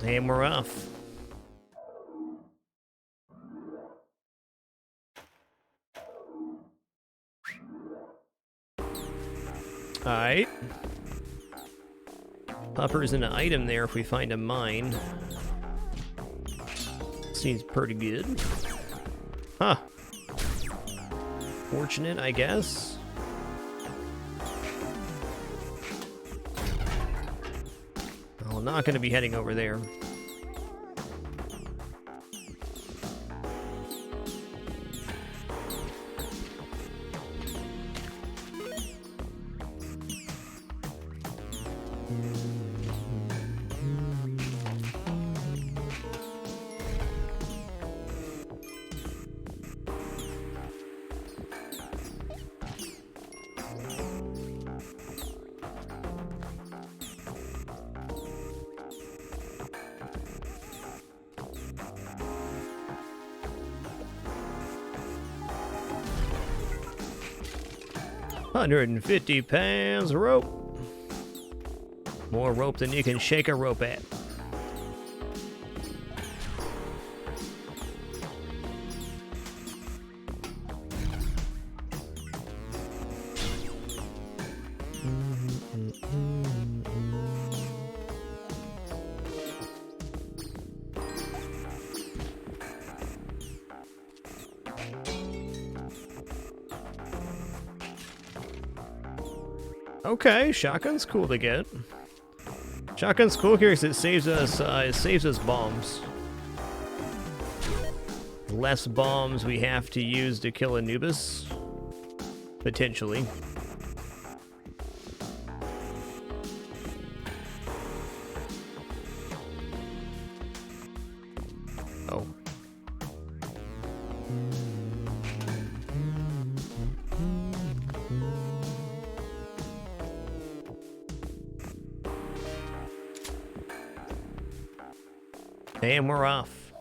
And we're off. Alright. Pupper's an item there if we find a mine. Seems pretty good. Huh. Fortunate, I guess. Well, not going to be heading over there. £150 rope. More rope than you can shake a rope at. Okay, shotgun's cool to get. Shotgun's cool here because it saves us bombs. Less bombs we have to use to kill Anubis, potentially. Oh. And we're off.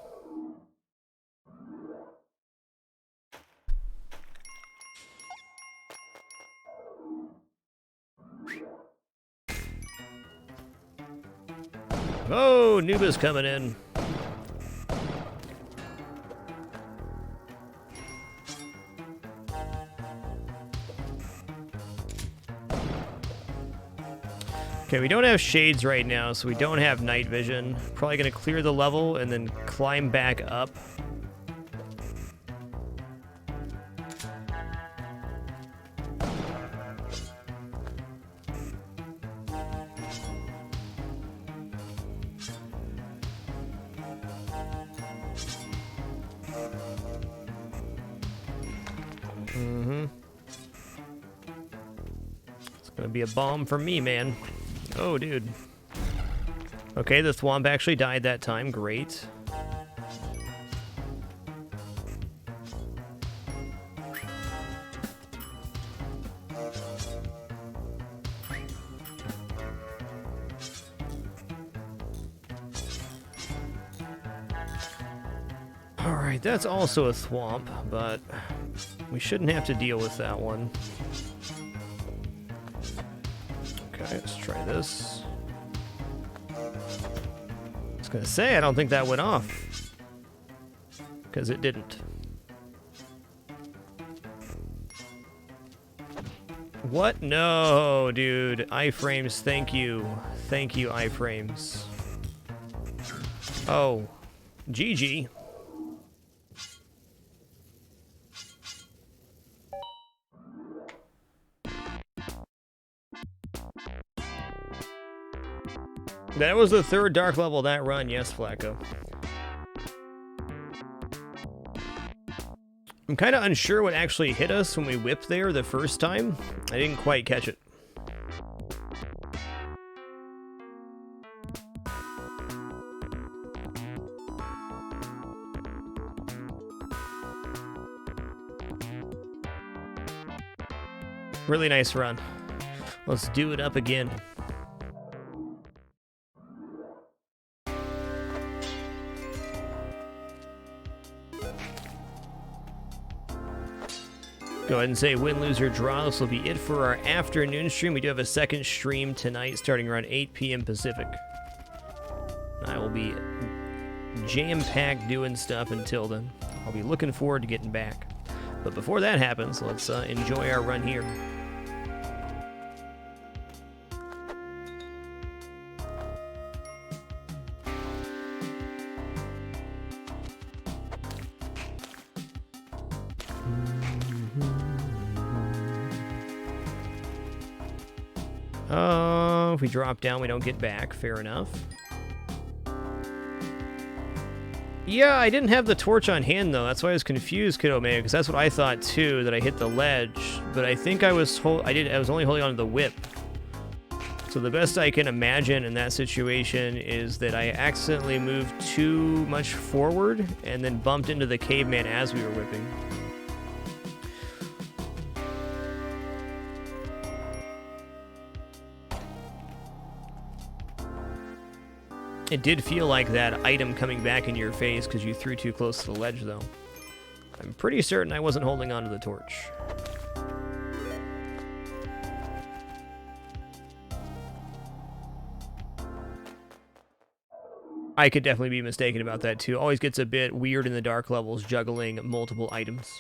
Oh, Nuba's coming in. Okay, we don't have shades right now, so we don't have night vision. Probably gonna clear the level and then climb back up. It's gonna be a bomb for me, man. Oh, dude. Okay, the Thwomp actually died that time. Great. Alright, that's also a Thwomp, but we shouldn't have to deal with that one. Okay, let's try this. I was gonna say, I don't think that went off. Because it didn't. What? No, dude. Iframes, thank you. Thank you, iframes. Oh. GG. That was the third dark level that run, yes, Flacco. I'm kind of unsure what actually hit us when we whipped there the first time. I didn't quite catch it. Really nice run. Let's do it up again. Go ahead and say win, lose, or draw. This will be it for our afternoon stream. We do have a second stream tonight starting around 8 p.m. Pacific. I will be jam-packed doing stuff until then. I'll be looking forward to getting back. But before that happens, let's enjoy our run here. If we drop down, we don't get back. Fair enough. Yeah, I didn't have the torch on hand, though. That's why I was confused, Kid Omega, because that's what I thought, too, that I hit the ledge. But I think I was only holding on to the whip. So the best I can imagine in that situation is that I accidentally moved too much forward and then bumped into the caveman as we were whipping. It did feel like that item coming back in your face because you threw too close to the ledge, though. I'm pretty certain I wasn't holding on to the torch. I could definitely be mistaken about that, too. Always gets a bit weird in the dark levels, juggling multiple items.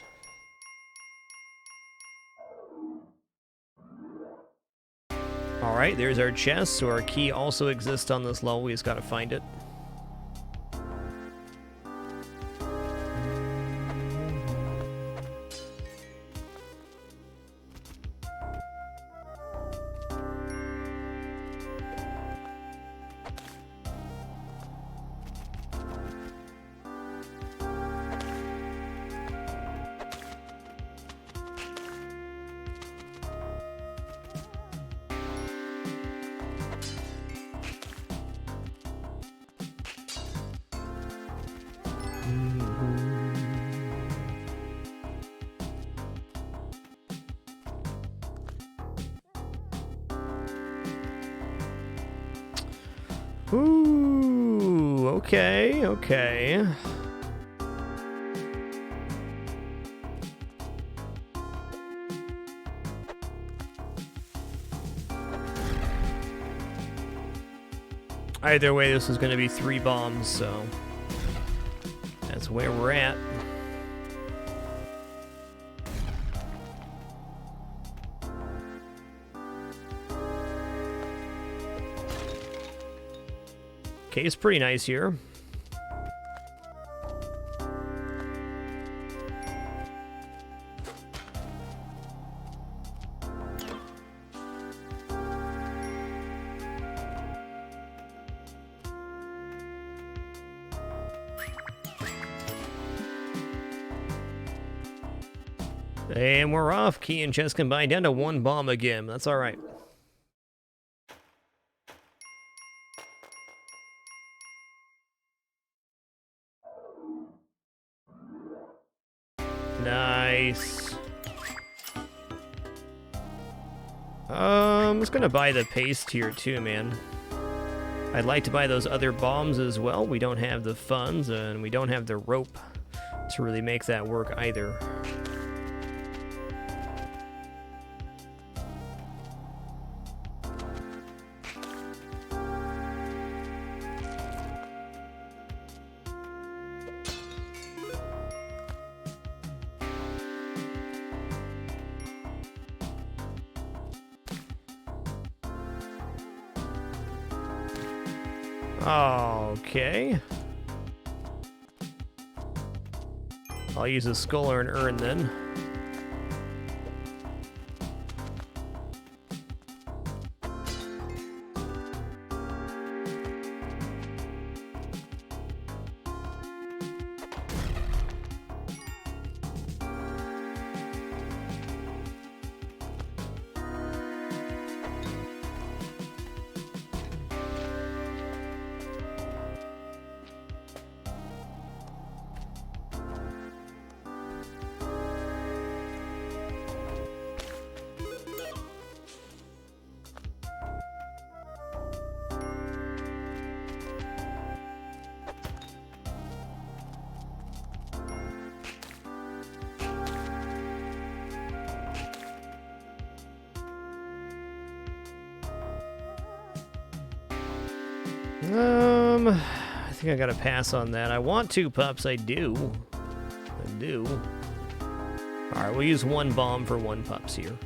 Alright, there's our chest, so our key also exists on this level, we just gotta find it. Ooh, okay, okay. Either way, this is going to be 3 bombs, so that's where we're at. Okay, it's pretty nice here. And we're off. Key and chest combined down to 1 bomb again. That's all right. Nice. I'm just gonna buy the paste here too, man. I'd like to buy those other bombs as well. We don't have the funds and we don't have the rope to really make that work either. Okay. I'll use a skull or an urn then. I think I gotta pass on that. I want 2 pups, I do. Alright, we'll use 1 bomb for 1 pups here.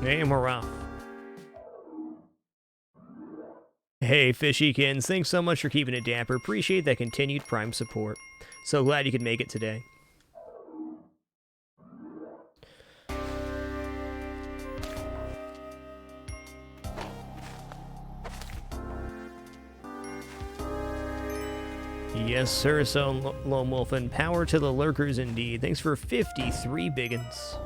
And we're off. Hey, Fishykins, thanks so much for keeping it dapper. Appreciate that continued Prime support. So glad you could make it today. Yes, sir, so Lone Wolf, and power to the lurkers indeed. Thanks for 53 biggins.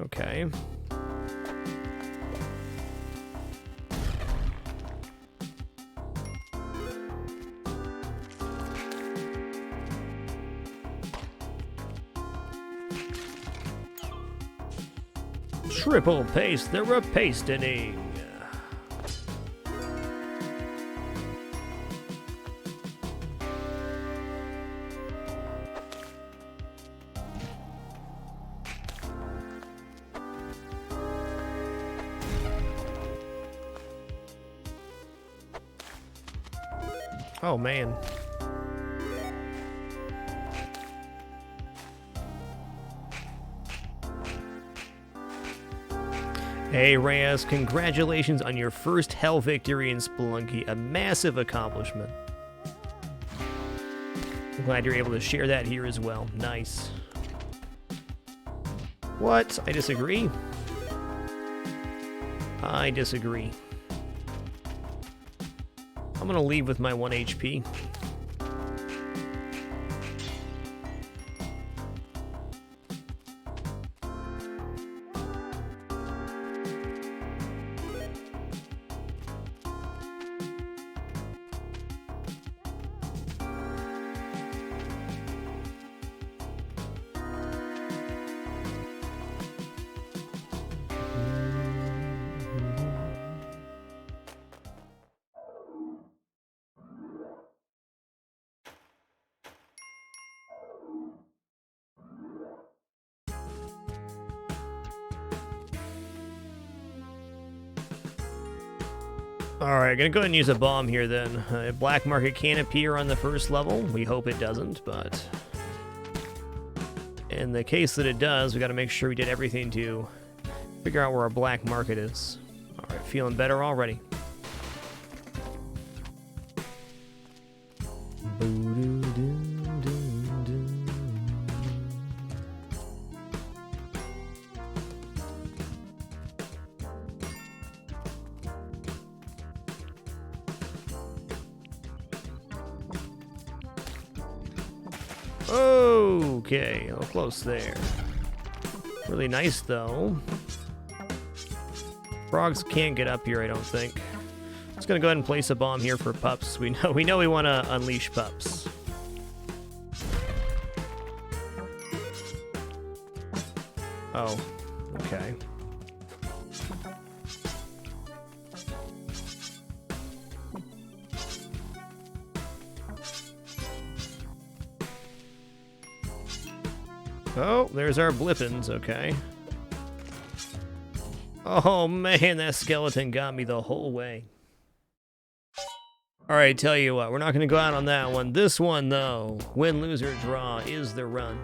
Okay. Triple paste the repastening. Oh, man. Hey, Reyes, congratulations on your first hell victory in Spelunky, a massive accomplishment. I'm glad you're able to share that here as well. Nice. What? I disagree. I disagree. I'm gonna leave with my 1 HP. Alright, gonna go ahead and use a bomb here then. Black market can appear on the first level. We hope it doesn't, but in the case that it does, we gotta make sure we did everything to figure out where our black market is. Alright, feeling better already. Okay, a little close there. Really nice, though. Frogs can't get up here, I don't think. Just gonna go ahead and place a bomb here for pups. We know we want to unleash pups. Oh, okay. Oh, there's our blippins, okay. Oh man, that skeleton got me the whole way. Alright, tell you what, we're not going to go out on that one. This one, though, win, lose, or draw is the run.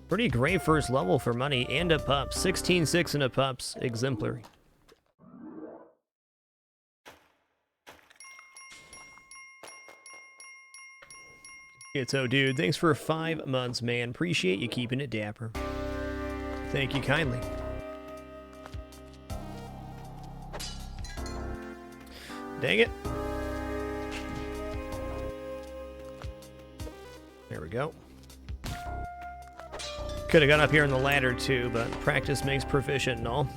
Pretty great first level for money and a pup. 16-6 and a pups. Exemplary. It's dude. Thanks for 5 months, man. Appreciate you keeping it dapper. Thank you kindly. Dang it. There we go. Could have got up here on the ladder too, but practice makes proficient and all.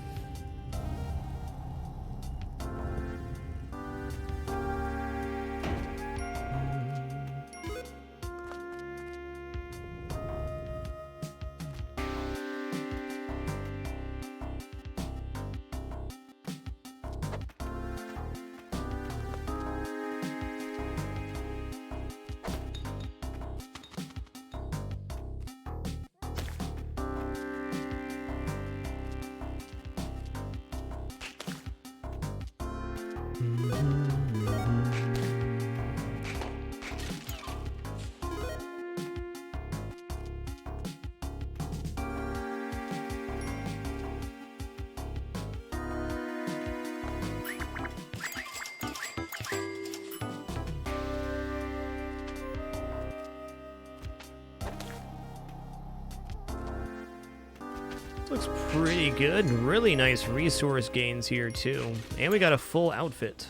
Looks pretty good. Really nice resource gains here, too. And we got a full outfit.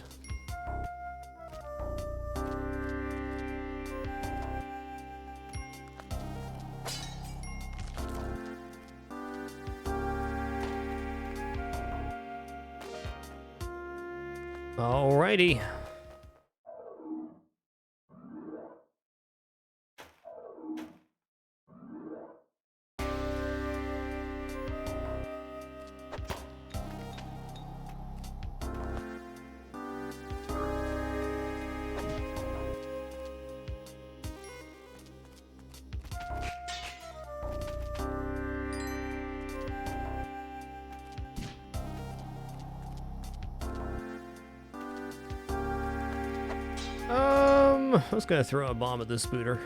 Alrighty. I was gonna throw a bomb at this spooter.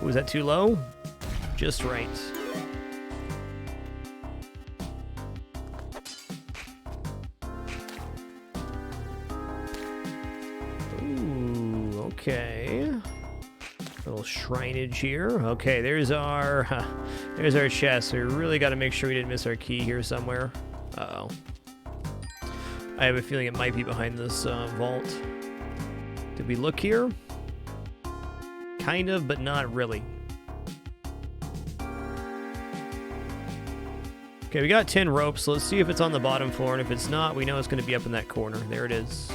Was that too low? Just right. Ooh, okay. Little shrineage here. Okay, there's our chest. We really got to make sure we didn't miss our key here somewhere. Uh-oh. I have a feeling it might be behind this vault. Did we look here? Kind of, but not really. Okay, we got 10 ropes, so let's see if it's on the bottom floor, and if it's not, we know it's going to be up in that corner. There it is.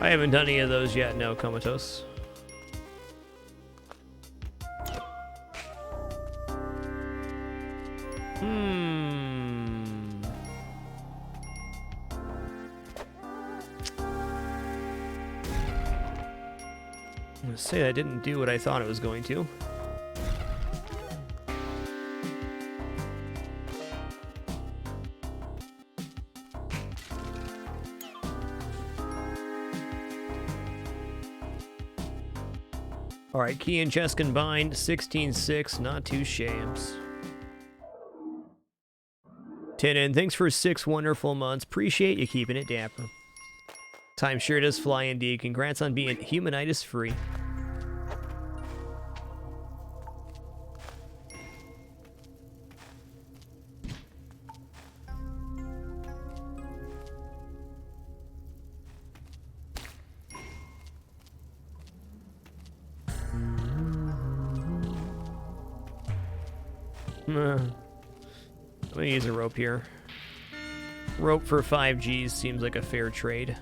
I haven't done any of those yet, no, Comatose. I'm gonna say that didn't do what I thought it was going to. Alright, key and chest combined, 16-6, not too shams. Tinin, thanks for 6 wonderful months. Appreciate you keeping it dapper. Time sure does fly indeed. Congrats on being humanitis free. I'm gonna use a rope here. Rope for 5 Gs seems like a fair trade.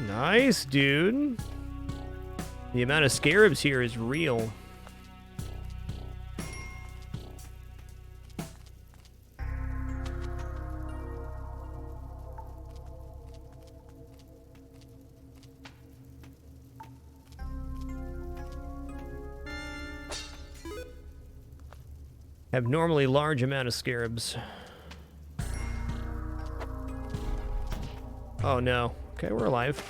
Nice, dude. The amount of scarabs here is real. Abnormally large amount of scarabs. Oh no. Okay, we're alive.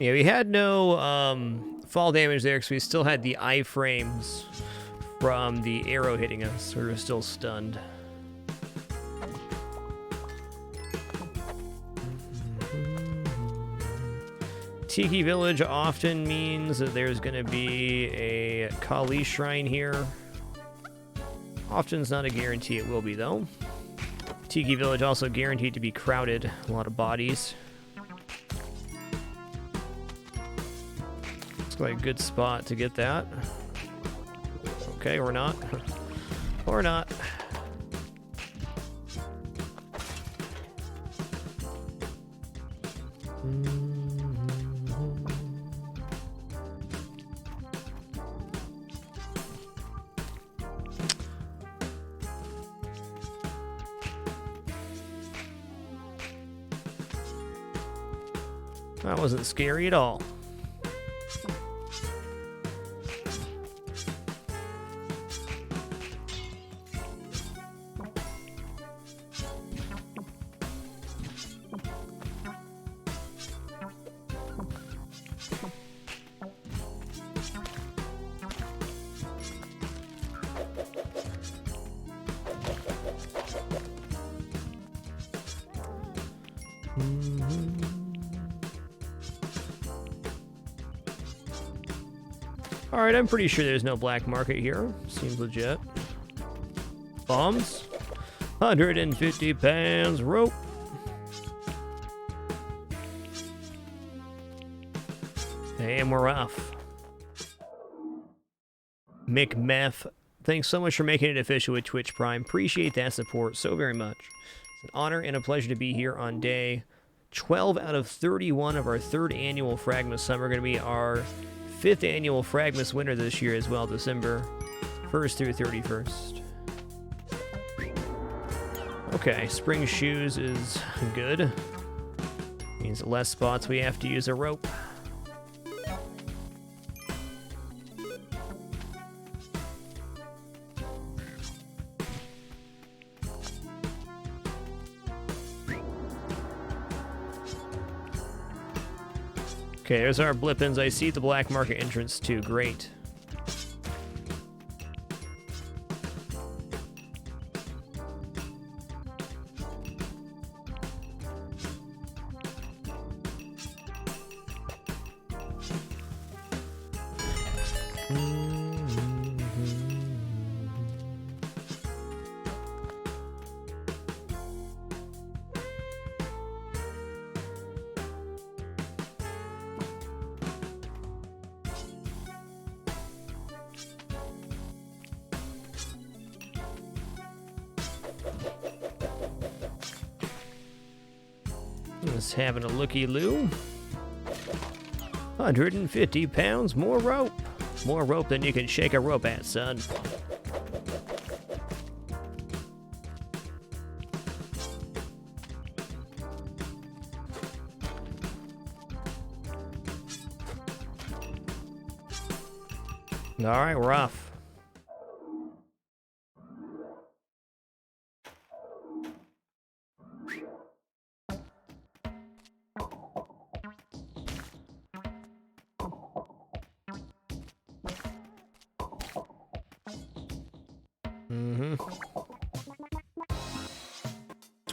Yeah, we had no fall damage there because we still had the iframes from the arrow hitting us. We were still stunned. Tiki Village often means that there's going to be a Kali shrine here. Often's not a guarantee, it will be though. Tiki Village also guaranteed to be crowded, a lot of bodies. Like a good spot to get that. Okay, or not. Or not. That wasn't scary at all. Alright, I'm pretty sure there's no black market here. Seems legit. Bombs. 150 pounds rope. And we're off. McMeth, thanks so much for making it official with Twitch Prime. Appreciate that support so very much. It's an honor and a pleasure to be here on day 12 out of 31 of our 3rd annual fragMas summer. Going to be our 5th annual fragMas winter this year as well, December 1st through 31st. Okay, spring shoes is good. Means less spots we have to use a rope. Okay, there's our Blippins. I see the black market entrance too. Great. Just having a looky-loo. 150 pounds, more rope. More rope than you can shake a rope at, son. All right, we're off.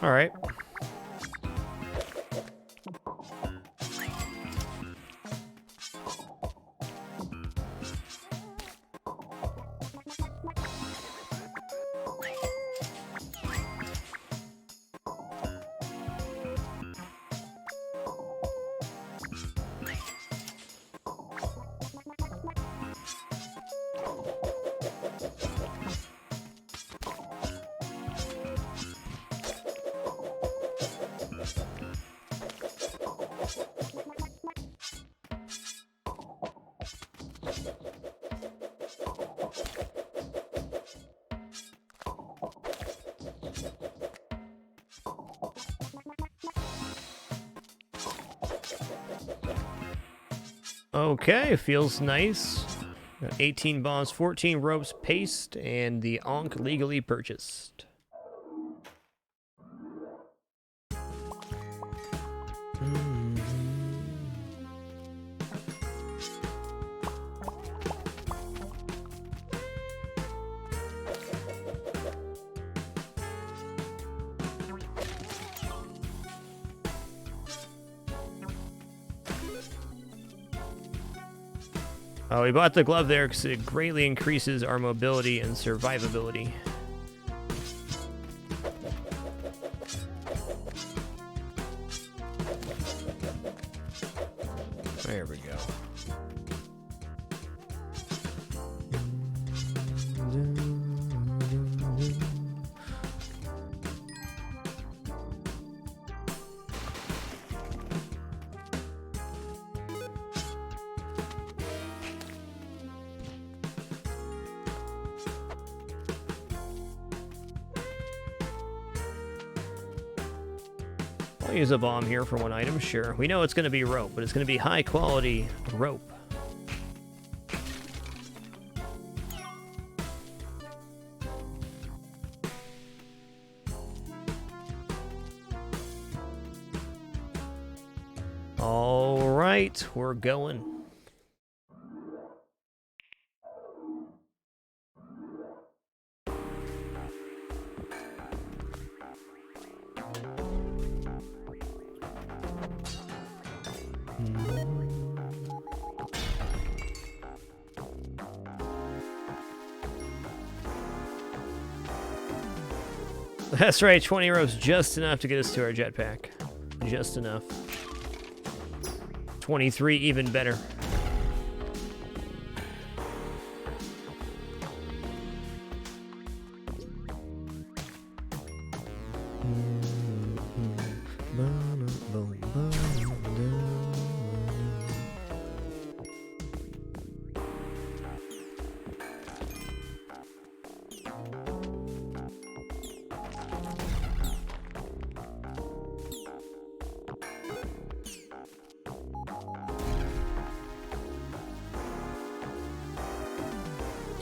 All right. Okay, feels nice. Got 18 bombs, 14 ropes, paste, and the Ankh legally purchased. Oh, we bought the glove there because it greatly increases our mobility and survivability. There we go. I'll use a bomb here for one item, sure. We know it's going to be rope, but it's going to be high quality rope. All right, we're going. That's right, 20 ropes, just enough to get us to our jetpack. Just enough. 23, even better.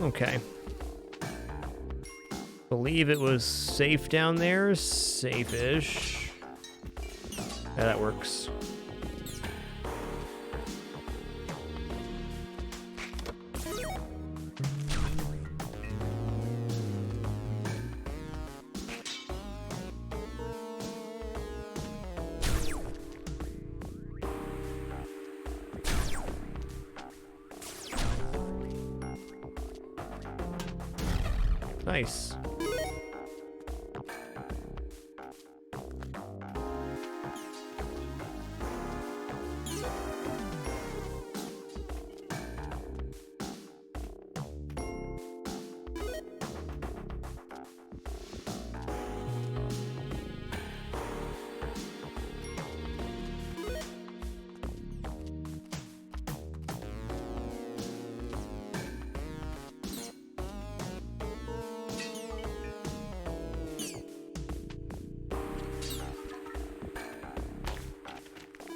Okay. Believe it was safe down there. Safe-ish. Yeah, that works. Nice.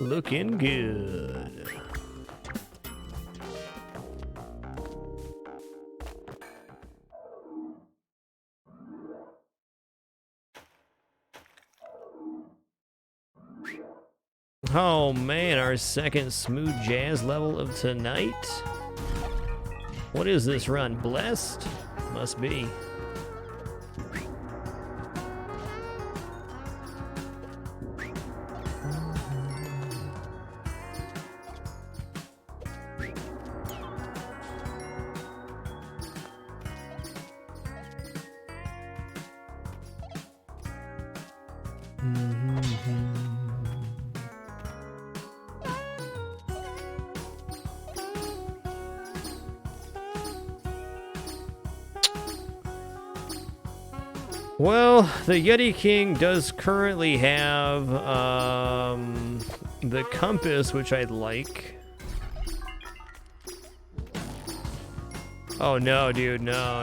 Looking good. Oh man, our second smooth jazz level of tonight. What is this run? Blessed? Must be. Well, the Yeti King does currently have the compass, which I'd like. Oh no, dude, no.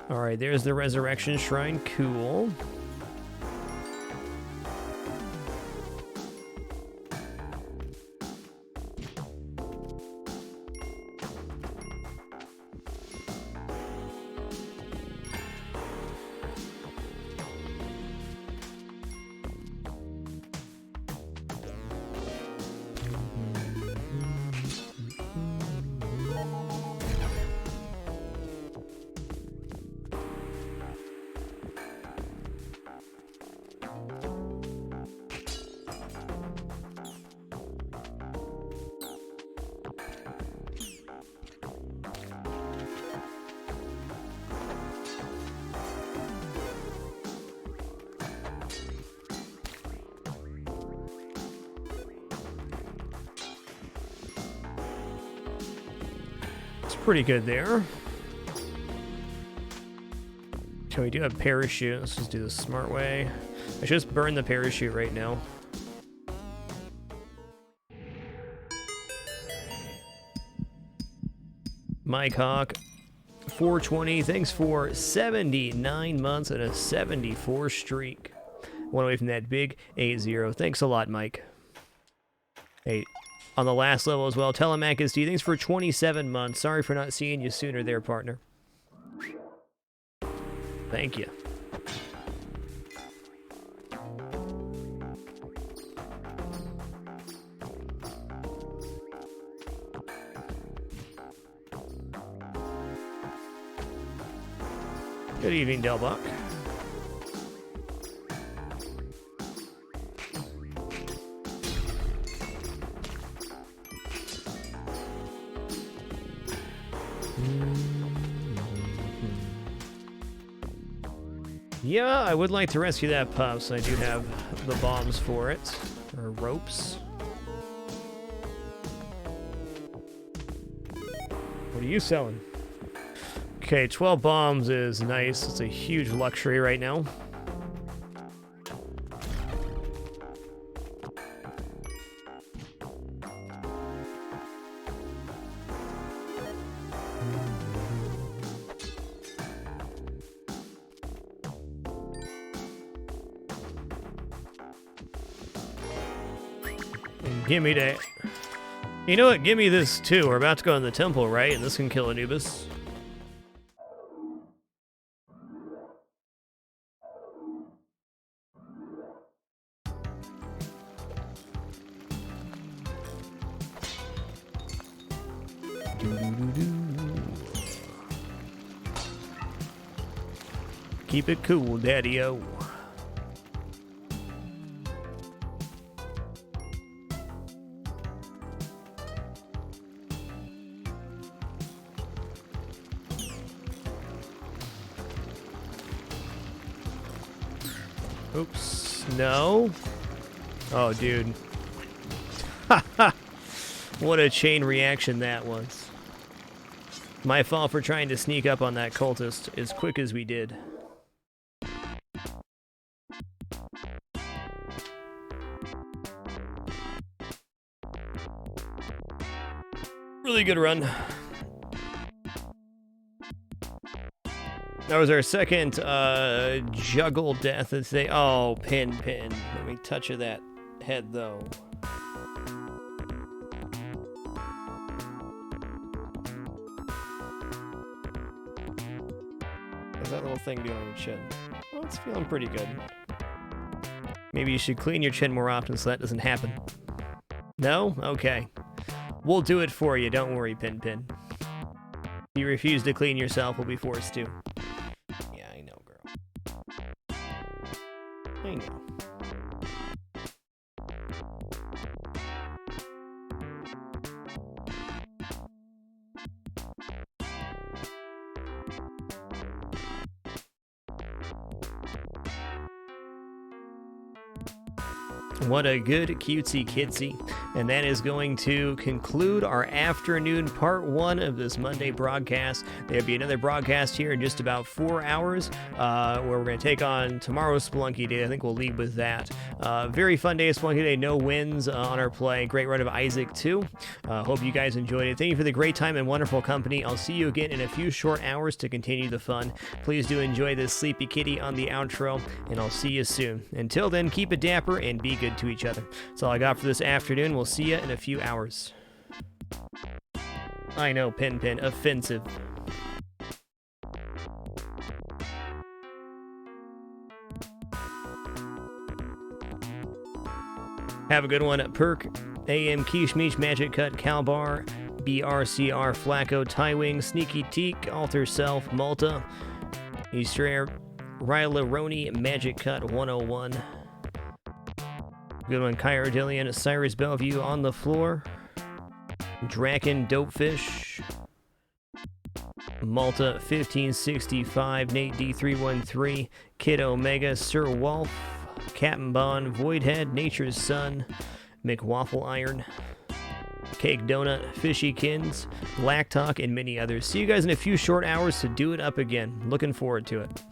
All right, there's the Resurrection Shrine. Cool. Pretty good there. Okay, we do have parachute. Let's just do the smart way. I should just burn the parachute right now. Mike Hawk, 420. Thanks for 79 months and a 74 streak. One away from that big 8-0. Thanks a lot, Mike. Hey, on the last level as well, Telemachus D, thanks for 27 months. Sorry for not seeing you sooner there, partner. Thank you. Good evening, Delbuck. Yeah, I would like to rescue that pup, so I do have the bombs for it, or ropes. What are you selling? Okay, 12 bombs is nice. It's a huge luxury right now. Give me that. You know what? Give me this too. We're about to go in the temple, right? And this can kill Anubis. Keep it cool, Daddy-o. Oops. No. Oh, dude. What a chain reaction that was. My fault for trying to sneak up on that cultist as quick as we did. Really good run. That was our second juggle death. Let's say, oh, pin. Let me touch of that head, though. How's that little thing doing on your chin? Oh, it's feeling pretty good. Maybe you should clean your chin more often so that doesn't happen. No? Okay. We'll do it for you. Don't worry, Pin. If you refuse to clean yourself, we'll be forced to. Yeah, I know, girl. I know. What a good cutesy kidsy. And that is going to conclude our afternoon part 1 of this Monday broadcast. There'll be another broadcast here in just about 4 hours where we're going to take on tomorrow's Spelunky Day. I think we'll lead with that. Very fun day of Spelunky Day. No wins on our play. Great run of Isaac too. Hope you guys enjoyed it. Thank you for the great time and wonderful company. I'll see you again in a few short hours to continue the fun. Please do enjoy this sleepy kitty on the outro, and I'll see you soon. Until then, keep it dapper and be good to each other. That's all I got for this afternoon. We'll see you in a few hours. I know, Pin, offensive. Have a good one. Perk, AM, Quiche Meech, Magic Cut, Calbar, BRCR, Flacco, Tywing, Sneaky Teak, Alter Self, Malta, Easter, Ryla Roni, Magic Cut 101. Good one, Kyra Dillian, Cyrus Bellevue on the floor. Draken Dopefish. Malta 1565, Nate D313, Kid Omega, Sir Wolf, Captain Bond, Voidhead, Nature's Son, McWaffle Iron. Cake Donut, Fishykins, Black Talk, and many others. See you guys in a few short hours to do it up again. Looking forward to it.